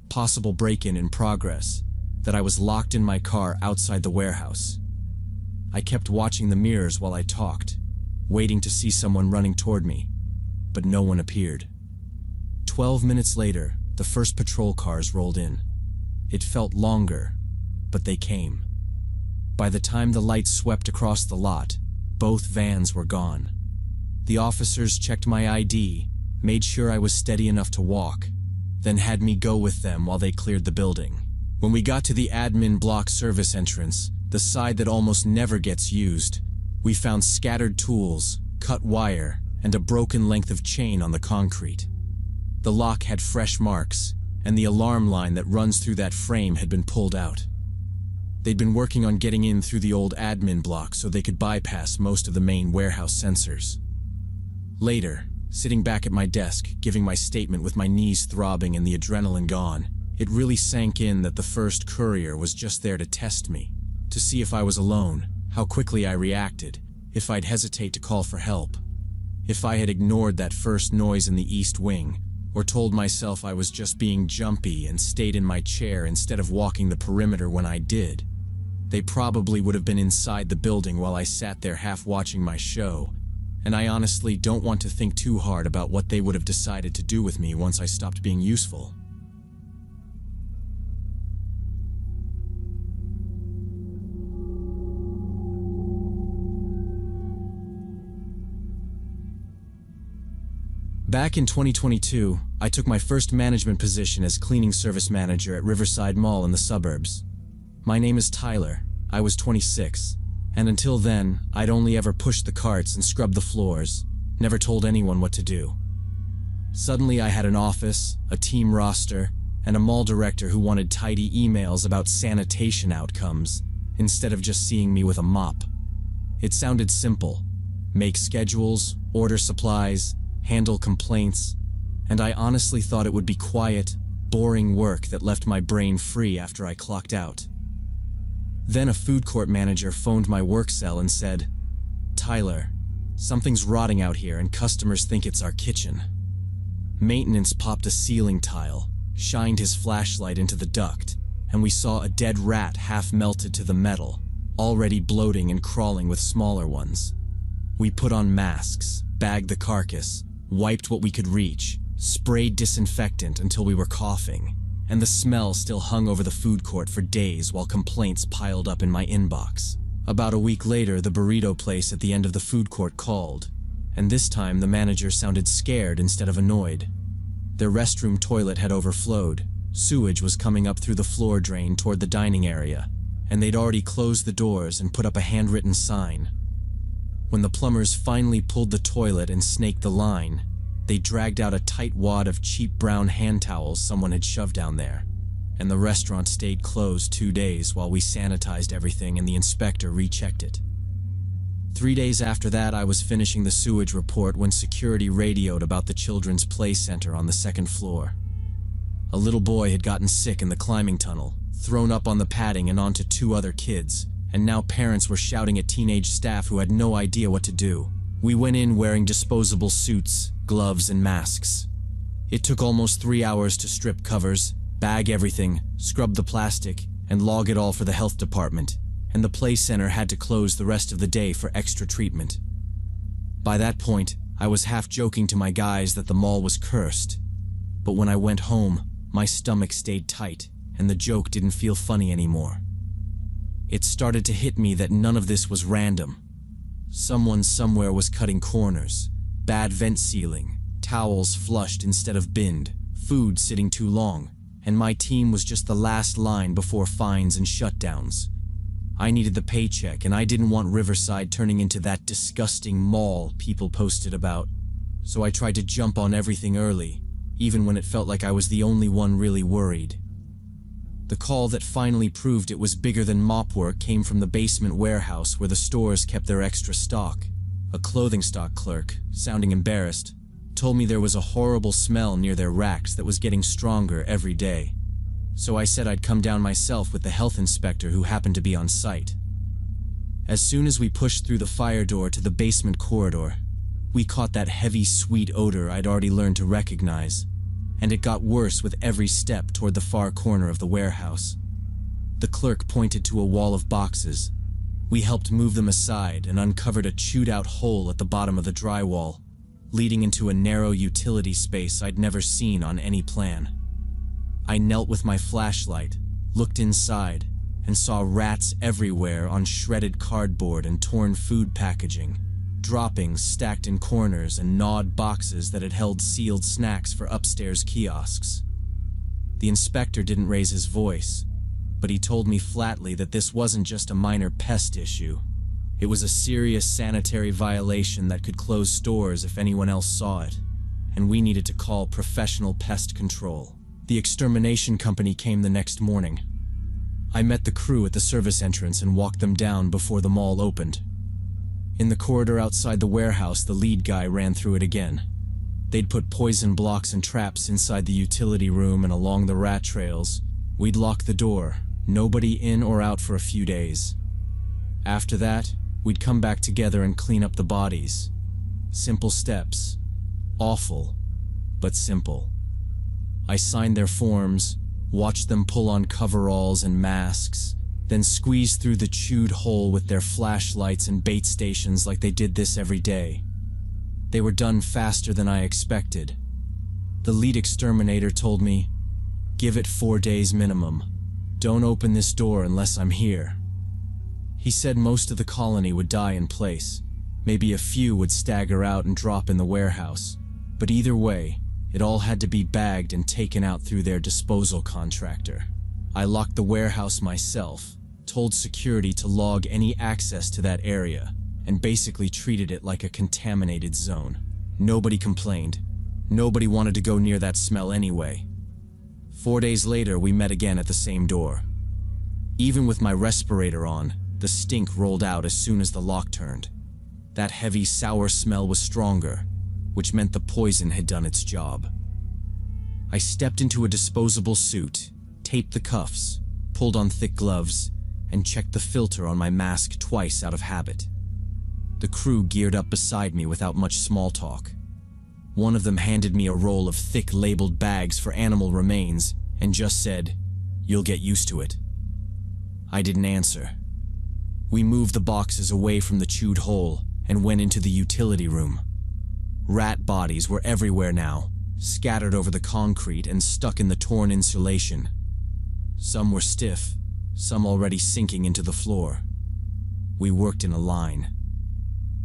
possible break-in in progress, that I was locked in my car outside the warehouse. I kept watching the mirrors while I talked, waiting to see someone running toward me, but no one appeared. 12 minutes later, the first patrol cars rolled in. It felt longer, but they came. By the time the lights swept across the lot, both vans were gone. The officers checked my ID, made sure I was steady enough to walk, then had me go with them while they cleared the building. When we got to the admin block service entrance, the side that almost never gets used, we found scattered tools, cut wire, and a broken length of chain on the concrete. The lock had fresh marks, and the alarm line that runs through that frame had been pulled out. They'd been working on getting in through the old admin block so they could bypass most of the main warehouse sensors. Later, sitting back at my desk, giving my statement with my knees throbbing and the adrenaline gone, it really sank in that the first courier was just there to test me, to see if I was alone, how quickly I reacted, if I'd hesitate to call for help, if I had ignored that first noise in the east wing, or told myself I was just being jumpy and stayed in my chair instead of walking the perimeter when I did. They probably would have been inside the building while I sat there half watching my show, and I honestly don't want to think too hard about what they would have decided to do with me once I stopped being useful. Back in 2022, I took my first management position as cleaning service manager at Riverside Mall in the suburbs. My name is Tyler. I was 26, and until then, I'd only ever pushed the carts and scrubbed the floors, never told anyone what to do. Suddenly I had an office, a team roster, and a mall director who wanted tidy emails about sanitation outcomes, instead of just seeing me with a mop. It sounded simple: make schedules, order supplies, handle complaints, and I honestly thought it would be quiet, boring work that left my brain free after I clocked out. Then a food court manager phoned my work cell and said, "Tyler, something's rotting out here and customers think it's our kitchen." Maintenance popped a ceiling tile, shined his flashlight into the duct, and we saw a dead rat half melted to the metal, already bloating and crawling with smaller ones. We put on masks, bagged the carcass, wiped what we could reach, sprayed disinfectant until we were coughing, and the smell still hung over the food court for days while complaints piled up in my inbox. About a week later, the burrito place at the end of the food court called, and this time the manager sounded scared instead of annoyed. Their restroom toilet had overflowed, sewage was coming up through the floor drain toward the dining area, and they'd already closed the doors and put up a handwritten sign. When the plumbers finally pulled the toilet and snaked the line, they dragged out a tight wad of cheap brown hand towels someone had shoved down there, and the restaurant stayed closed 2 days while we sanitized everything and the inspector rechecked it. 3 days after that, I was finishing the sewage report when security radioed about the children's play center on the 2nd floor. A little boy had gotten sick in the climbing tunnel, thrown up on the padding and onto 2 other kids, and now parents were shouting at teenage staff who had no idea what to do. We went in wearing disposable suits, gloves, and masks. It took almost 3 hours to strip covers, bag everything, scrub the plastic, and log it all for the health department, and the play center had to close the rest of the day for extra treatment. By that point, I was half joking to my guys that the mall was cursed, but when I went home, my stomach stayed tight, and the joke didn't feel funny anymore. It started to hit me that none of this was random. Someone somewhere was cutting corners, bad vent sealing, towels flushed instead of binned, food sitting too long, and my team was just the last line before fines and shutdowns. I needed the paycheck, and I didn't want Riverside turning into that disgusting mall people posted about, so I tried to jump on everything early, even when it felt like I was the only one really worried. The call that finally proved it was bigger than mop work came from the basement warehouse where the stores kept their extra stock. A clothing stock clerk, sounding embarrassed, told me there was a horrible smell near their racks that was getting stronger every day. So I said I'd come down myself with the health inspector who happened to be on site. As soon as we pushed through the fire door to the basement corridor, we caught that heavy, sweet odor I'd already learned to recognize, and it got worse with every step toward the far corner of the warehouse. The clerk pointed to a wall of boxes. We helped move them aside and uncovered a chewed-out hole at the bottom of the drywall, leading into a narrow utility space I'd never seen on any plan. I knelt with my flashlight, looked inside, and saw rats everywhere on shredded cardboard and torn food packaging, droppings stacked in corners and gnawed boxes that had held sealed snacks for upstairs kiosks. The inspector didn't raise his voice, but he told me flatly that this wasn't just a minor pest issue. It was a serious sanitary violation that could close stores if anyone else saw it, and we needed to call professional pest control. The extermination company came the next morning. I met the crew at the service entrance and walked them down before the mall opened. In the corridor outside the warehouse, the lead guy ran through it again. They'd put poison blocks and traps inside the utility room and along the rat trails. We'd lock the door, nobody in or out for a few days. After that, we'd come back together and clean up the bodies. Simple steps. Awful, but simple. I signed their forms, watched them pull on coveralls and masks, then squeeze through the chewed hole with their flashlights and bait stations like they did this every day. They were done faster than I expected. The lead exterminator told me, "Give it 4 days minimum. Don't open this door unless I'm here." He said most of the colony would die in place. Maybe a few would stagger out and drop in the warehouse, But either way, it all had to be bagged and taken out through their disposal contractor. I locked the warehouse myself, told security to log any access to that area, and basically treated it like a contaminated zone. Nobody complained. Nobody wanted to go near that smell anyway. 4 days later, we met again at the same door. Even with my respirator on, the stink rolled out as soon as the lock turned. That heavy, sour smell was stronger, which meant the poison had done its job. I stepped into a disposable suit, taped the cuffs, pulled on thick gloves, and checked the filter on my mask twice out of habit. The crew geared up beside me without much small talk. One of them handed me a roll of thick labeled bags for animal remains and just said, "You'll get used to it." I didn't answer. We moved the boxes away from the chewed hole and went into the utility room. Rat bodies were everywhere now, scattered over the concrete and stuck in the torn insulation. Some were stiff, some already sinking into the floor. We worked in a line.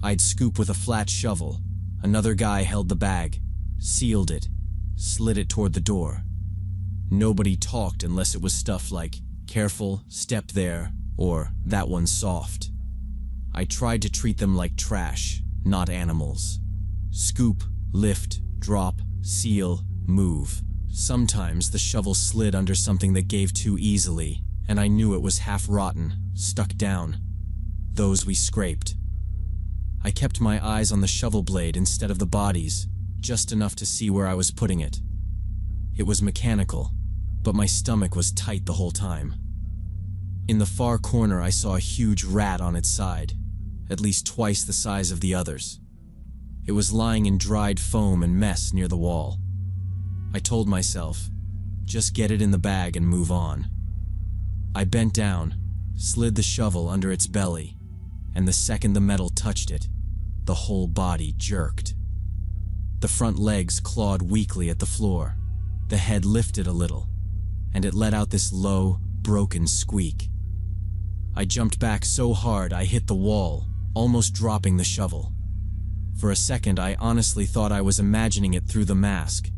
I'd scoop with a flat shovel. Another guy held the bag, sealed it, slid it toward the door. Nobody talked unless it was stuff like, "Careful, step there," or "That one's soft." I tried to treat them like trash, not animals. Scoop, lift, drop, seal, move. Sometimes the shovel slid under something that gave too easily, and I knew it was half rotten, stuck down. Those we scraped. I kept my eyes on the shovel blade instead of the bodies, just enough to see where I was putting it. It was mechanical, but my stomach was tight the whole time. In the far corner, I saw a huge rat on its side, at least twice the size of the others. It was lying in dried foam and mess near the wall. I told myself, just get it in the bag and move on. I bent down, slid the shovel under its belly, and the second the metal touched it, the whole body jerked. The front legs clawed weakly at the floor, the head lifted a little, and it let out this low, broken squeak. I jumped back so hard I hit the wall, almost dropping the shovel. For a second, I honestly thought I was imagining it through the mask,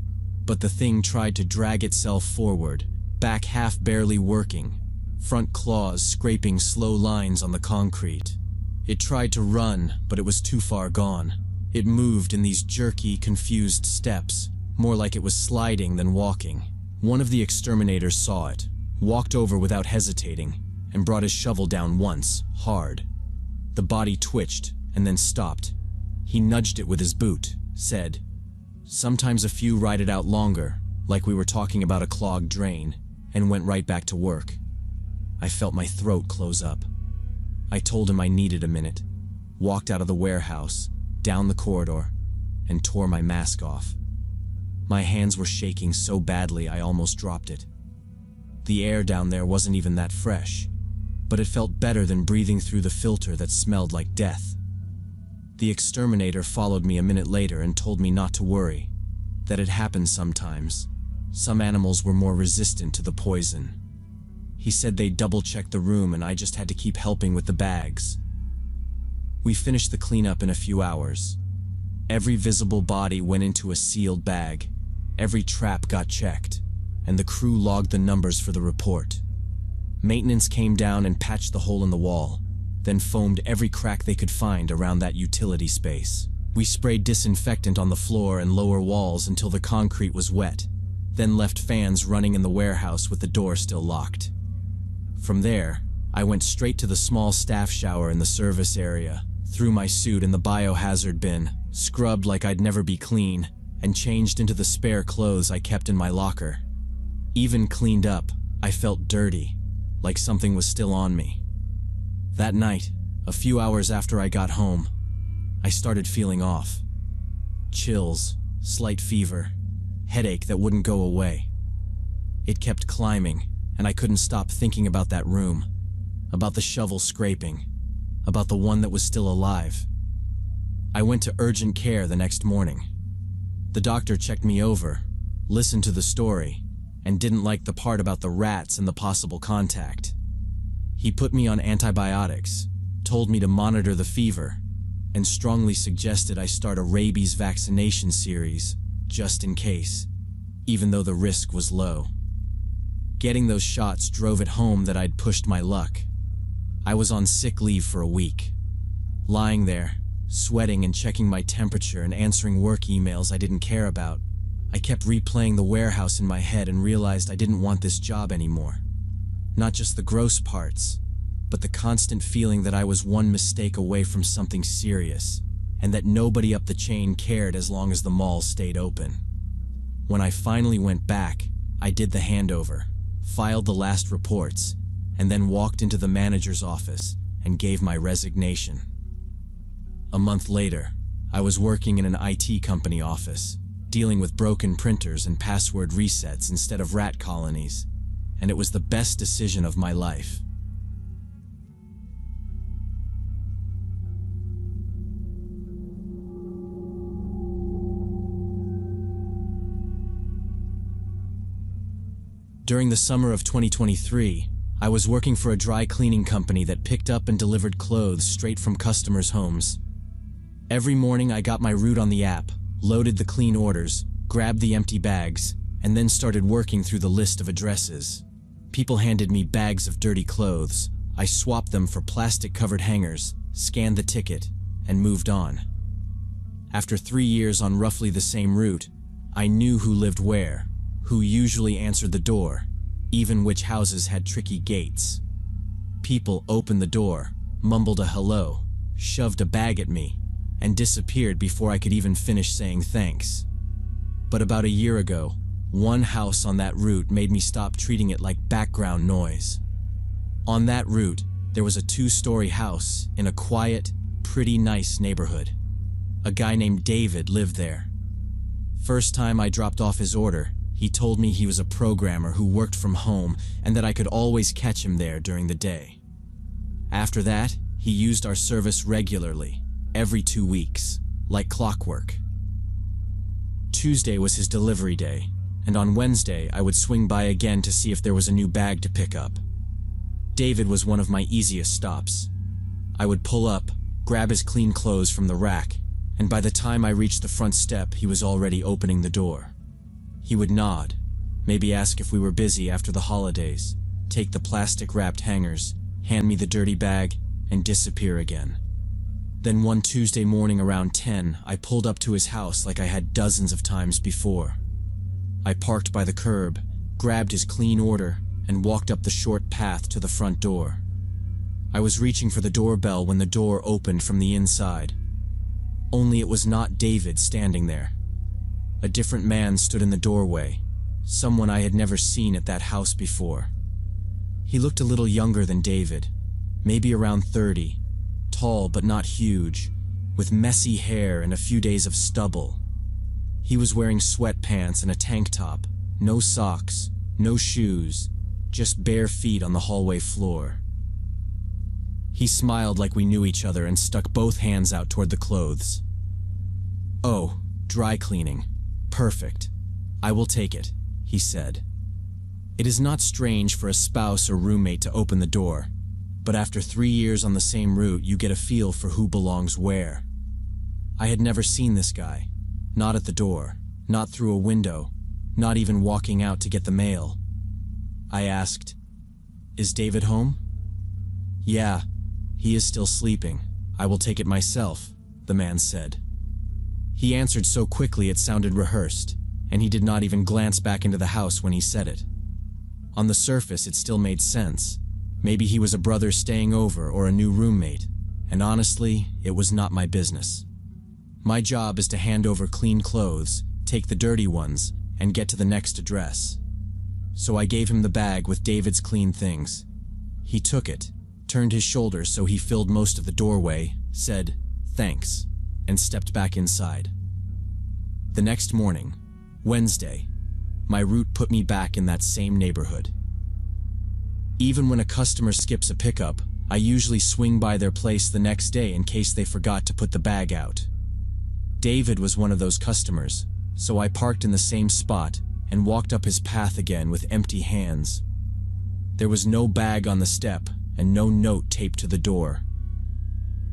but the thing tried to drag itself forward, back half barely working, front claws scraping slow lines on the concrete. It tried to run, but it was too far gone. It moved in these jerky, confused steps, more like it was sliding than walking. One of the exterminators saw it, walked over without hesitating, and brought his shovel down once, hard. The body twitched, and then stopped. He nudged it with his boot, said, "Sometimes a few ride it out longer, like we were talking about a clogged drain," and went right back to work. I felt my throat close up. I told him I needed a minute, walked out of the warehouse, down the corridor, and tore my mask off. My hands were shaking so badly I almost dropped it. The air down there wasn't even that fresh, but it felt better than breathing through the filter that smelled like death. The exterminator followed me a minute later and told me not to worry, that it happens sometimes. Some animals were more resistant to the poison. He said they'd double-check the room and I just had to keep helping with the bags. We finished the cleanup in a few hours. Every visible body went into a sealed bag. Every trap got checked, and the crew logged the numbers for the report. Maintenance came down and patched the hole in the wall, then foamed every crack they could find around that utility space. We sprayed disinfectant on the floor and lower walls until the concrete was wet, then left fans running in the warehouse with the door still locked. From there, I went straight to the small staff shower in the service area, threw my suit in the biohazard bin, scrubbed like I'd never be clean, and changed into the spare clothes I kept in my locker. Even cleaned up, I felt dirty, like something was still on me. That night, a few hours after I got home, I started feeling off. Chills, slight fever, headache that wouldn't go away. It kept climbing, and I couldn't stop thinking about that room, about the shovel scraping, about the one that was still alive. I went to urgent care the next morning. The doctor checked me over, listened to the story, and didn't like the part about the rats and the possible contact. He put me on antibiotics, told me to monitor the fever, and strongly suggested I start a rabies vaccination series just in case, even though the risk was low. Getting those shots drove it home that I'd pushed my luck. I was on sick leave for a week. Lying there, sweating and checking my temperature and answering work emails I didn't care about, I kept replaying the warehouse in my head and realized I didn't want this job anymore. Not just the gross parts, but the constant feeling that I was one mistake away from something serious, and that nobody up the chain cared as long as the mall stayed open. When I finally went back, I did the handover, filed the last reports, and then walked into the manager's office and gave my resignation. A month later, I was working in an IT company office, dealing with broken printers and password resets instead of rat colonies, and it was the best decision of my life. During the summer of 2023, I was working for a dry cleaning company that picked up and delivered clothes straight from customers' homes. Every morning I got my route on the app, loaded the clean orders, grabbed the empty bags, and then started working through the list of addresses. People handed me bags of dirty clothes. I swapped them for plastic-covered hangers, scanned the ticket, and moved on. After 3 years on roughly the same route, I knew who lived where, who usually answered the door, even which houses had tricky gates. People opened the door, mumbled a hello, shoved a bag at me, and disappeared before I could even finish saying thanks. But about a year ago, one house on that route made me stop treating it like background noise. On that route, there was a 2-story house in a quiet, pretty nice neighborhood. A guy named David lived there. First time I dropped off his order, he told me he was a programmer who worked from home and that I could always catch him there during the day. After that, he used our service regularly, every 2 weeks, like clockwork. Tuesday was his delivery day, and on Wednesday I would swing by again to see if there was a new bag to pick up. David was one of my easiest stops. I would pull up, grab his clean clothes from the rack, and by the time I reached the front step, he was already opening the door. He would nod, maybe ask if we were busy after the holidays, take the plastic-wrapped hangers, hand me the dirty bag, and disappear again. Then one Tuesday morning around 10, I pulled up to his house like I had dozens of times before. I parked by the curb, grabbed his clean order, and walked up the short path to the front door. I was reaching for the doorbell when the door opened from the inside. Only it was not David standing there. A different man stood in the doorway, someone I had never seen at that house before. He looked a little younger than David, maybe around 30, tall but not huge, with messy hair and a few days of stubble. He was wearing sweatpants and a tank top, no socks, no shoes, just bare feet on the hallway floor. He smiled like we knew each other and stuck both hands out toward the clothes. "Oh, dry cleaning. Perfect. I will take it," he said. It is not strange for a spouse or roommate to open the door, but after 3 years on the same route, you get a feel for who belongs where. I had never seen this guy, not at the door, not through a window, not even walking out to get the mail. I asked, "Is David home?" "Yeah, he is still sleeping. I will take it myself," the man said. He answered so quickly it sounded rehearsed, and he did not even glance back into the house when he said it. On the surface, it still made sense. Maybe he was a brother staying over or a new roommate, and honestly, it was not my business. My job is to hand over clean clothes, take the dirty ones, and get to the next address. So I gave him the bag with David's clean things. He took it, turned his shoulders so he filled most of the doorway, said, "Thanks," and stepped back inside. The next morning, Wednesday, my route put me back in that same neighborhood. Even when a customer skips a pickup, I usually swing by their place the next day in case they forgot to put the bag out. David was one of those customers, so I parked in the same spot and walked up his path again with empty hands. There was no bag on the step and no note taped to the door.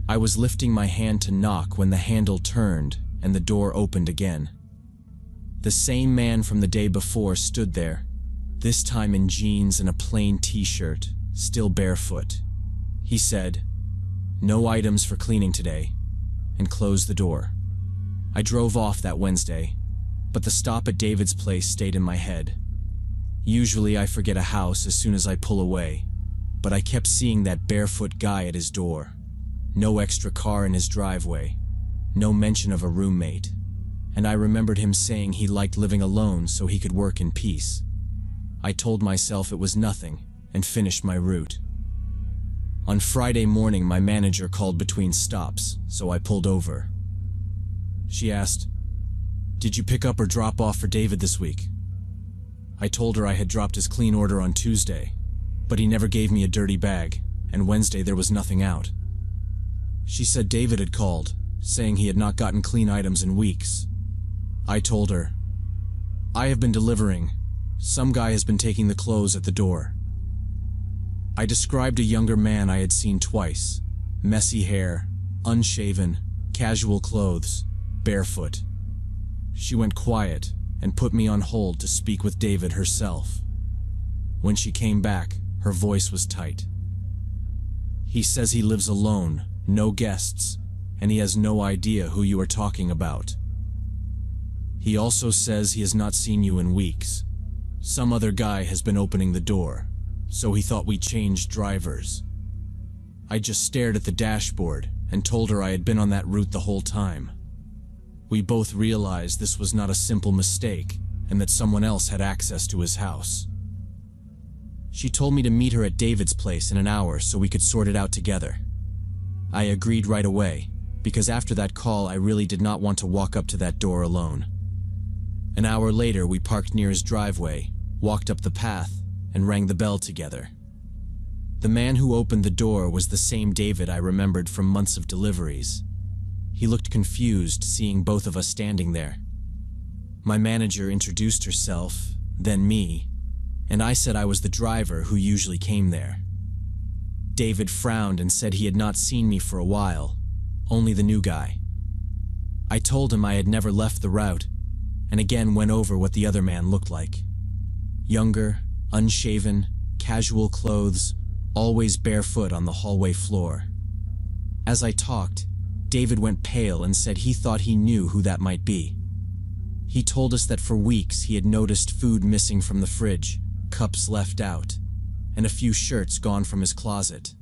I was lifting my hand to knock when the handle turned and the door opened again. The same man from the day before stood there, this time in jeans and a plain t-shirt, still barefoot. He said, "No items for cleaning today," and closed the door. I drove off that Wednesday, but the stop at David's place stayed in my head. Usually I forget a house as soon as I pull away, but I kept seeing that barefoot guy at his door. No extra car in his driveway, no mention of a roommate, and I remembered him saying he liked living alone so he could work in peace. I told myself it was nothing and finished my route. On Friday morning, my manager called between stops, so I pulled over. She asked, "Did you pick up or drop off for David this week?" I told her I had dropped his clean order on Tuesday, but he never gave me a dirty bag, and Wednesday there was nothing out. She said David had called, saying he had not gotten clean items in weeks. I told her, "I have been delivering. Some guy has been taking the clothes at the door." I described a younger man I had seen twice, messy hair, unshaven, casual clothes, barefoot. She went quiet and put me on hold to speak with David herself. When she came back, her voice was tight. "He says he lives alone, no guests, and he has no idea who you are talking about. He also says he has not seen you in weeks. Some other guy has been opening the door, so he thought we changed drivers." I just stared at the dashboard and told her I had been on that route the whole time. We both realized this was not a simple mistake and that someone else had access to his house. She told me to meet her at David's place in an hour so we could sort it out together. I agreed right away, because after that call I really did not want to walk up to that door alone. An hour later we parked near his driveway, walked up the path, and rang the bell together. The man who opened the door was the same David I remembered from months of deliveries. He looked confused seeing both of us standing there. My manager introduced herself, then me, and I said I was the driver who usually came there. David frowned and said he had not seen me for a while, only the new guy. I told him I had never left the route, and again went over what the other man looked like. Younger, unshaven, casual clothes, always barefoot on the hallway floor. As I talked, David went pale and said he thought he knew who that might be. He told us that for weeks he had noticed food missing from the fridge, cups left out, and a few shirts gone from his closet.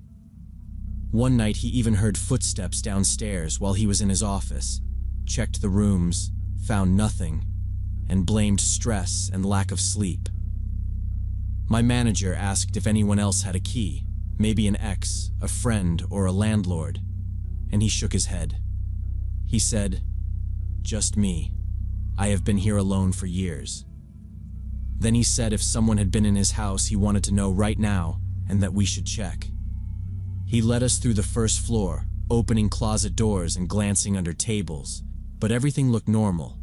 One night he even heard footsteps downstairs while he was in his office, checked the rooms, found nothing, and blamed stress and lack of sleep. My manager asked if anyone else had a key, maybe an ex, a friend, or a landlord, and he shook his head. He said, "Just me. I have been here alone for years." Then he said if someone had been in his house he wanted to know right now and that we should check. He led us through the first floor, opening closet doors and glancing under tables, but everything looked normal.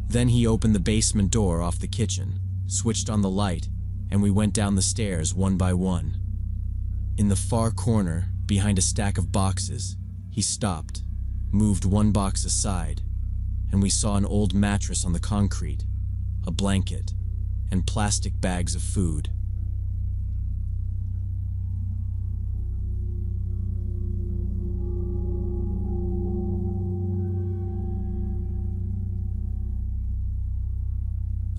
Then he opened the basement door off the kitchen, switched on the light, and we went down the stairs one by one. In the far corner, behind a stack of boxes, he stopped, moved one box aside, and we saw an old mattress on the concrete, a blanket, and plastic bags of food.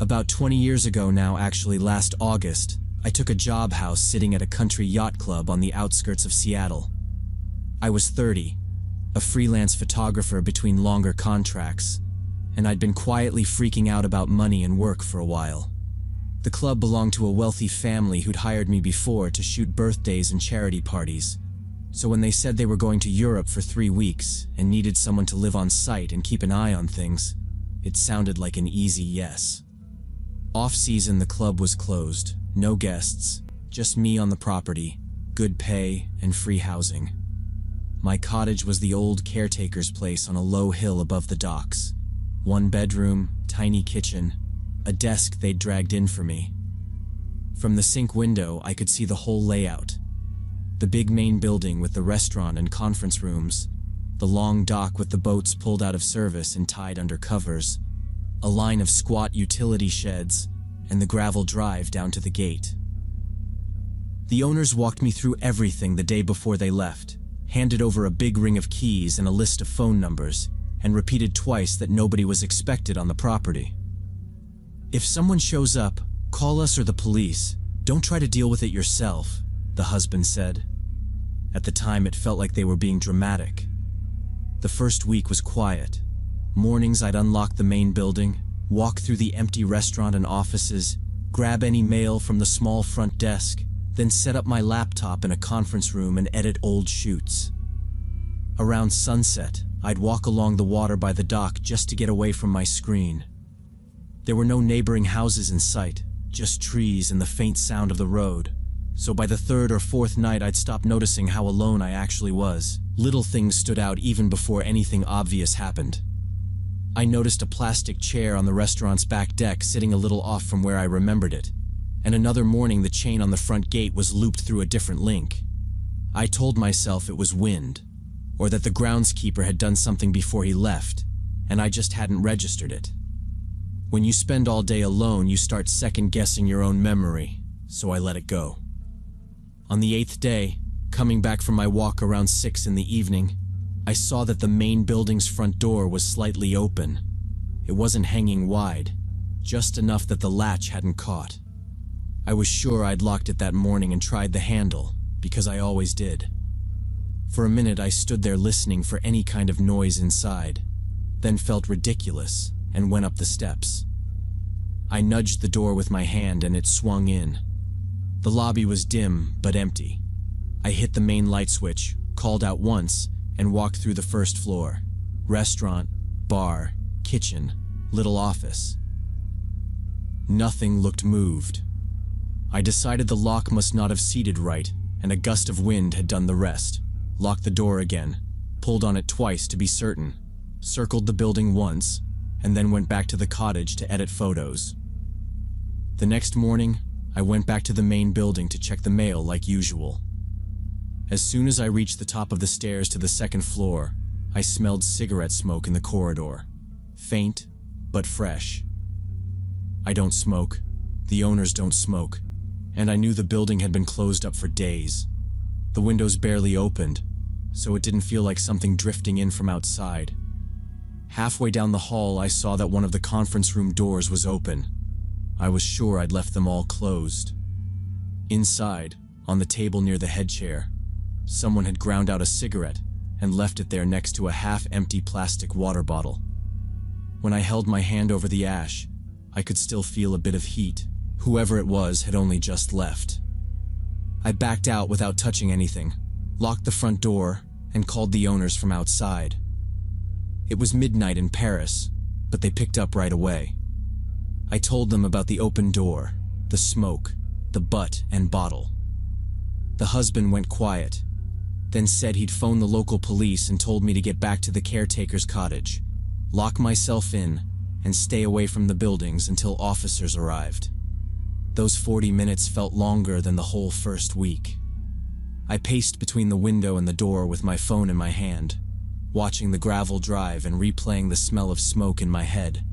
About 20 years ago now, actually last August, I took a job house sitting at a country yacht club on the outskirts of Seattle. I was 30, a freelance photographer between longer contracts, and I'd been quietly freaking out about money and work for a while. The club belonged to a wealthy family who'd hired me before to shoot birthdays and charity parties, so when they said they were going to Europe for 3 weeks and needed someone to live on site and keep an eye on things, it sounded like an easy yes. Off-season, the club was closed, no guests, just me on the property, good pay, and free housing. My cottage was the old caretaker's place on a low hill above the docks. 1 bedroom, tiny kitchen, a desk they'd dragged in for me. From the sink window, I could see the whole layout. The big main building with the restaurant and conference rooms, the long dock with the boats pulled out of service and tied under covers, a line of squat utility sheds, and the gravel drive down to the gate. The owners walked me through everything the day before they left, handed over a big ring of keys and a list of phone numbers, and repeated twice that nobody was expected on the property. "If someone shows up, call us or the police. Don't try to deal with it yourself," the husband said. At the time, it felt like they were being dramatic. The first week was quiet. Mornings I'd unlock the main building, walk through the empty restaurant and offices, grab any mail from the small front desk, then set up my laptop in a conference room and edit old shoots. Around sunset, I'd walk along the water by the dock just to get away from my screen. There were no neighboring houses in sight, just trees and the faint sound of the road. So by the third or fourth night, I'd stopped noticing how alone I actually was. Little things stood out even before anything obvious happened. I noticed a plastic chair on the restaurant's back deck sitting a little off from where I remembered it, and another morning the chain on the front gate was looped through a different link. I told myself it was wind, or that the groundskeeper had done something before he left, and I just hadn't registered it. When you spend all day alone, you start second-guessing your own memory, so I let it go. On the 8th day, coming back from my walk around 6 in the evening, I saw that the main building's front door was slightly open. It wasn't hanging wide, just enough that the latch hadn't caught. I was sure I'd locked it that morning and tried the handle, because I always did. For a minute I stood there listening for any kind of noise inside, then felt ridiculous and went up the steps. I nudged the door with my hand and it swung in. The lobby was dim but empty. I hit the main light switch, called out once, and walked through the first floor. Restaurant, bar, kitchen, little office. Nothing looked moved. I decided the lock must not have seated right, and a gust of wind had done the rest. Locked the door again, pulled on it twice to be certain, circled the building once, and then went back to the cottage to edit photos. The next morning, I went back to the main building to check the mail like usual. As soon as I reached the top of the stairs to the second floor, I smelled cigarette smoke in the corridor. Faint, but fresh. I don't smoke. The owners don't smoke. And I knew the building had been closed up for days. The windows barely opened, so it didn't feel like something drifting in from outside. Halfway down the hall, I saw that one of the conference room doors was open. I was sure I'd left them all closed. Inside, on the table near the head chair, someone had ground out a cigarette and left it there next to a half-empty plastic water bottle. When I held my hand over the ash, I could still feel a bit of heat. Whoever it was had only just left. I backed out without touching anything, locked the front door, and called the owners from outside. It was midnight in Paris, but they picked up right away. I told them about the open door, the smoke, the butt and bottle. The husband went quiet, then said he'd phone the local police and told me to get back to the caretaker's cottage, lock myself in, and stay away from the buildings until officers arrived. Those 40 minutes felt longer than the whole first week. I paced between the window and the door with my phone in my hand, watching the gravel drive and replaying the smell of smoke in my head,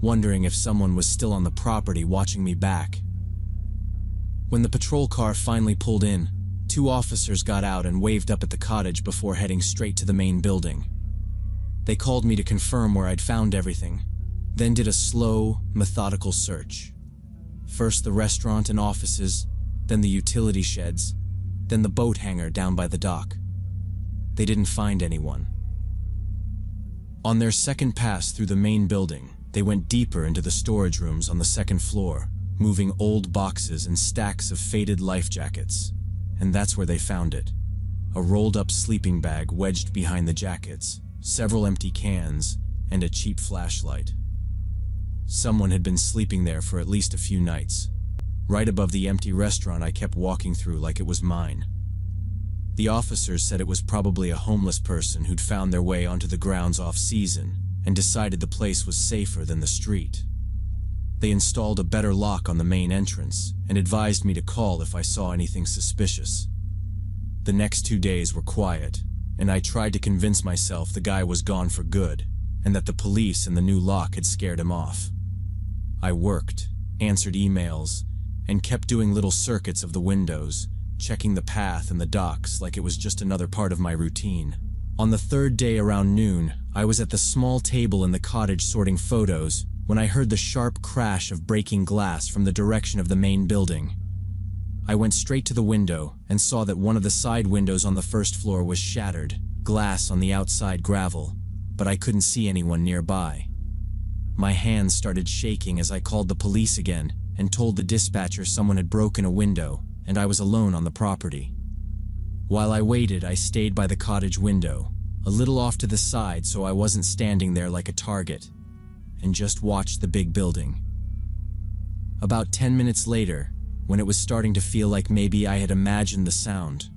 wondering if someone was still on the property watching me back. When the patrol car finally pulled in, 2 officers got out and waved up at the cottage before heading straight to the main building. They called me to confirm where I'd found everything, then did a slow, methodical search. First the restaurant and offices, then the utility sheds, then the boat hangar down by the dock. They didn't find anyone. On their second pass through the main building, they went deeper into the storage rooms on the second floor, moving old boxes and stacks of faded life jackets. And that's where they found it. A rolled-up sleeping bag wedged behind the jackets, several empty cans, and a cheap flashlight. Someone had been sleeping there for at least a few nights. Right above the empty restaurant I kept walking through like it was mine. The officers said it was probably a homeless person who'd found their way onto the grounds off-season and decided the place was safer than the street. They installed a better lock on the main entrance and advised me to call if I saw anything suspicious. The next 2 days were quiet, and I tried to convince myself the guy was gone for good, and that the police and the new lock had scared him off. I worked, answered emails, and kept doing little circuits of the windows, checking the path and the docks like it was just another part of my routine. On the third day around noon, I was at the small table in the cottage sorting photos when I heard the sharp crash of breaking glass from the direction of the main building. I went straight to the window and saw that one of the side windows on the first floor was shattered, glass on the outside gravel, but I couldn't see anyone nearby. My hands started shaking as I called the police again and told the dispatcher someone had broken a window and I was alone on the property. While I waited, I stayed by the cottage window, a little off to the side so I wasn't standing there like a target, and just watched the big building. About 10 minutes later, when it was starting to feel like maybe I had imagined the sound,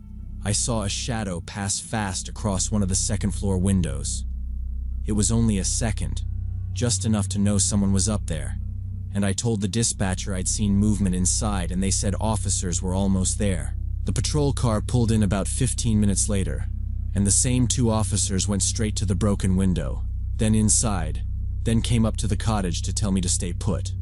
I saw a shadow pass fast across one of the second-floor windows. It was only a second, just enough to know someone was up there, and I told the dispatcher I'd seen movement inside and they said officers were almost there. The patrol car pulled in about 15 minutes later, and the same 2 officers went straight to the broken window, then inside, then came up to the cottage to tell me to stay put.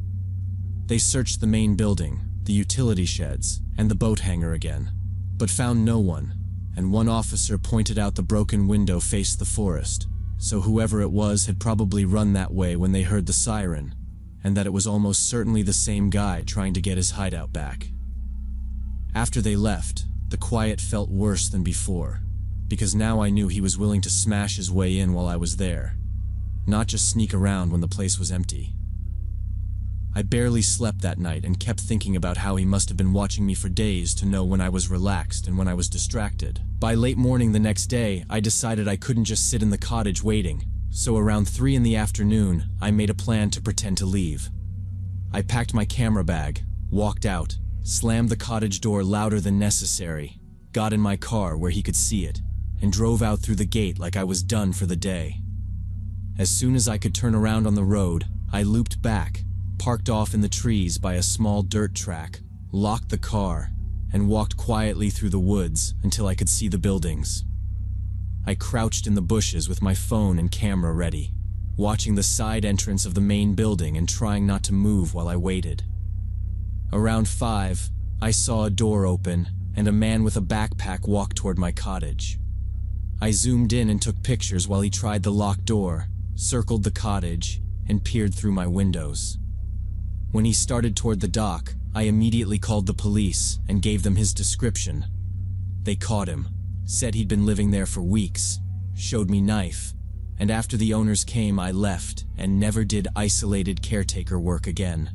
They searched the main building, the utility sheds, and the boat hangar again, but found no one, and one officer pointed out the broken window faced the forest, so whoever it was had probably run that way when they heard the siren, and that it was almost certainly the same guy trying to get his hideout back. After they left, the quiet felt worse than before, because now I knew he was willing to smash his way in while I was there, not just sneak around when the place was empty. I barely slept that night and kept thinking about how he must have been watching me for days to know when I was relaxed and when I was distracted. By late morning the next day, I decided I couldn't just sit in the cottage waiting, so around 3 in the afternoon, I made a plan to pretend to leave. I packed my camera bag, walked out, slammed the cottage door louder than necessary, got in my car where he could see it, and drove out through the gate like I was done for the day. As soon as I could turn around on the road, I looped back, parked off in the trees by a small dirt track, locked the car, and walked quietly through the woods until I could see the buildings. I crouched in the bushes with my phone and camera ready, watching the side entrance of the main building and trying not to move while I waited. Around 5, I saw a door open and a man with a backpack walk toward my cottage. I zoomed in and took pictures while he tried the locked door, circled the cottage, and peered through my windows. When he started toward the dock, I immediately called the police and gave them his description. They caught him, said he'd been living there for weeks, showed me knife, and after the owners came I left and never did isolated caretaker work again.